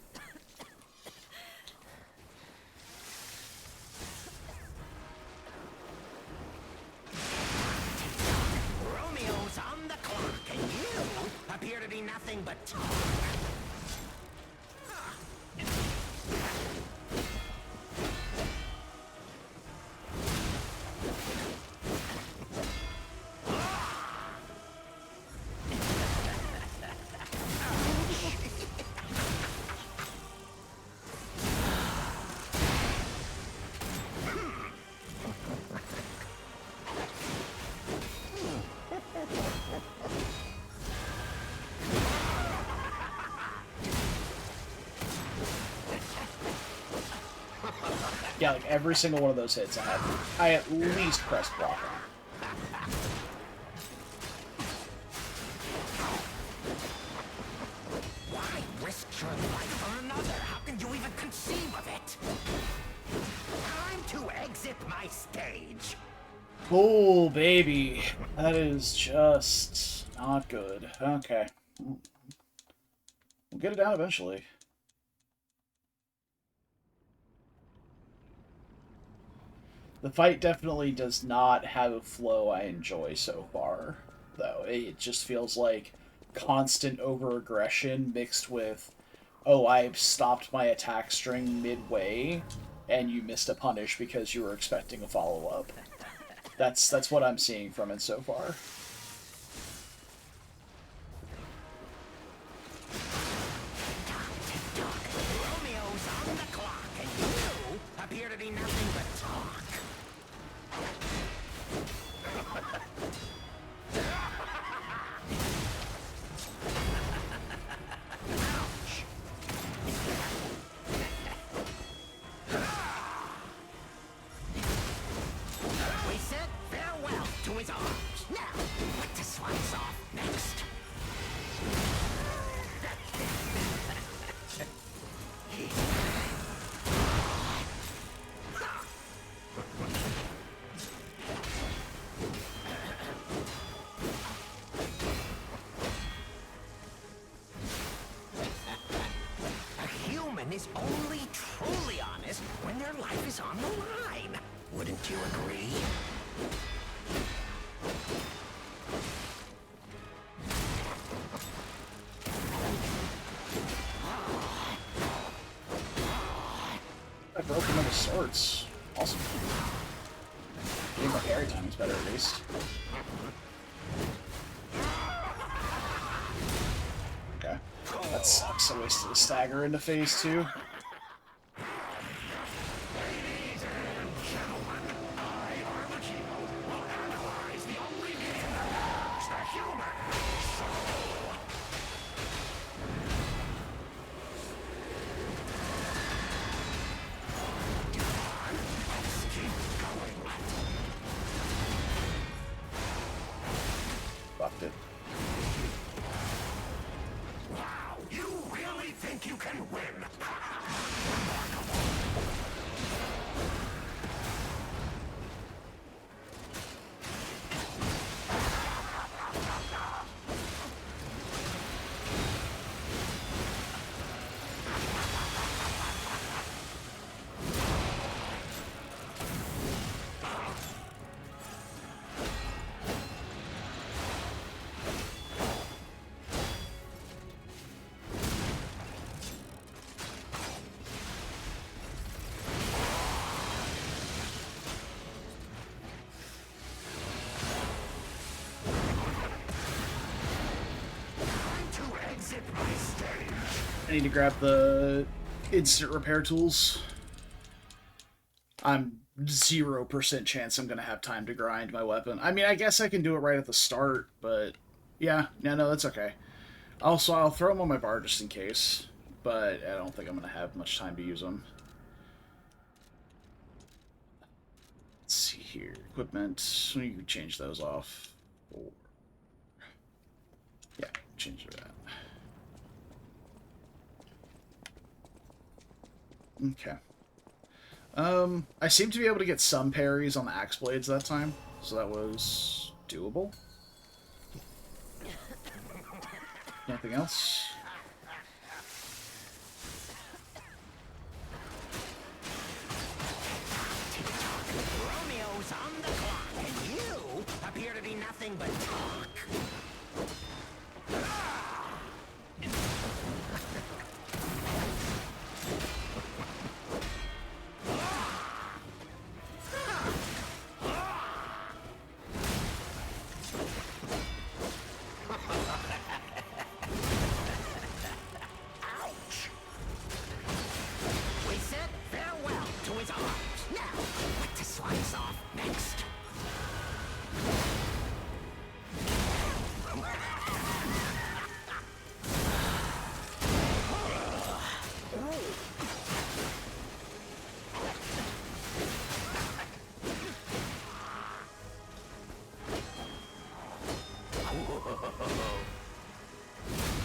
Romeo's on the clock, and you appear to be nothing but talk. Yeah, like every single one of those hits I at least pressed block on. Why risk your life for another? How can you even conceive of it? Time to exit my stage. Oh, baby. That is just not good. Okay. We'll get it down eventually. The fight definitely does not have a flow I enjoy so far, though. It just feels like constant over-aggression mixed with, oh, I've stopped my attack string midway, and you missed a punish because you were expecting a follow-up. That's what I'm seeing from it so far. Romeo's on the clock, and you appear to be nothing but talk. We said farewell to his arms. Now, what to slice off next? A human is only truly honest when their life is on the line. Wouldn't you agree? I broke him into swords. Awesome. I think my parry time is better at least. Okay. That sucks. I wasted a stagger into phase 2. Fucked it. Wow, you really think you can win? I need to grab the instant repair tools. I'm 0% chance I'm going to have time to grind my weapon. I mean, I guess I can do it right at the start, but yeah, no, that's okay. Also, I'll throw them on my bar just in case, but I don't think I'm going to have much time to use them. Let's see here. Equipment. You can change those off. Or... yeah, change that. Okay. I seem to be able to get some parries on the axe blades that time, so that was doable. Nothing else? Romeo's on the clock, and you appear to be nothing but talk.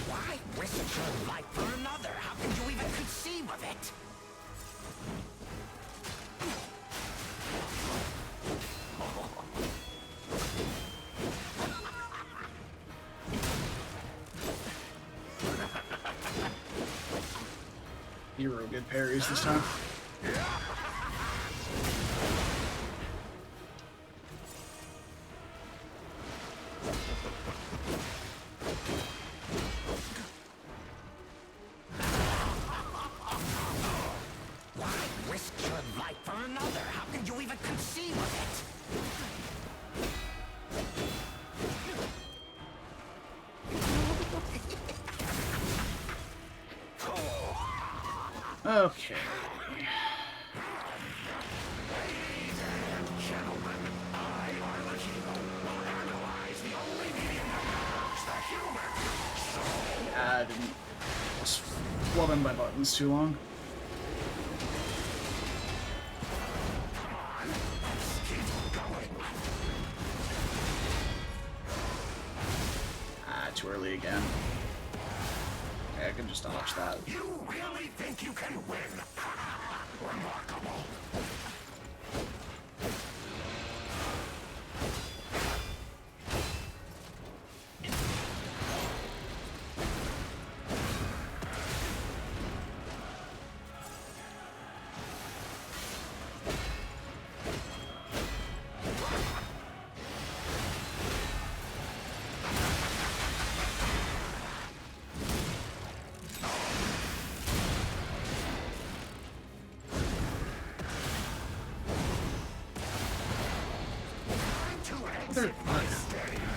Why risk your life for another? How can you even conceive of it? Hero good parries this time. Why risk your life for another? How can you even conceive of it? Okay. I didn't was flubbing my buttons too long. Too early again. Okay, I can just dodge that. You really think you can win? Remarkable.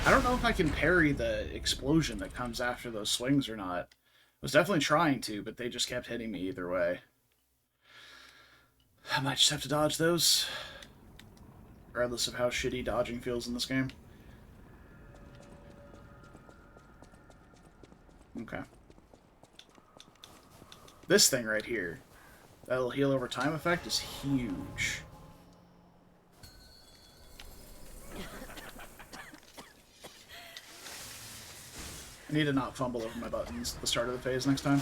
I don't know if I can parry the explosion that comes after those swings or not. I was definitely trying to, but they just kept hitting me either way. I might just have to dodge those, regardless of how shitty dodging feels in this game. Okay. This thing right here, that little heal over time effect is huge. I need to not fumble over my buttons at the start of the phase next time.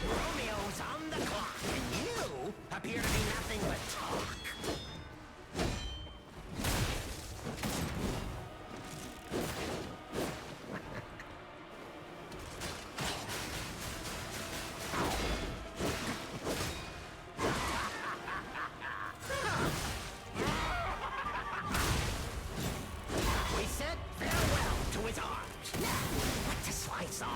Romeo's on the clock, and you appear to be nothing but talk. We said farewell to his arms. Now, what to slice off?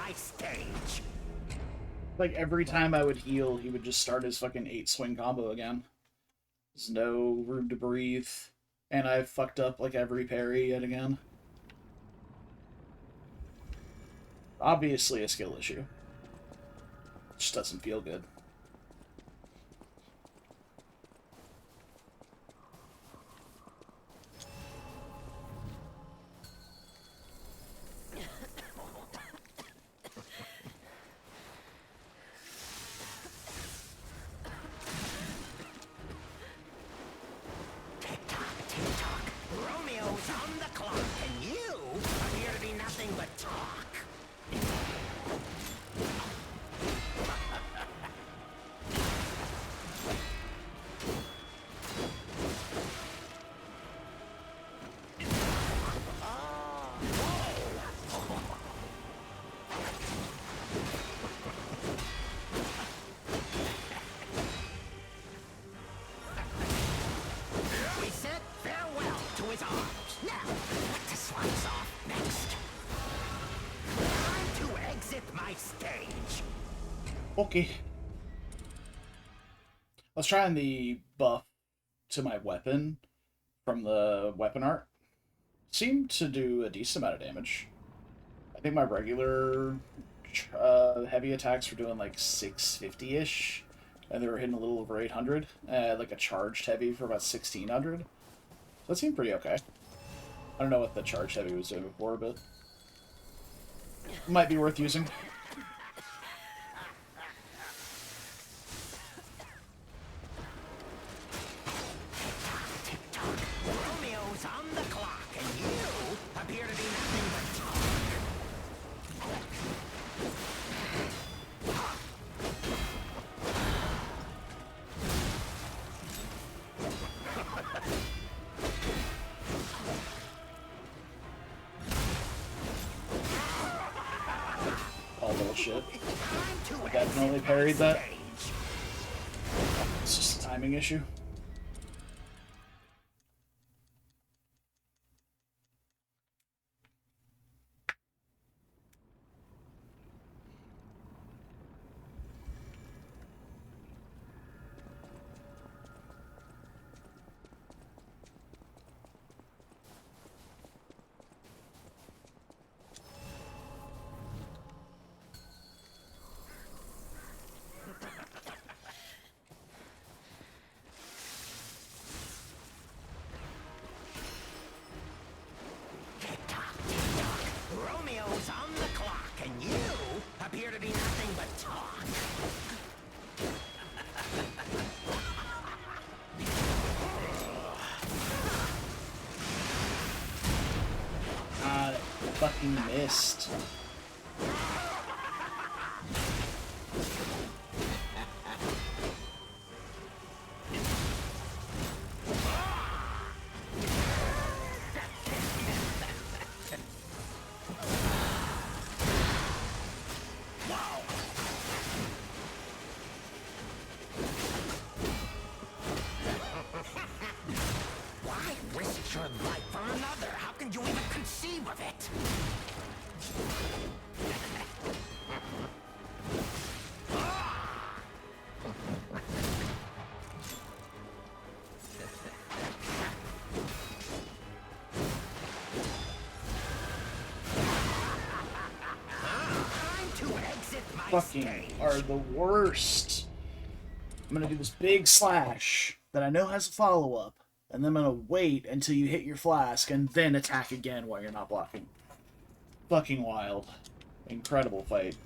my stage. Like, every time I would heal, he would just start his fucking 8-swing combo again. There's no room to breathe. And I fucked up, like, every parry yet again. Obviously a skill issue. Just doesn't feel good. Tick-tock, tick-tock. Romeo's on the clock, and you appear to be nothing but talk. We said farewell to his arms. Now, what to slice off next? Time to exit my stage. Okay. I was trying the buff to my weapon from the weapon art. Seemed to do a decent amount of damage. I think my regular heavy attacks were doing like 650-ish, and they were hitting a little over 800. Like a charged heavy for about 1600. So that seemed pretty okay. I don't know what the charged heavy was doing before, but might be worth using. Tick-tock. Romeo's on the clock, and you appear to be nothing but talk. All bullshit. Time to I definitely parried that. stage. It's just a timing issue. Tick-tock, tick-tock. Romeo's on the clock, and you appear to be nothing but talk. Ah, that fucking missed. Why risk your life for another? How can you even conceive of it? Time to exit my Fucking stage. are the worst. I'm gonna do this big slash that I know has a follow-up, and then I'm gonna wait until you hit your flask and then attack again while you're not blocking. Fucking wild. Incredible fight.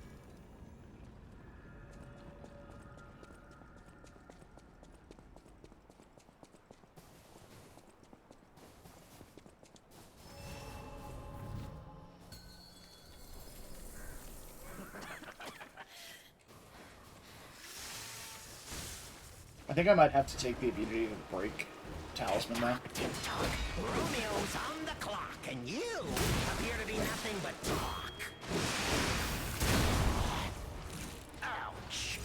I think I might have to take the immunity to the break talisman now. Tick-tock. Romeo's on the clock, and you appear to be nothing but talk. Ouch.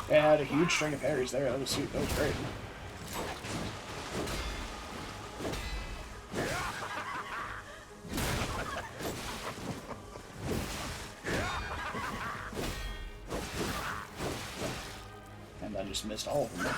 It had a huge string of parries there. That was sweet. That was great. And I just missed all of them.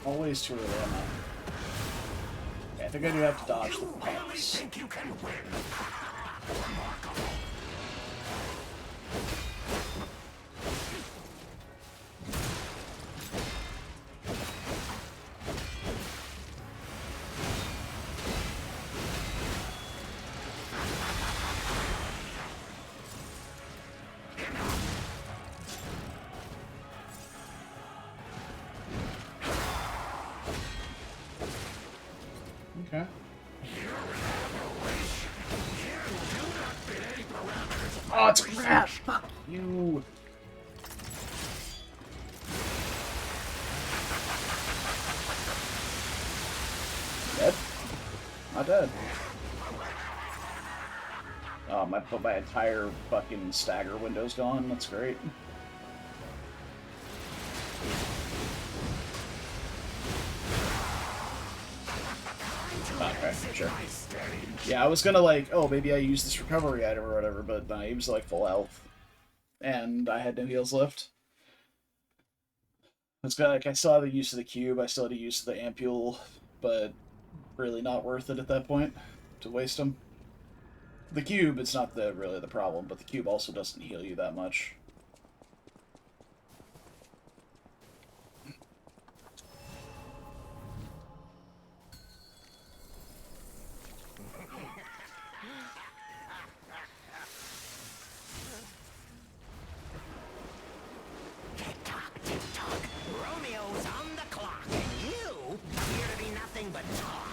Always too early on that. Okay, I think I do have to dodge the pucks. Okay. Oh, it's crap! Fuck you! Dead? Not dead. Oh, my entire fucking stagger window's gone. That's great. Okay, sure. Yeah, I was gonna like, oh, maybe I use this recovery item or whatever, but no, he was like full health. And I had no heals left. It's got like I still had the use of the cube, I still had the use of the ampule, but really not worth it at that point to waste them. The cube, it's not really the problem, but the cube also doesn't heal you that much. Tick-tock, tick-tock. Romeo's on the clock, and you appear to be nothing but talk.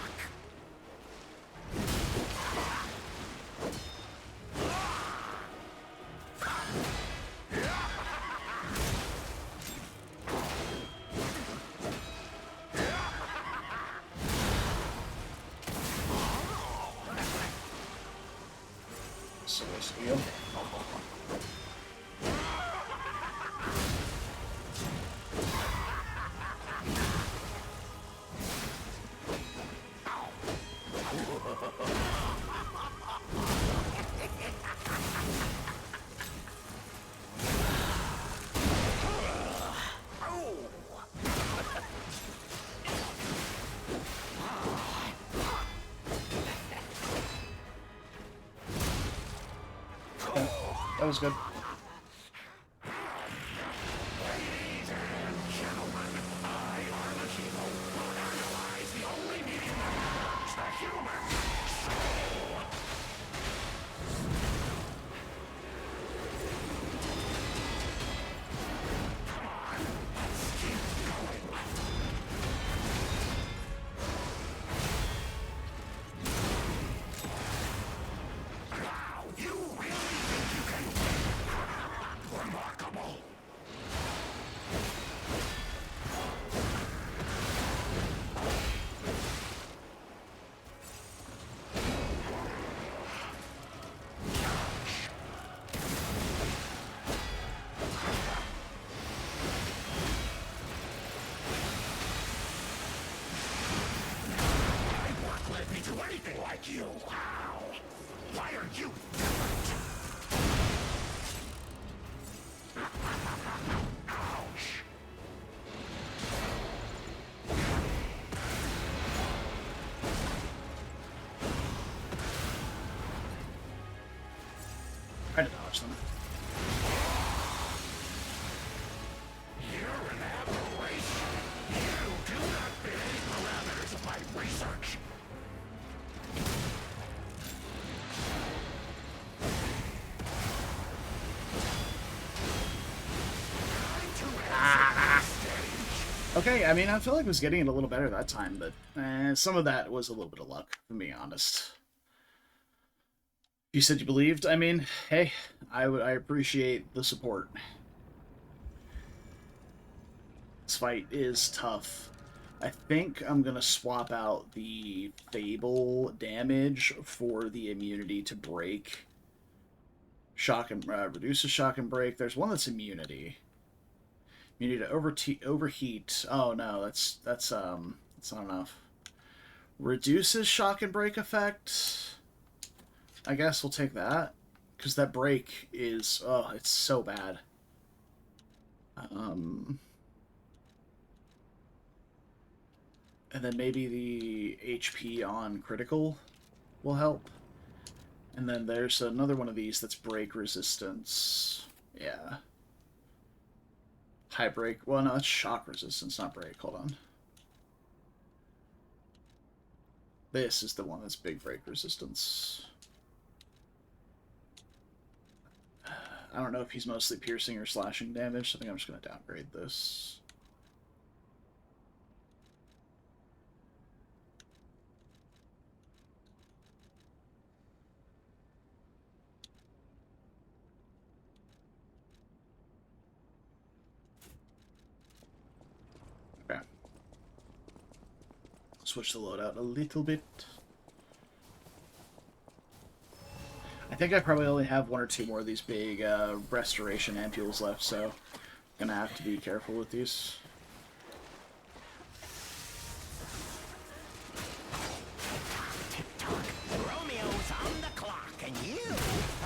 So it's heal. That was good. Anything like you. How? Why are you different? Ouch. watch them. You're an aberration. You do not fit any parameters of my research. Okay, I mean, I feel like I was getting it a little better that time, but some of that was a little bit of luck, if I'm being honest. You said you believed? I mean, hey, I appreciate the support. This fight is tough. I think I'm gonna swap out the Fable damage for the immunity to break. Shock and reduces shock and break. There's one that's immunity. Immunity to overheat. Oh no, that's not enough. Reduces shock and break effect. I guess we'll take that, because that break is, oh, it's so bad. And then maybe the HP on critical will help. And then there's another one of these that's break resistance. Yeah. High break. Well, no, it's shock resistance, not break. Hold on. This is the one that's big break resistance. I don't know if he's mostly piercing or slashing damage, so I think I'm just going to downgrade this. Okay. Switch the loadout a little bit. I think I probably only have one or two more of these big restoration ampules left, so I'm gonna have to be careful with these. Tick-tock. Romeo's on the clock, and you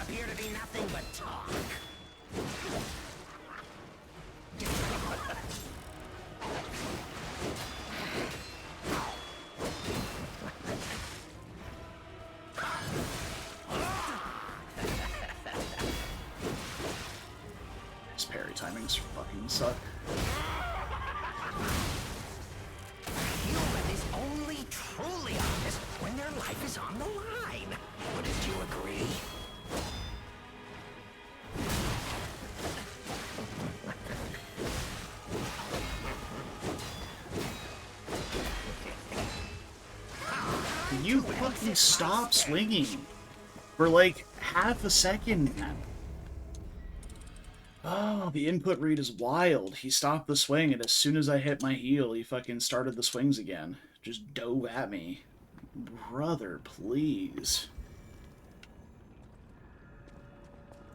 appear to be nothing but talk. These parry timings fucking suck. Human is only truly honest when their life is on the line. Wouldn't you agree? Can you fucking stop swinging for like half a second, man? Oh, the input read is wild. He stopped the swing, and as soon as I hit my heel, he fucking started the swings again. Just dove at me. Brother, please.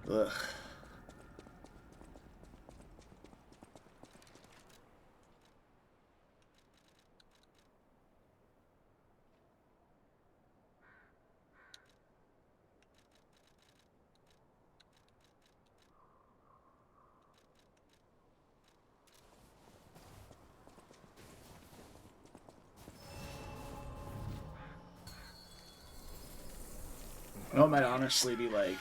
Ugh. You know what might honestly be, like,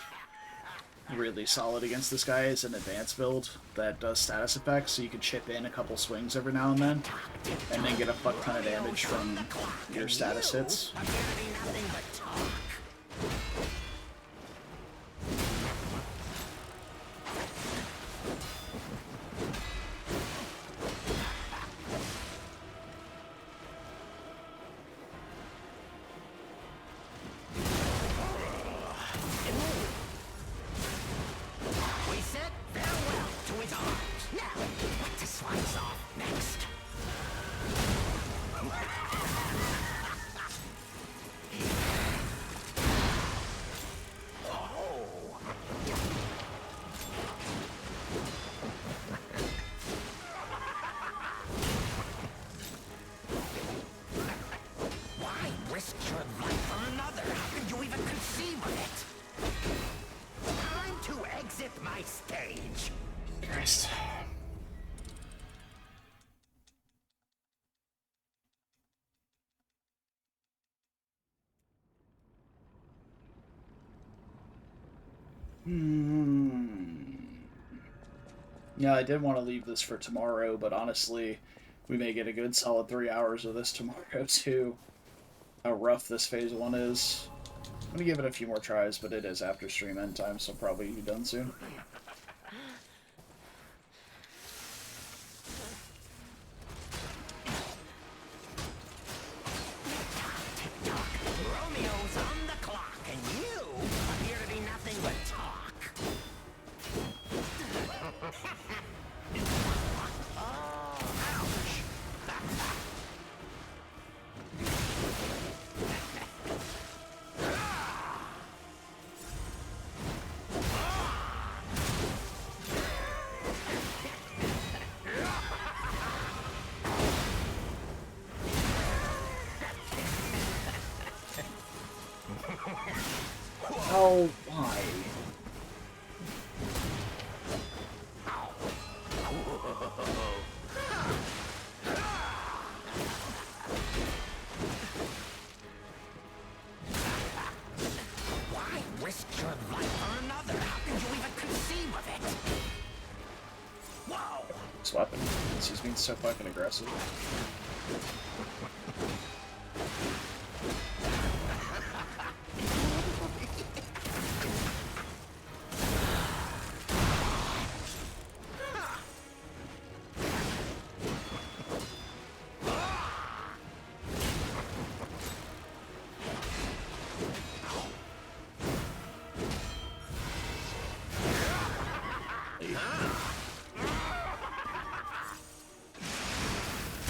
really solid against this guy is an advanced build that does status effects, so you can chip in a couple swings every now and then get a fuck ton of damage from your status hits. Appear to be nothing but talk. We said farewell to his arms. Now, what to slice off next? Why risk your life for another? How could you even conceive of it? Time to exit my stage. Christ. Yeah, I did want to leave this for tomorrow, but honestly, we may get a good solid 3 hours of this tomorrow too. How rough this phase 1 is. I'm gonna give it a few more tries, but it is after stream end time, so probably be done soon. Romeo's on the clock, and you appear to be nothing but talk. Oh, ouch. Oh, why? Why risk your life for another? How could you even conceive of it? Whoa! This weapon. He's being so fucking aggressive.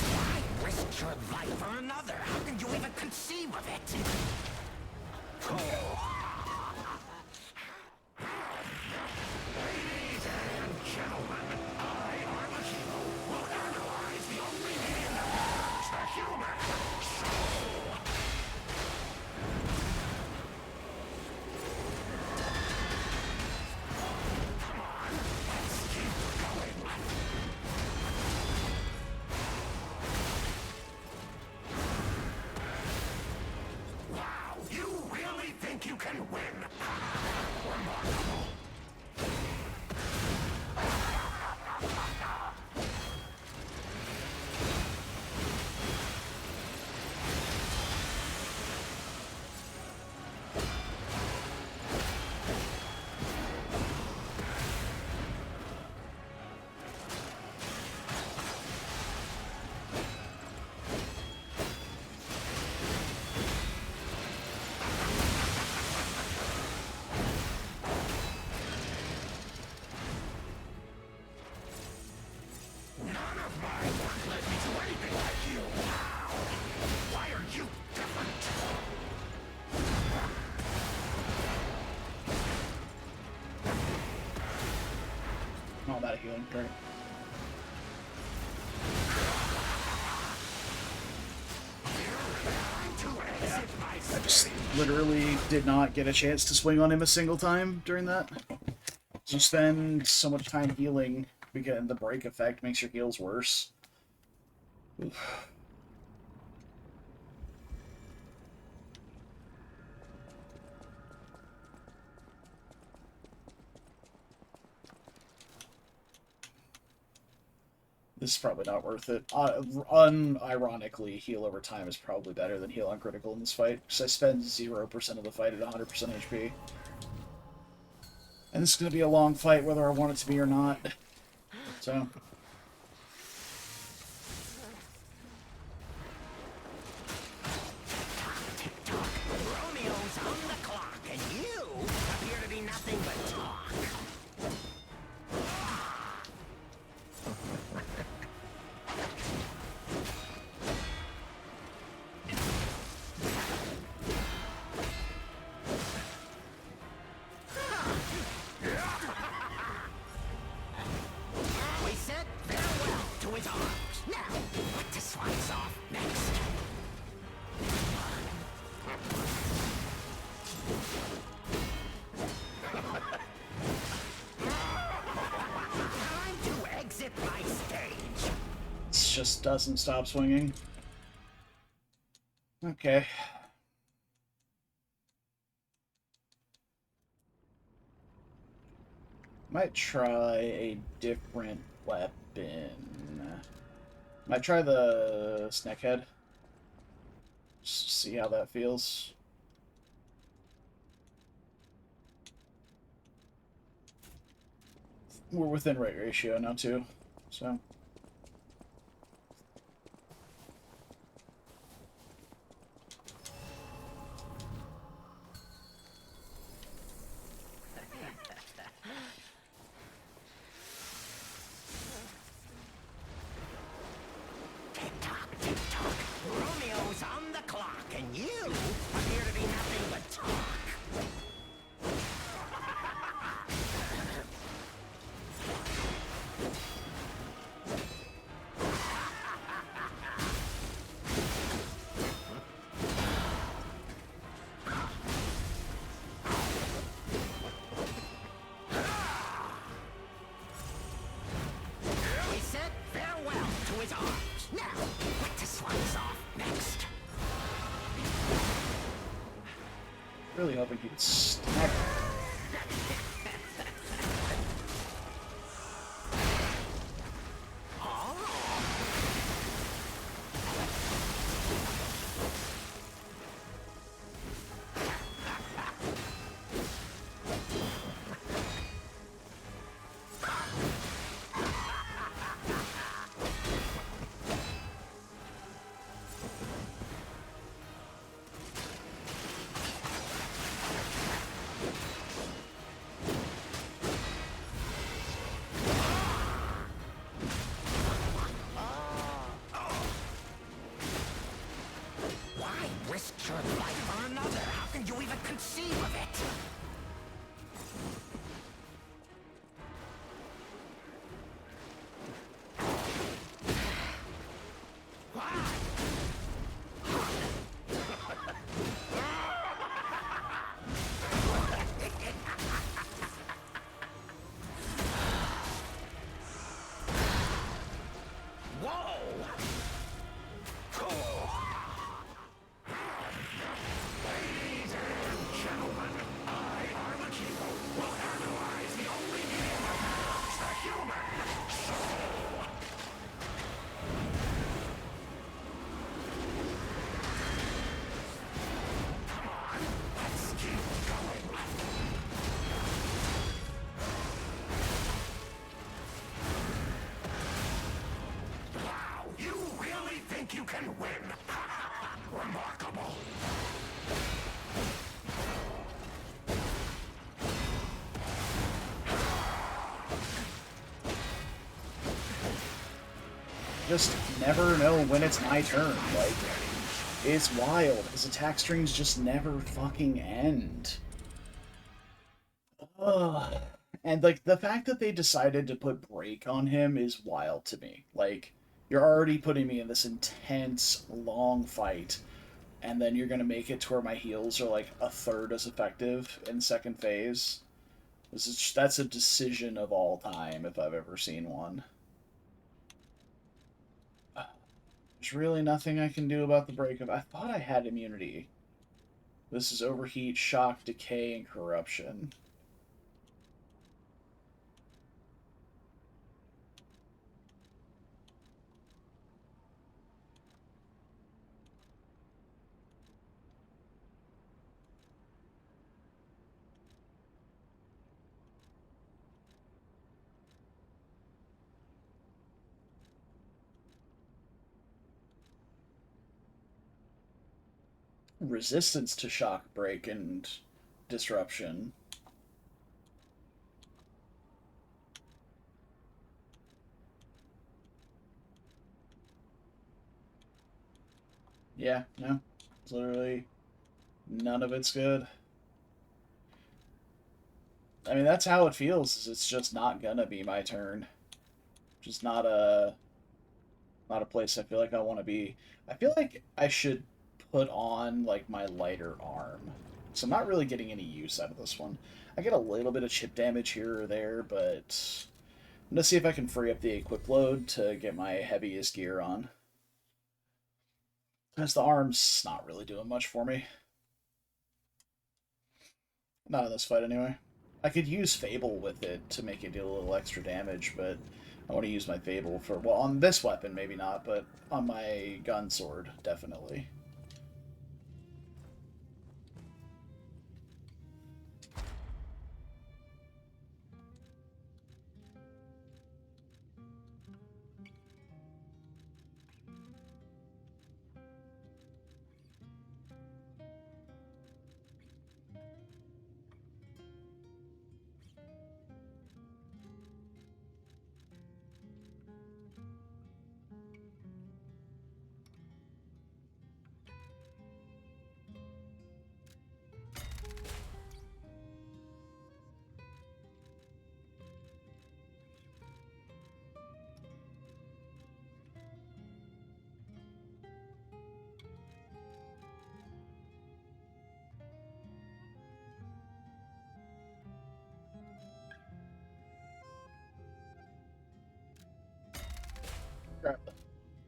Why risk your life for another? How could you even conceive of it? Ladies and gentlemen, I, Armachino, will analyze the only being that harms the human soul. Come on, let's keep going. Wow, you really think you can win? Remarkable. None of my work led me to anything like you. Wow. Why are you different? All that healing, great. I just literally did not get a chance to swing on him a single time during that. You spend so much time healing, because the break effect makes your heals worse. Oof. This is probably not worth it. Unironically, heal over time is probably better than heal on critical in this fight, because I spend 0% of the fight at 100% HP. And this is going to be a long fight, whether I want it to be or not. So... Romeo's on the clock, and you appear to be nothing but talk. We said farewell to his arms. Now, what to slice off next? Time to exit my stage. This just doesn't stop swinging. Okay. Might try a different weapon. Might try the snakehead. Just see how that feels. We're within rate ratio now too, so. Tick-tock, tick-tock. Romeo's on the clock, and you appear to be nothing but talk. He said farewell to his arms. Now, what to slice off next? Really hoping he would stab it. Why risk your life for another? How can you even conceive of it? You really think you can win? Remarkable. Just never know when it's my turn. Like, it's wild. His attack strings just never fucking end. Ugh. And, like, the fact that they decided to put break on him is wild to me. Like, you're already putting me in this intense, long fight, and then you're gonna make it to where my heals are, like, a third as effective in second phase. That's a decision of all time, if I've ever seen one. There's really nothing I can do about the breakup. I thought I had immunity. This is overheat, shock, decay, and corruption. Resistance to shock, break, and disruption. Yeah, no. It's literally none of it's good. I mean, that's how it feels. Is it's just not gonna be my turn. Just not a place I feel like I want to be. I feel like I should put on like my lighter arm. So I'm not really getting any use out of this one. I get a little bit of chip damage here or there, but I'm gonna see if I can free up the equip load to get my heaviest gear on. Because the arm's not really doing much for me. Not in this fight, anyway. I could use Fable with it to make it do a little extra damage, but I want to use my Fable for, well, on this weapon, maybe not, but on my gun sword, definitely.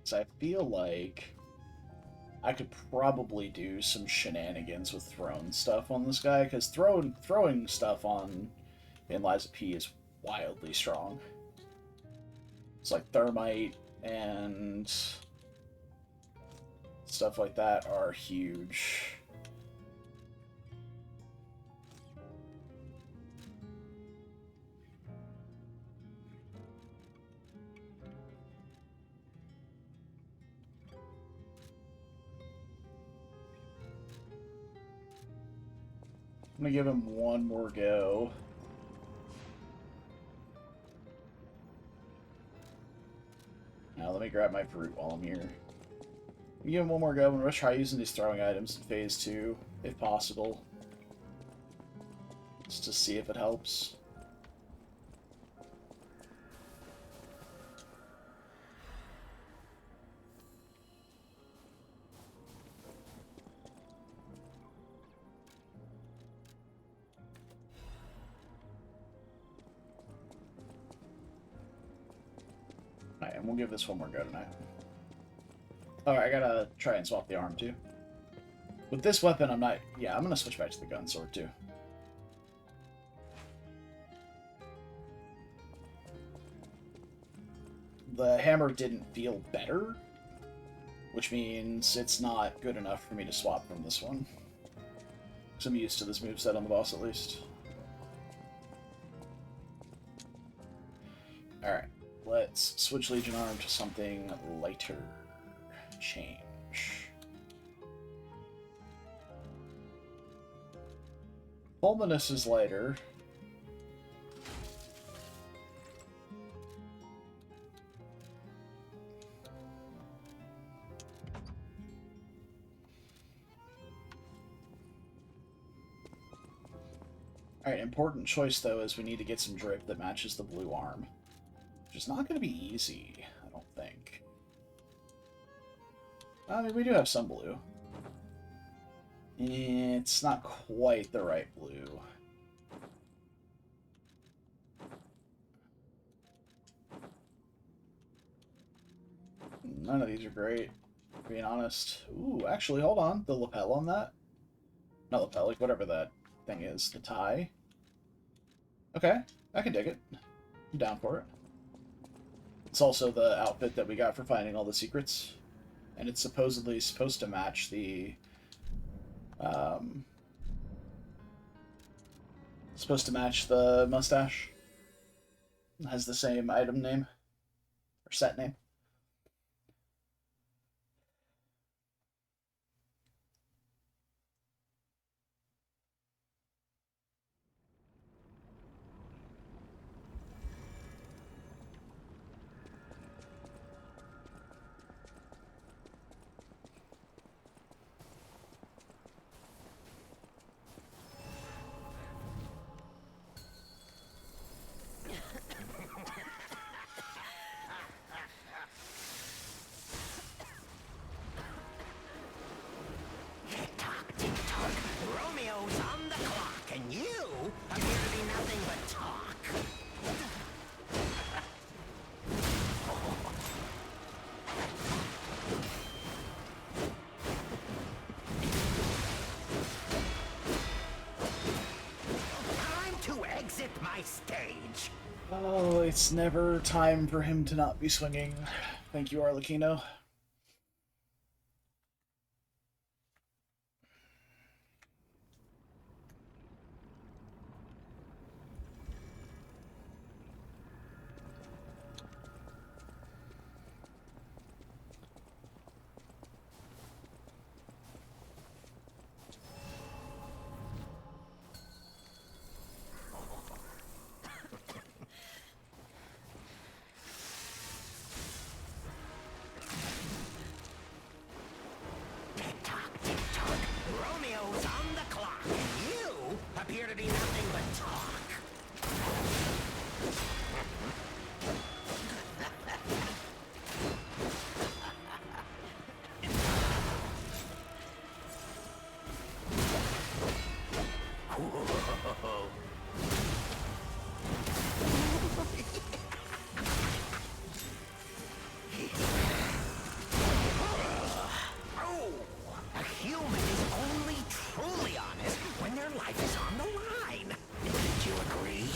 So I feel like I could probably do some shenanigans with throwing stuff on this guy, because throwing stuff on in Lies of P is wildly strong. It's like thermite and stuff like that are huge. I'm gonna give him one more go. Now let me grab my fruit while I'm here. Give him one more go. I'm gonna try using these throwing items in phase 2, if possible. Just to see if it helps. Alright, and we'll give this one more go tonight. Alright, I gotta try and swap the arm too. With this weapon, I'm not... Yeah, I'm gonna switch back to the gun sword too. The hammer didn't feel better, which means it's not good enough for me to swap from this one. Because I'm used to this moveset on the boss at least. Alright, let's switch Legion Arm to something lighter. Change. Fulminous is lighter. Alright, important choice though is we need to get some drip that matches the blue arm. Which is not going to be easy, I don't think. I mean, we do have some blue. It's not quite the right blue. None of these are great, being honest. Ooh, actually, hold on. The lapel on that? Not lapel, like whatever that thing is. The tie? Okay, I can dig it. I'm down for it. It's also the outfit that we got for finding all the secrets. And it's supposedly supposed to match the... supposed to match the mustache. It has the same item name. Or set name. Oh, it's never time for him to not be swinging. Thank you, Arlecchino. Tick-tock, tick-tock. Romeo's on the clock, and you appear to be nothing but talk. A human is only truly honest when their life is on the line. Wouldn't you agree?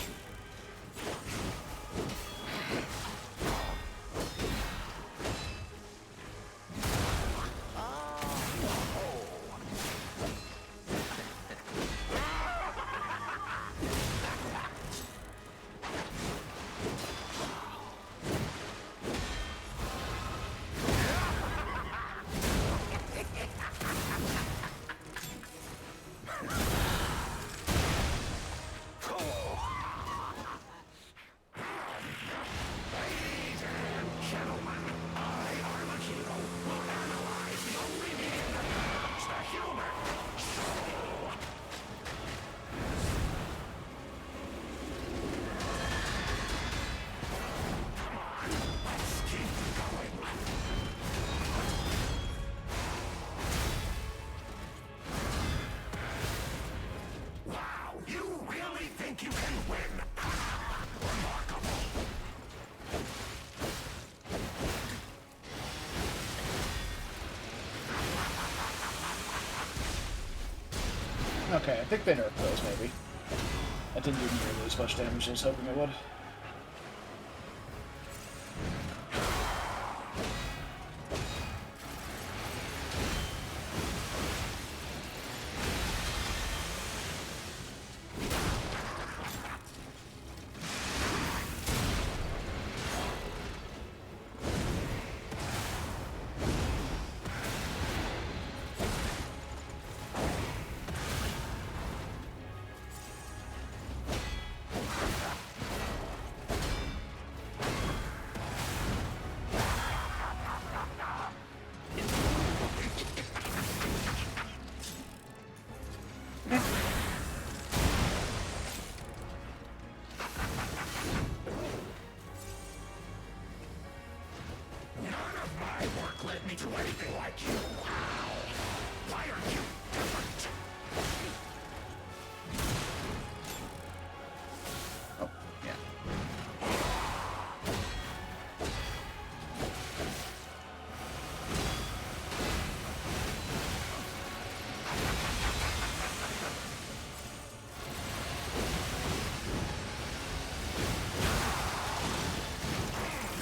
Okay, I think they nerfed those, maybe. That didn't do nearly as much damage as I was hoping it would. Oh, yeah.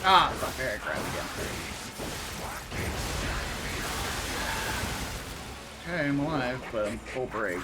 Ah, it's not fair. I grabbed again. Okay, I'm alive, but I'm full break.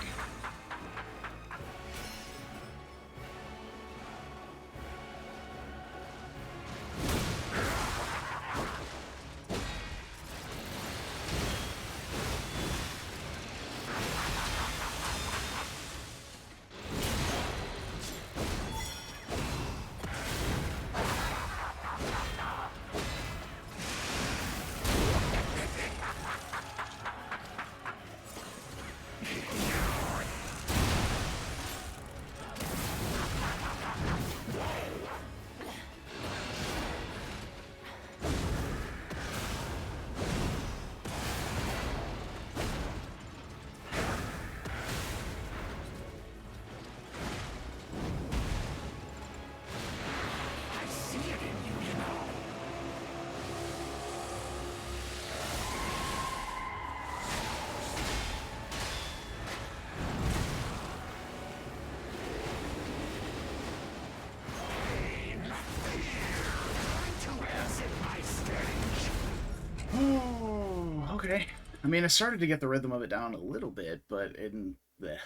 okay. I mean, I started to get the rhythm of it down a little bit, but in bleh.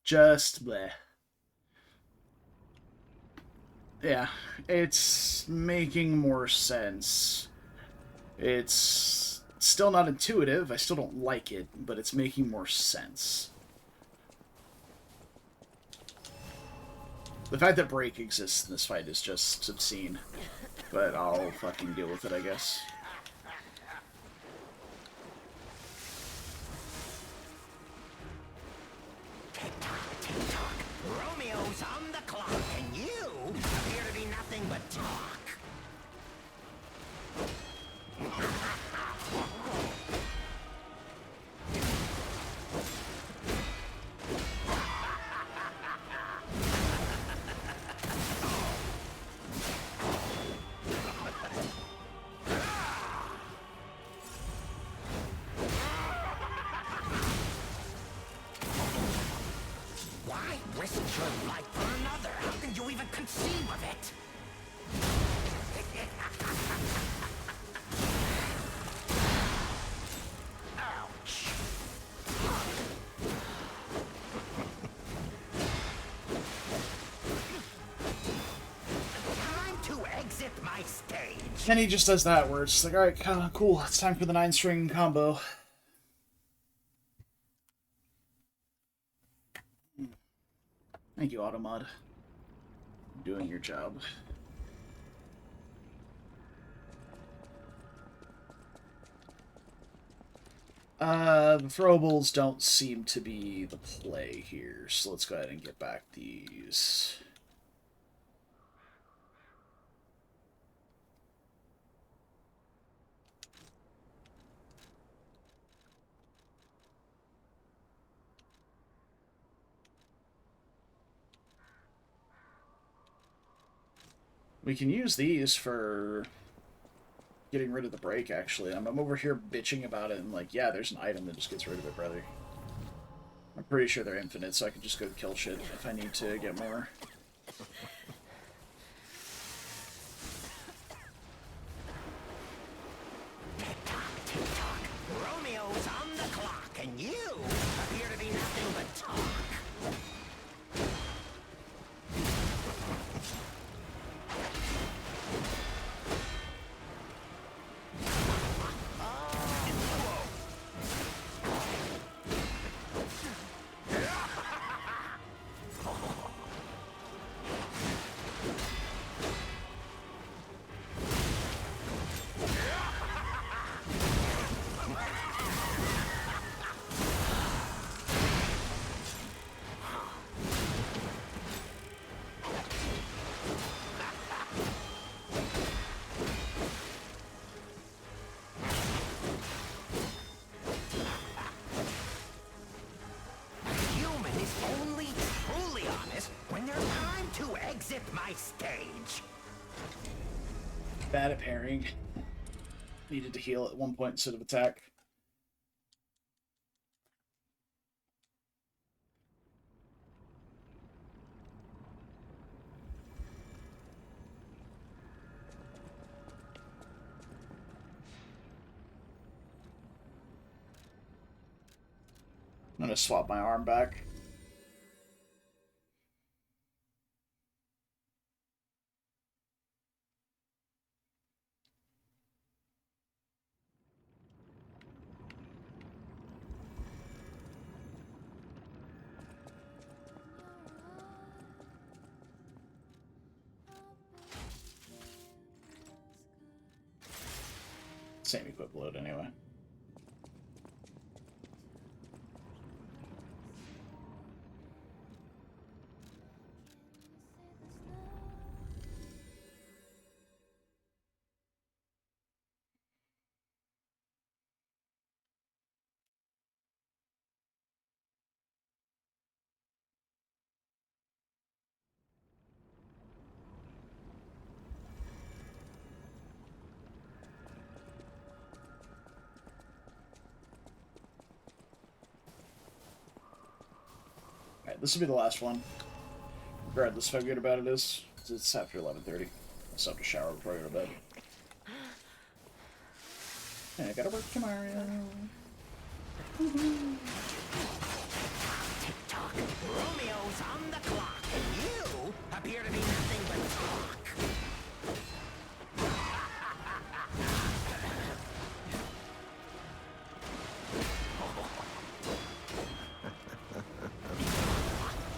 Just bleh. Yeah, it's making more sense. It's still not intuitive. I still don't like it, but it's making more sense. The fact that break exists in this fight is just obscene. But I'll fucking deal with it, I guess. Tick-tock, tick-tock. Romeo's on the clock, and you appear to be nothing but talk. Why risk your life for another? How can you even conceive of it? Ouch. Time to exit my stage. And he just does that where it's just like, alright, cool, it's time for the 9-string combo. Thank you, Automod. Doing your job. The throwables don't seem to be the play here, so let's go ahead and get back these. We can use these for getting rid of the break, actually. I'm over here bitching about it, and like, yeah, there's an item that just gets rid of it, brother. I'm pretty sure they're infinite, so I can just go kill shit if I need to get more. Tick-tock, tick-tock. Romeo's on the clock, and you appear to be nothing but talk. Human is only truly honest when there's time to exit my stage. Bad at parrying. Needed to heal at one point instead of attack. I'm gonna swap my arm back. Same equip load anyway. Alright, this will be the last one. Regardless of how good or bad it is. It's after 11:30. I still have to shower before I go to bed. I gotta work tomorrow. Tick-tock. Romeo's on the clock, and you appear to be nothing but talk.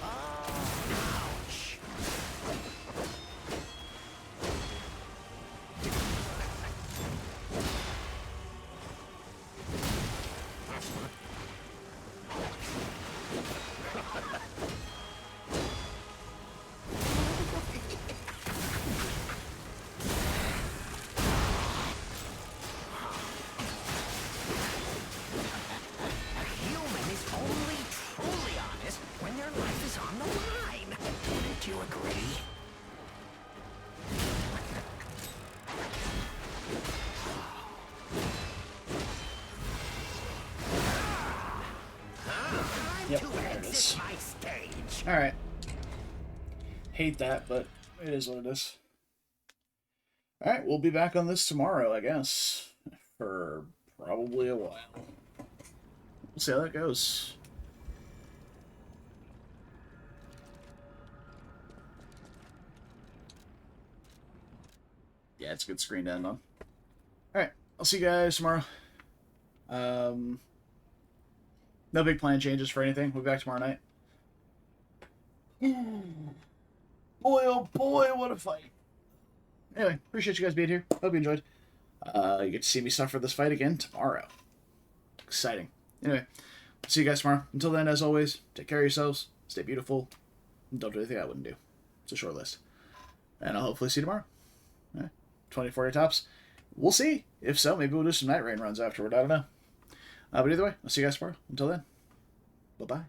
Ouch. A human is only truly honest when their life is on the line. Wouldn't you agree? Time Yep, to there it exit is. my stage. Alright. Hate that, but it is what it is. Alright, we'll be back on this tomorrow, I guess. For probably a while. We'll see how that goes. Yeah, it's a good screen to end on. Alright, I'll see you guys tomorrow. No big plan changes for anything. We'll be back tomorrow night. Boy, oh boy, what a fight. Anyway, appreciate you guys being here. Hope you enjoyed. You get to see me suffer this fight again tomorrow. Exciting. Anyway, see you guys tomorrow. Until then, as always, take care of yourselves. Stay beautiful. And don't do anything I wouldn't do. It's a short list. And I'll hopefully see you tomorrow. 20-40 tops. We'll see. If so, maybe we'll do some night rain runs afterward. I don't know. But either way, I'll see you guys tomorrow. Until then, bye-bye.